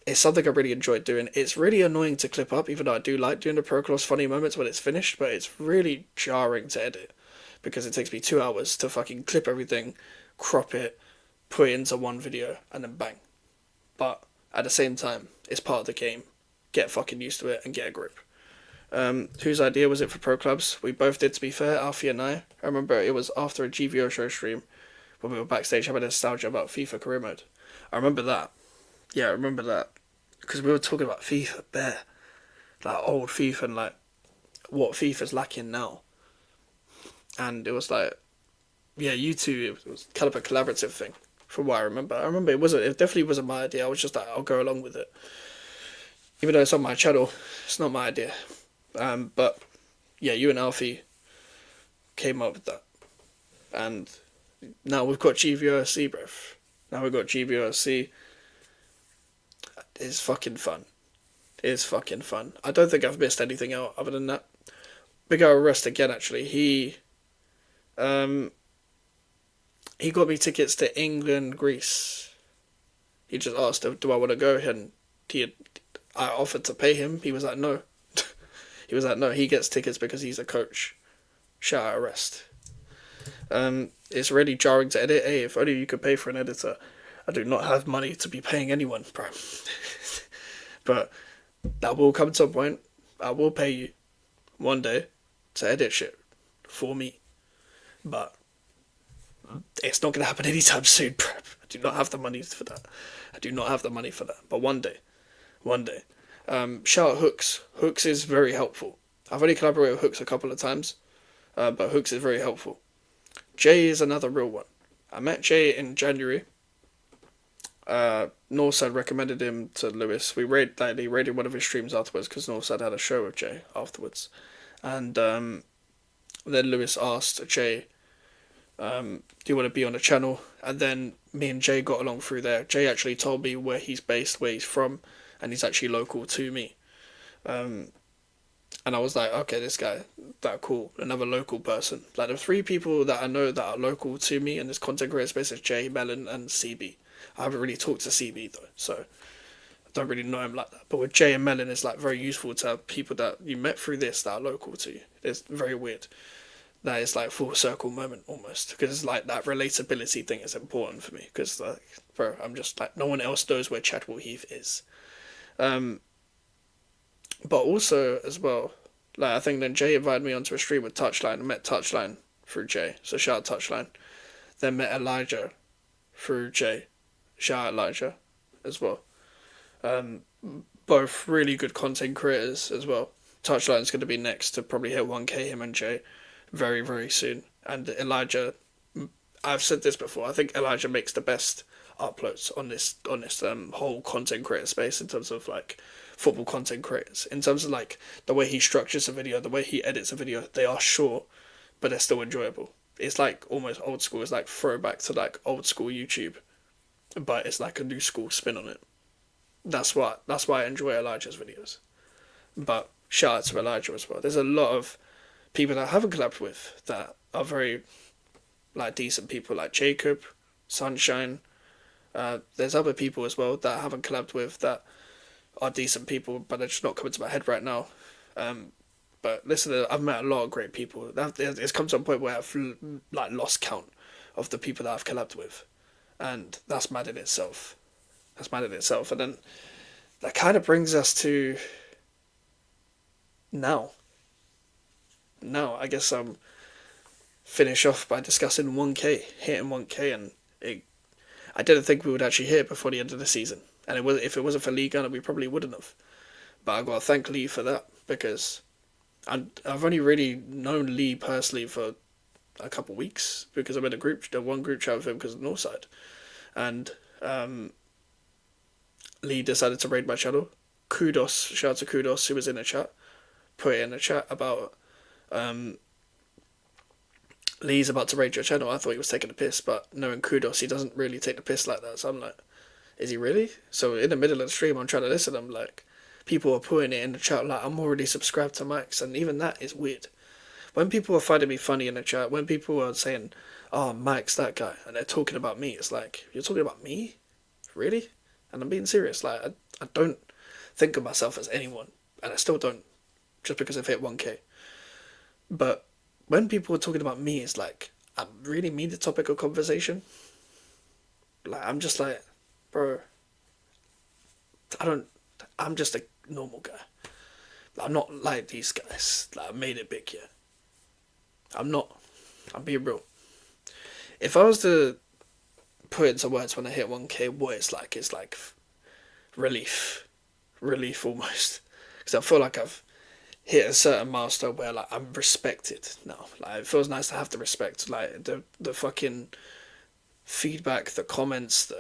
C: it's something I really enjoyed doing. It's really annoying to clip up, even though I do like doing the pro club's funny moments when it's finished, but it's really jarring to edit, because it takes me 2 hours to fucking clip everything, crop it, put it into one video, and then bang. But at the same time, it's part of the game. Get fucking used to it and get a grip. Whose idea was it for pro clubs? We both did, to be fair, Alfie and I. I remember it was after a GVO show stream when we were backstage having a nostalgia about FIFA career mode. I remember that. Yeah, I remember that. Because we were talking about FIFA bare. Like old FIFA and like what FIFA's lacking now. And it was like, yeah, you two, it was kind of a collaborative thing. From what I remember. It definitely wasn't my idea. I was just like, I'll go along with it. Even though it's on my channel, it's not my idea. But yeah, you and Alfie came up with that. And now we've got GVOC, bruv. Now we've got GBRC. It's fucking fun. It's fucking fun. I don't think I've missed anything out other than that. Big Al Arrest again, actually. He got me tickets to England, Greece. He just asked, do I want to go? And I offered to pay him. He was like, no. He was like, no, he gets tickets because he's a coach. Shout out Arrest. It's really jarring to edit. Hey, if only you could pay for an editor. I do not have money to be paying anyone, bro. But that will come to a point. I will pay you one day to edit shit for me. But it's not going to happen anytime soon, bro. I do not have the money for that. But one day. Shout out Hooks. Hooks is very helpful. I've only collaborated with Hooks a couple of times. But Hooks is very helpful. Jay is another real one. I met Jay in January. Northside recommended him to Lewis. He rated one of his streams afterwards because Northside had a show with Jay afterwards. And then Lewis asked Jay, do you want to be on the channel? And then me and Jay got along through there. Jay actually told me where he's based, where he's from, and he's actually local to me. And I was like, okay, this guy, that cool, another local person. Like, the three people that I know that are local to me in this content creator space is Jay, Melon, and CB. I haven't really talked to CB, though, so I don't really know him like that. But with Jay and Melon, it's, like, very useful to have people that you met through this that are local to you. It's very weird. That is, like, full circle moment, almost. Because, like, that relatability thing is important for me. Because, like, bro, I'm just, like, no one else knows where Chadwell Heath is. But also, as well, like, I think then Jay invited me onto a stream with Touchline. I met Touchline through Jay, so shout out Touchline. Then met Elijah through Jay. Shout out Elijah as well. Both really good content creators as well. Touchline's going to be next to probably hit 1K, him and Jay, very, very soon. And Elijah, I've said this before, I think Elijah makes the best uploads on this whole content creator space in terms of, like, football content creators. In terms of, like, the way he structures a video, the way he edits a video, they are short, but they're still enjoyable. It's like almost old school. It's like throwback to, like, old school YouTube, but it's like a new school spin on it. That's why I enjoy Elijah's videos. But shout out to Elijah as well. There's a lot of people that I haven't collabed with that are very, like, decent people, like Jacob, Sunshine. There's other people as well that I haven't collabed with that are decent people, but they're just not coming to my head right now. But listen, I've met a lot of great people. It's come to a point where I've, like, lost count of the people that I've collabed with, and that's mad in itself. And then that kind of brings us to now. I guess finish off by discussing 1K, hitting 1K, and I didn't think we would actually hit it before the end of the season. And if it wasn't for Lee Gunner, we probably wouldn't have. But I've got to thank Lee for that, because I've only really known Lee personally for a couple of weeks, because I'm in one group chat with him because of Northside. And Lee decided to raid my channel. Shout out to Kudos, who was in the chat. Put it in the chat about Lee's about to raid your channel. I thought he was taking a piss, but knowing Kudos, he doesn't really take the piss like that. So I'm like, is he really? So in the middle of the stream, I'm trying to listen. I'm like, people are putting it in the chat like, I'm already subscribed to Mikez, and even that is weird. When people are finding me funny in the chat, when people are saying, oh, Mikez, that guy, and they're talking about me, it's like, you're talking about me? Really? And I'm being serious. Like, I don't think of myself as anyone, and I still don't, just because I've hit 1K. But when people are talking about me, it's like, I'm really me the topic of conversation. Like, I'm just like, bro, I'm just a normal guy. I'm not like these guys. Like, I made it big here. I'm being real. If I was to put into words when I hit 1K what it's like relief almost. Because I feel like I've hit a certain milestone where, like, I'm respected now. Like, it feels nice to have the respect. Like, the fucking feedback, the comments,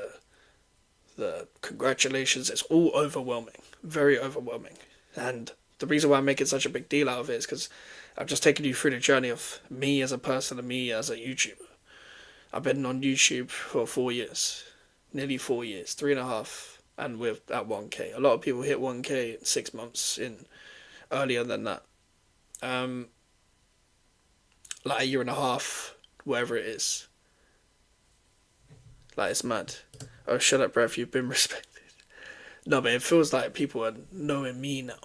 C: the congratulations, it's all overwhelming. Very overwhelming. And the reason why I'm making such a big deal out of it is because I've just taken you through the journey of me as a person and me as a YouTuber. I've been on YouTube for 4 years nearly 4 years, 3.5, and we're at 1K. A lot of people hit 1K in 6 months, in earlier than that. Like a year and a half, whatever it is. Like, it's mad. Oh, shut up, bruv, you've been respected. No, but it feels like people are knowing me now.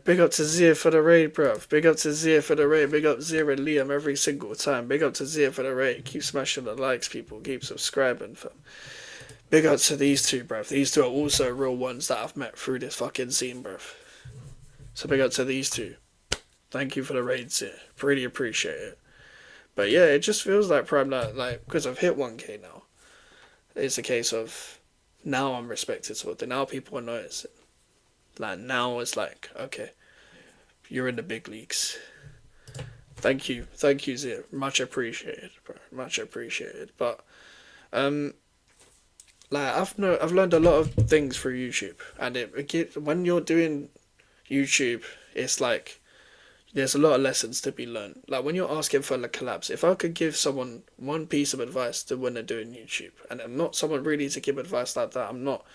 C: Big up to Zia for the raid, bruv. Big up to Zia for the raid. Big up Zia and Liam every single time. Big up to Zia for the raid. Keep smashing the likes, people. Keep subscribing, fam. Big up to these two, bruv. These two are also real ones that I've met through this fucking scene, bruv. So big up to these two. Thank you for the raids here. Pretty appreciate it. But yeah, it just feels like Prime Night, like, because I've hit 1K now. It's a case of, now I'm respected sort of thing. Now people are noticing. Like, now it's like, okay, you're in the big leagues. Thank you, Zia. Much appreciated, bro. Much appreciated. But, like, I've learned a lot of things through YouTube, and when you're doing YouTube, it's like there's a lot of lessons to be learned. Like, when you're asking for like collabs, if I could give someone one piece of advice to when they're doing YouTube, and I'm not someone really to give advice like that. I'm not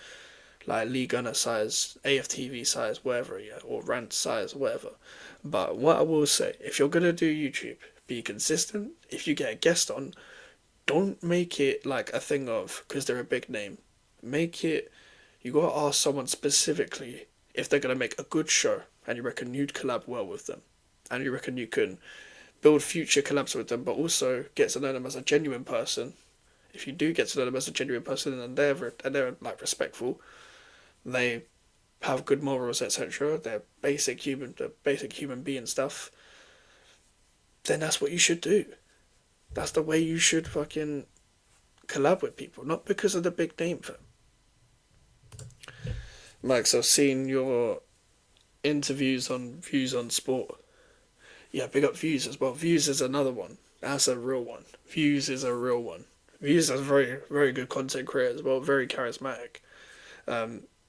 C: like Lee Gunner size, AFTV size, whatever, yeah, or Rant size, whatever. But what I will say, if you're gonna do YouTube, be consistent. If you get a guest on, don't make it like a thing of, because they're a big name. Make it, you gotta ask someone specifically if they're gonna make a good show, and you reckon you'd collab well with them, and you reckon you can build future collabs with them, but also get to know them as a genuine person. If you do get to know them as a genuine person, and they're like respectful, they have good morals, etc. They're basic human being stuff. Then that's what you should do. That's the way you should fucking collab with people, not because of the big name, fam. Max, I've seen your interviews on Views on Sport. Yeah, big up Views as well. Views is another one. That's a real one. Views is a real one. Views is very, very good content creator as well. Very charismatic.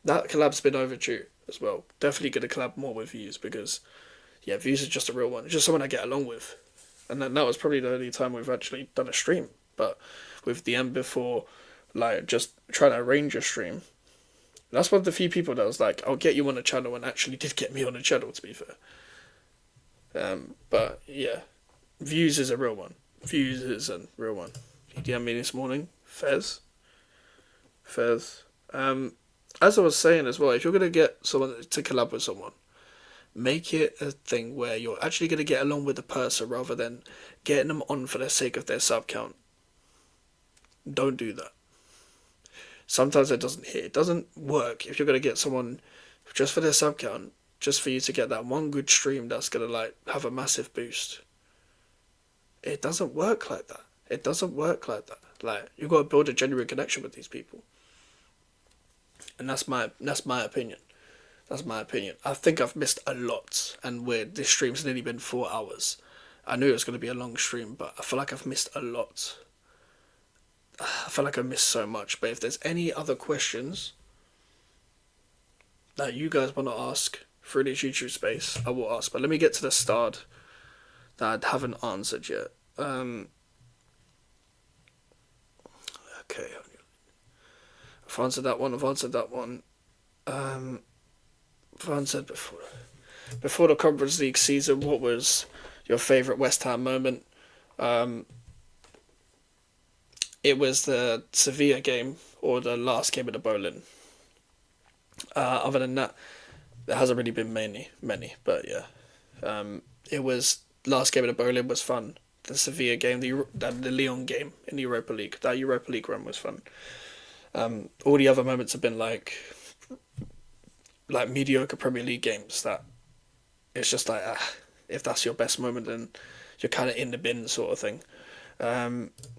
C: That collab's been overdue as well. Definitely going to collab more with Views because, yeah, Views is just a real one. It's just someone I get along with. And then that was probably the only time we've actually done a stream. But with the end before, like, just trying to arrange a stream, that's one of the few people that was like, I'll get you on a channel, and actually did get me on a channel, to be fair. But, yeah, Views is a real one. Views is a real one. He DM'd me this morning. Fez. As I was saying as well, if you're going to get someone to collab with someone, make it a thing where you're actually going to get along with the person rather than getting them on for the sake of their sub count. Don't do that. Sometimes it doesn't hit. It doesn't work if you're going to get someone just for their sub count, just for you to get that one good stream that's going to like have a massive boost. It doesn't work like that. It doesn't work like that. Like, you've got to build a genuine connection with these people. And that's my opinion. That's my opinion. I think I've missed a lot, and this stream's nearly been 4 hours. I knew it was going to be a long stream, but I feel like I've missed a lot. I feel like I missed so much. But if there's any other questions that you guys want to ask through this YouTube space, I will ask. But let me get to the start that I haven't answered yet. Okay. I've answered that one. I've answered before the Conference League season, what was your favourite West Ham moment? It was the Sevilla game or the last game of the bowling. Other than that, there hasn't really been many, but yeah. It was last game of the bowling was fun. The Sevilla game, the Lyon game in the Europa League. That Europa League run was fun. All the other moments have been like mediocre Premier League games that it's just like, if that's your best moment, then you're kind of in the bin sort of thing.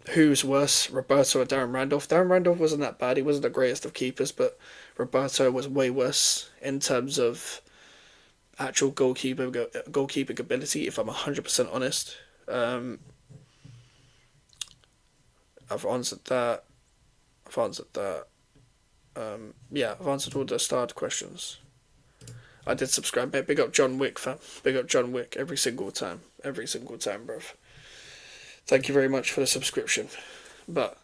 C: Who's worse, Roberto or Darren Randolph? Darren Randolph wasn't that bad. He wasn't the greatest of keepers, but Roberto was way worse in terms of actual goalkeeping ability, if I'm 100% honest. I've answered that. Yeah, I've answered all the starred questions. I did subscribe, mate. Big up John Wick, fam. Big up John Wick every single time, bruv. Thank you very much for the subscription. But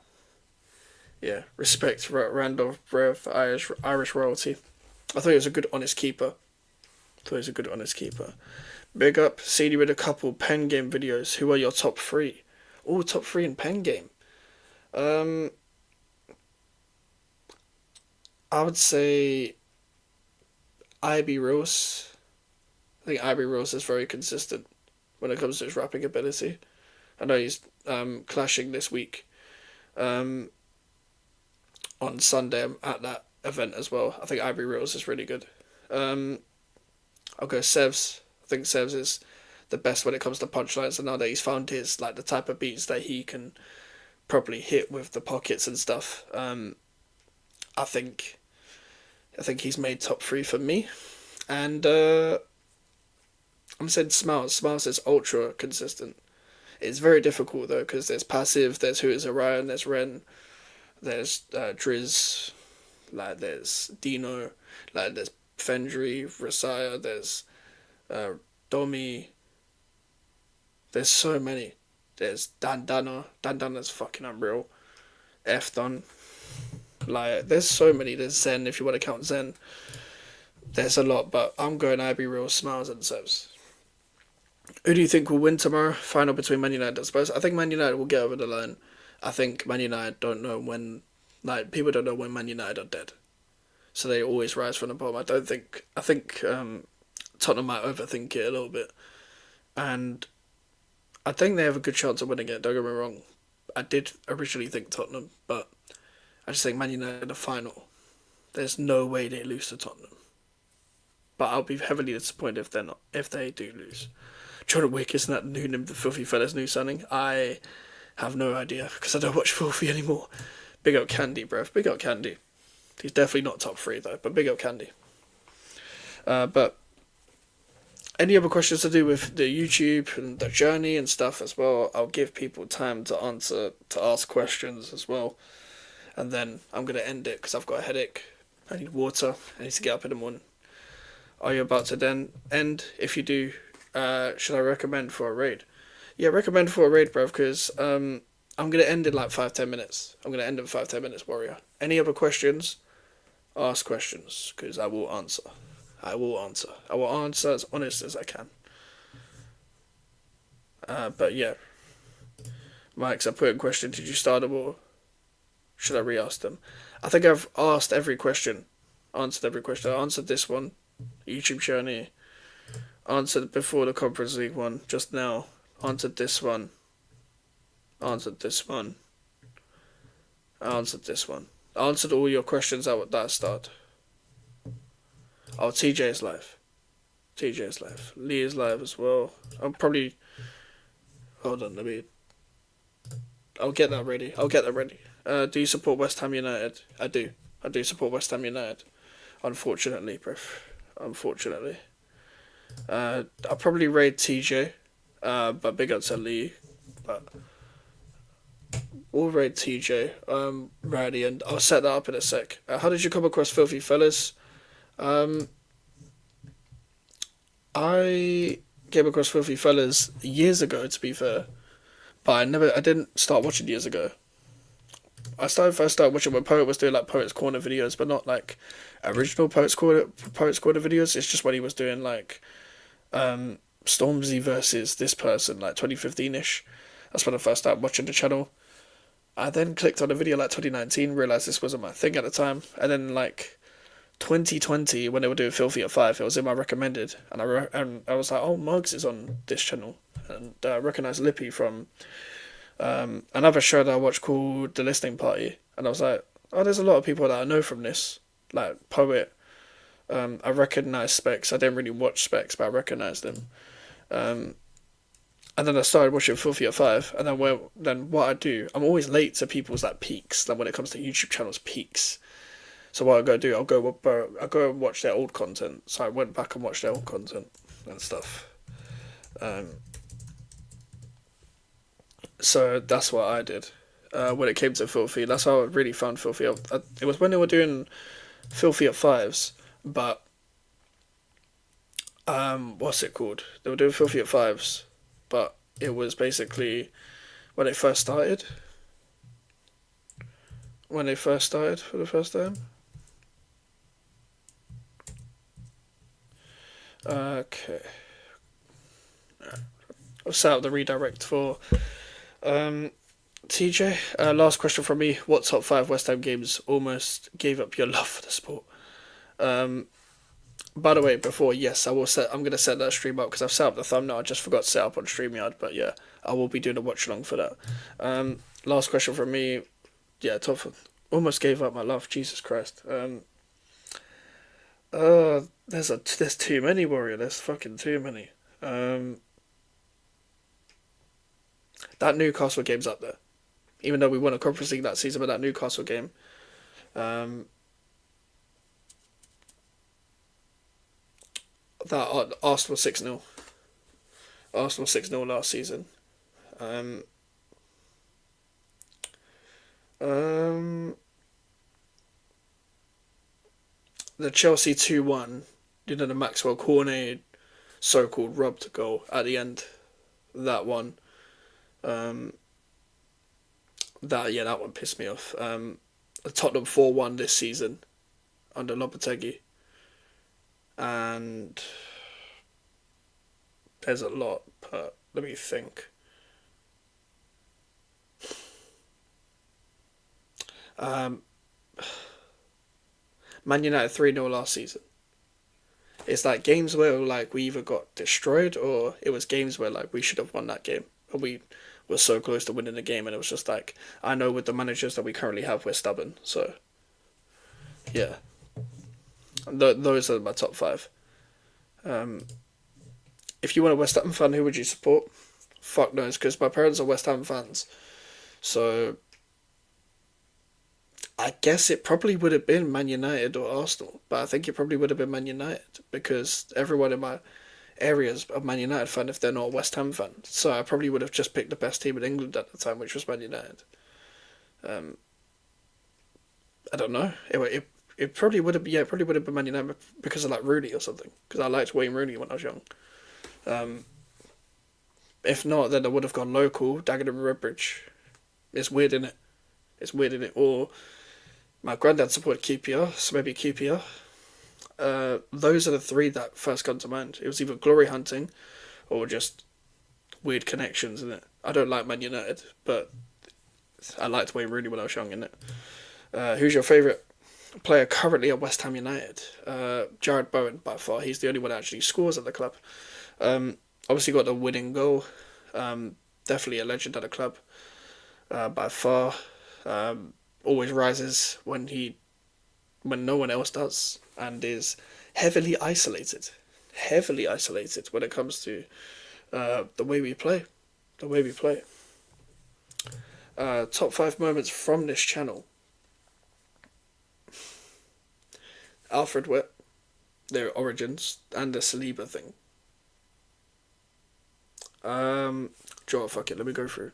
C: yeah, respect Randolph Breath, Irish royalty. I thought he was a good, honest keeper. Big up, CD with a couple pen game videos. Who are your top three? Oh, top three in pen game. I would say IB Rose. I think IB Rose is very consistent when it comes to his rapping ability. I know he's clashing this week on Sunday at that event as well. I think IB Rose is really good. I'll go Sevs. I think Sevs is the best when it comes to punchlines, and now that he's found his, like, the type of beats that he can properly hit with the pockets and stuff, I think he's made top three for me. And I'm saying Smiles. Smiles is ultra consistent. It's very difficult though, because there's Passive, there's Who Is Orion, there's Ren, there's Driz, like there's Dino, like there's Fendry, Rasaya, there's Domi. There's so many. There's Dandana. Dandana's fucking unreal. Efton. Like, there's so many. There's Zen, if you want to count Zen. There's a lot, but I'm going IB Real, Smiles, and Sevs. Who do you think will win tomorrow? Final between Man United and Spurs. I think Man United will get over the line. I think Man United don't know when, like, people don't know when Man United are dead. So they always rise from the bottom. I think Tottenham might overthink it a little bit. And I think they have a good chance of winning it, don't get me wrong. I did originally think Tottenham, but I just think Man United in the final. There's no way they lose to Tottenham. But I'll be heavily disappointed if they do lose. Jordan Wick, isn't that the Filthy Fella's new signing? I have no idea, because I don't watch Filthy anymore. Big up Candy, bruv. Big up Candy. He's definitely not top three, though, but big up Candy. But any other questions to do with the YouTube and the journey and stuff as well, I'll give people time to ask questions as well. And then I'm going to end it because I've got a headache. I need water. I need to get up in the morning. Are you about to then end? If you do, should I recommend for a raid? Yeah, recommend for a raid, bruv, because I'm going to end in like 5-10 minutes. I'm going to end in 5-10 minutes, warrior. Any other questions? Ask questions, because I will answer. I will answer as honest as I can. But yeah. Mikez, I put in question, did you start a war? Should I re-ask them? I think I've asked every question. Answered every question. I answered this one. YouTube journey. Answered before the Conference League one. Just now. Answered this one. Answered this one. Answered this one. Answered all your questions at that start. Oh, TJ is live. TJ is live. Lee is live as well. I'm probably... Hold on, I'll get that ready. Do you support West Ham United? I do. I do support West Ham United. Unfortunately, bruv. Unfortunately. I'll probably raid TJ. But big up to Lee. But we'll raid TJ. Ready, and I'll set that up in a sec. How did you come across Filthy Fellas? I came across Filthy Fellas years ago, to be fair. But I didn't start watching years ago. I first started watching when Poet was doing like Poet's Corner videos, but not like original Poet's Corner videos. It's just when he was doing like Stormzy versus this person, like 2015-ish. That's when I first started watching the channel. I then clicked on a video like 2019, realised this wasn't my thing at the time, and then like 2020, when they were doing Filthy at 5, it was in my recommended, and I was like, oh, Mugs is on this channel, and I recognised Lippy from another show that I watched called The Listening Party, and I was like, oh, there's a lot of people that I know from this, like Poet. I recognised Specs. I didn't really watch Specs, but I recognised them. And then I started watching Filthy at 5, and then what I do, I'm always late to people's like peaks, like when it comes to YouTube channels peaks. So what I go do, I'll go and watch their old content. So I went back and watched their old content and stuff. So that's what I did when it came to Filthy. That's how I really found Filthy. It was when they were doing Filthy at 5s, but what's it called? They were doing Filthy at 5s, but it was basically when it first started. when they first started for the first time. Okay. I'll set up the redirect for TJ. Last question from me. What top 5 West Ham games almost gave up your love for the sport? By the way, before, yes, I'm going to set that stream up because I've set up the thumbnail. I just forgot to set up on StreamYard, but yeah, I will be doing a watch along for that. Last question from me. Yeah, almost gave up my love. Jesus Christ. There's too many, Warrior. There's fucking too many. That Newcastle game's up there. Even though we won a Conference League that season, but that Newcastle game. That Arsenal 6-0. Arsenal 6-0 last season. The Chelsea 2-1, the Maxwell Cornet so-called robbed goal at the end. That one. That one pissed me off. The Tottenham 4-1 this season under Lopetegui. And there's a lot, but let me think. Man United 3-0 last season. It's like games where like we either got destroyed or it was games where like we should have won that game. And we were so close to winning the game, and it was just like, I know with the managers that we currently have, we're stubborn. So, yeah. Those are my top 5. If you want a West Ham fan, who would you support? Fuck knows, because my parents are West Ham fans. So, I guess it probably would have been Man United or Arsenal, but I think it probably would have been Man United because everyone in my areas are Man United fan if they're not a West Ham fan. So I probably would have just picked the best team in England at the time, which was Man United. I don't know. It probably would have it probably would have been Man United because of like Rooney or something. Because I liked Wayne Rooney when I was young. If not, then I would have gone local, Dagenham Redbridge. It's weird, innit? It's weird, innit? Or my granddad supported QPR, so maybe QPR. Those are the 3 that first come to mind. It was either glory hunting or just weird connections, innit? I don't like Man United, but I liked Wayne Rooney when I was young, innit? Who's your favourite player currently at West Ham United? Jared Bowen, by far. He's the only one that actually scores at the club. Obviously got the winning goal. Definitely a legend at the club. By far. Always rises when no one else does, and is heavily isolated when it comes to the way we play. Top 5 moments from this channel. Alfred Witt, their origins, and the Saliba thing. Joy, fuck it, let me go through.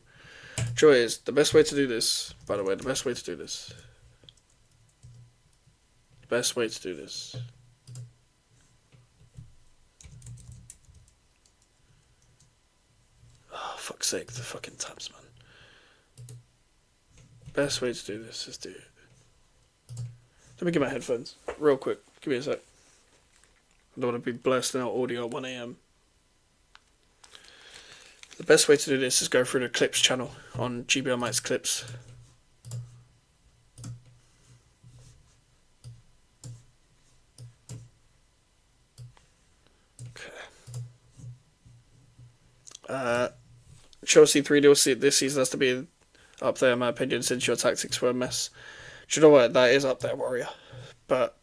C: Joy is the best way to do this, by the way, the best way to do this. Oh, fuck's sake, the fucking tabs, man. Best way to do this is do it. Let me get my headphones, real quick. Give me a sec. I don't want to be blasting out audio at 1 a.m. The best way to do this is go through the clips channel on GBL Mike's Clips. Okay. Chelsea 3-0 this season has to be up there in my opinion since your tactics were a mess. Do you know what? That is up there, Warrior. But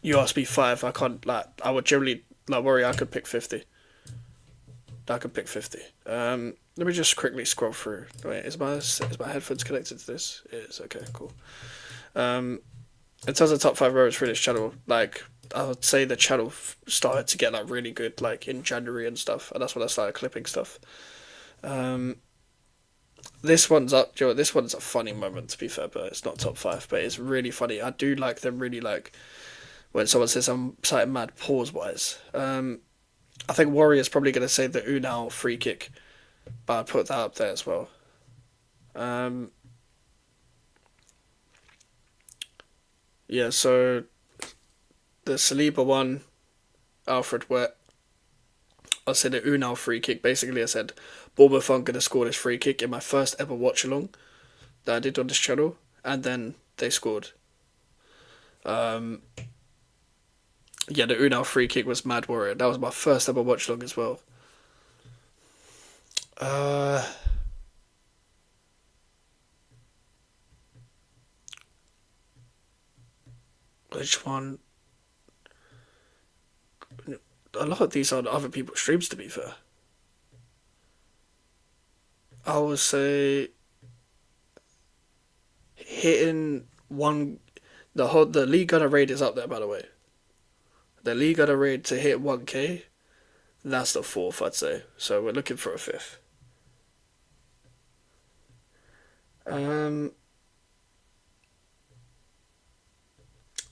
C: you asked me 5. I can't, I would generally, Warrior, I could pick 50. Let me just quickly scroll through. Wait, is my headphones connected to this? It is. Okay, cool. In terms of top 5 moments for this channel, I would say the channel started to get really good in January and stuff, and that's when I started clipping stuff. This one's up. Joe, this one's a funny moment to be fair, but it's not top 5. But it's really funny. I do like them really when someone says something mad pause wise. I think Warrior's probably going to say the Unal free kick, but I put that up there as well. Yeah, so the Saliba one, Alfred Wet. I said an Unal free kick. Basically, I said Bournemouth aren't going to score this free kick in my first ever watch along that I did on this channel, and then they scored. Yeah, the Unal free kick was Mad Warrior. That was my first ever watch along as well. Which one? A lot of these are on other people's streams, to be fair. I would say hitting one. The League Gunner raid is up there, by the way. The League Gunner raid to hit 1K, that's the fourth, I'd say. So we're looking for a fifth.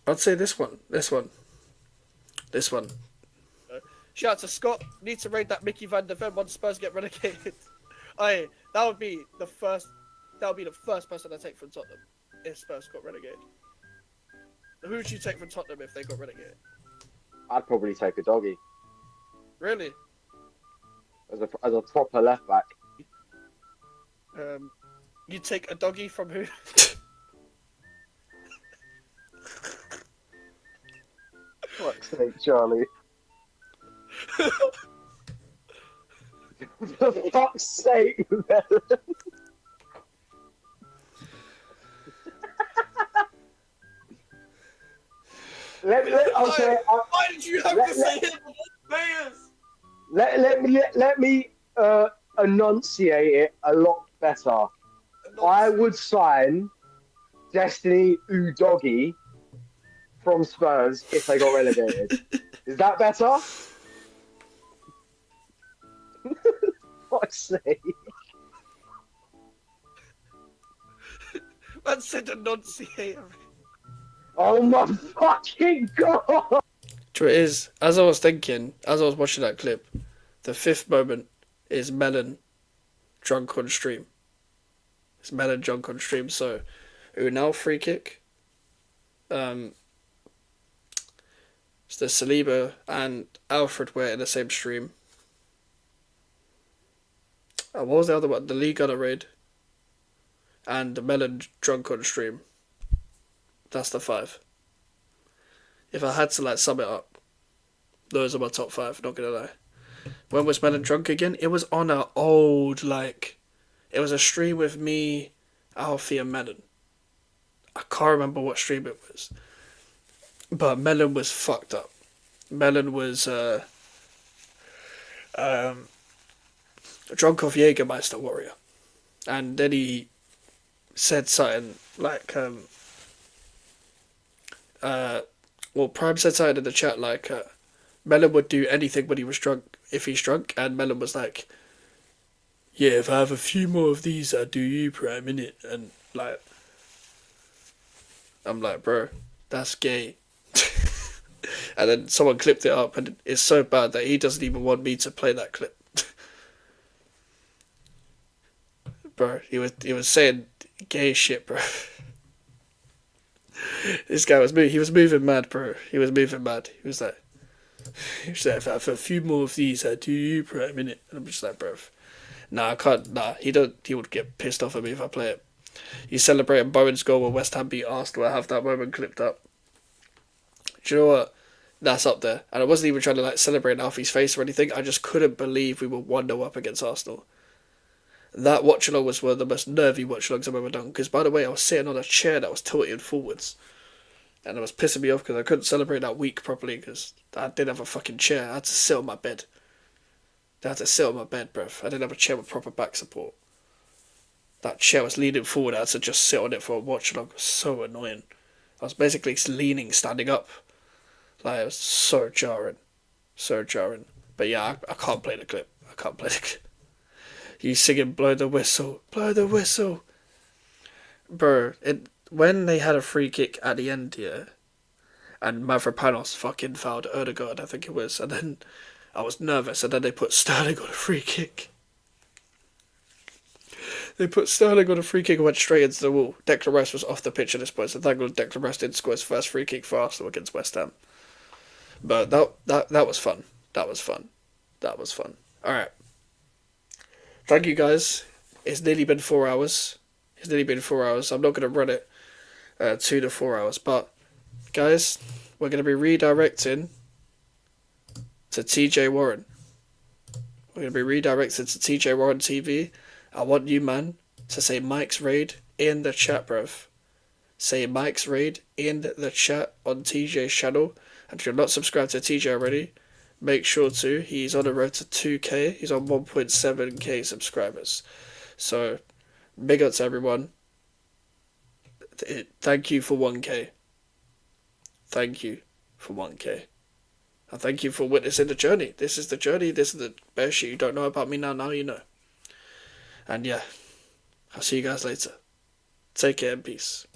C: I'd say this one. Shout out to Scott. Need to raid that Mickey Van der Ven once Spurs get relegated. Aye, that would be the first. That would be the first person I take from Tottenham if Spurs got relegated. Who would you take from Tottenham if they got relegated?
F: I'd probably take a doggy
C: Really?
F: as a proper left back.
C: You take a doggy from who?
F: Fuck's sake, Charlie. For fuck's sake, man.
C: Why did you have to say him of all players?
F: Let me enunciate it a lot better. I would sign Destiny Udogie from Spurs if they got relegated. Is that better? Fuck's sake.
C: Man said enunciate.
F: Oh my fucking god!
C: True, it is. As I was thinking, as I was watching that clip, the fifth moment is Melon drunk on stream. It's Melon drunk on stream. So, Unal free kick. It's the Saliba and Alfred were in the same stream. What was the other one? The League Gunner raid. And the Melon drunk on stream. That's the five. If I had to like sum it up, those are my top five, not gonna lie. When was Melon drunk again? It was on a old it was a stream with me, Alfie and Melon. I can't remember what stream it was. But Melon was fucked up. Melon was drunk off Jägermeister Warrior. And then he said something like Prime said something in the chat like Melon would do anything when he was drunk if he's drunk, and Melon was like, yeah, if I have a few more of these I'll do you, Prime, innit? And like I'm like, bro, that's gay. And then someone clipped it up, and it's so bad that he doesn't even want me to play that clip. Bro, he was saying gay shit, bro. This guy was moving mad, bro. He was moving mad. He was like, if I have a few more of these, I do you, bro, in it. And I'm just like, bro, nah, I can't. Nah, he would get pissed off at me if I play it. He's celebrating Bowen's goal when West Ham beat Arsenal. I have that moment clipped up. Do you know what? That's up there. And I wasn't even trying to like celebrate Alfie's face or anything. I just couldn't believe we were 1-0 up against Arsenal. That watch along was one of the most nervy watch alongs I've ever done. Because by the way, I was sitting on a chair that was tilted forwards. And it was pissing me off because I couldn't celebrate that week properly because I didn't have a fucking chair. I had to sit on my bed. I had to sit on my bed, bruv. I didn't have a chair with proper back support. That chair was leaning forward. I had to just sit on it for a watch along. It was so annoying. I was basically leaning, standing up. Like, it was so jarring. So jarring. But yeah, I can't play the clip. I can't play the clip. You singing blow the whistle. Blow the whistle. Bro, when they had a free kick at the end here, and Mavropanos fucking fouled Odegaard, I think it was, and then I was nervous, and then they put Sterling on a free kick. They put Sterling on a free kick and went straight into the wall. Declan Rice was off the pitch at this point, so thank God Declan Rice didn't score his first free kick for Arsenal against West Ham. But that was fun. That was fun. That was fun. Alright. Thank you guys. It's nearly been 4 hours. I'm not going to run it 2 to 4 hours. But, guys, we're going to be redirecting to TJ Warren. We're going to be redirected to TJ Warren TV. I want you, man, to say Mike's Raid in the chat, bruv. Say Mike's Raid in the chat on TJ's channel. And if you're not subscribed to TJ already, make sure to. He's on the road to 2K. He's on 1.7K subscribers. So, big up to everyone. Thank you for 1K. Thank you for 1K. And thank you for witnessing the journey. This is the journey. This is the best shit you don't know about me now. Now you know. And yeah, I'll see you guys later. Take care and peace.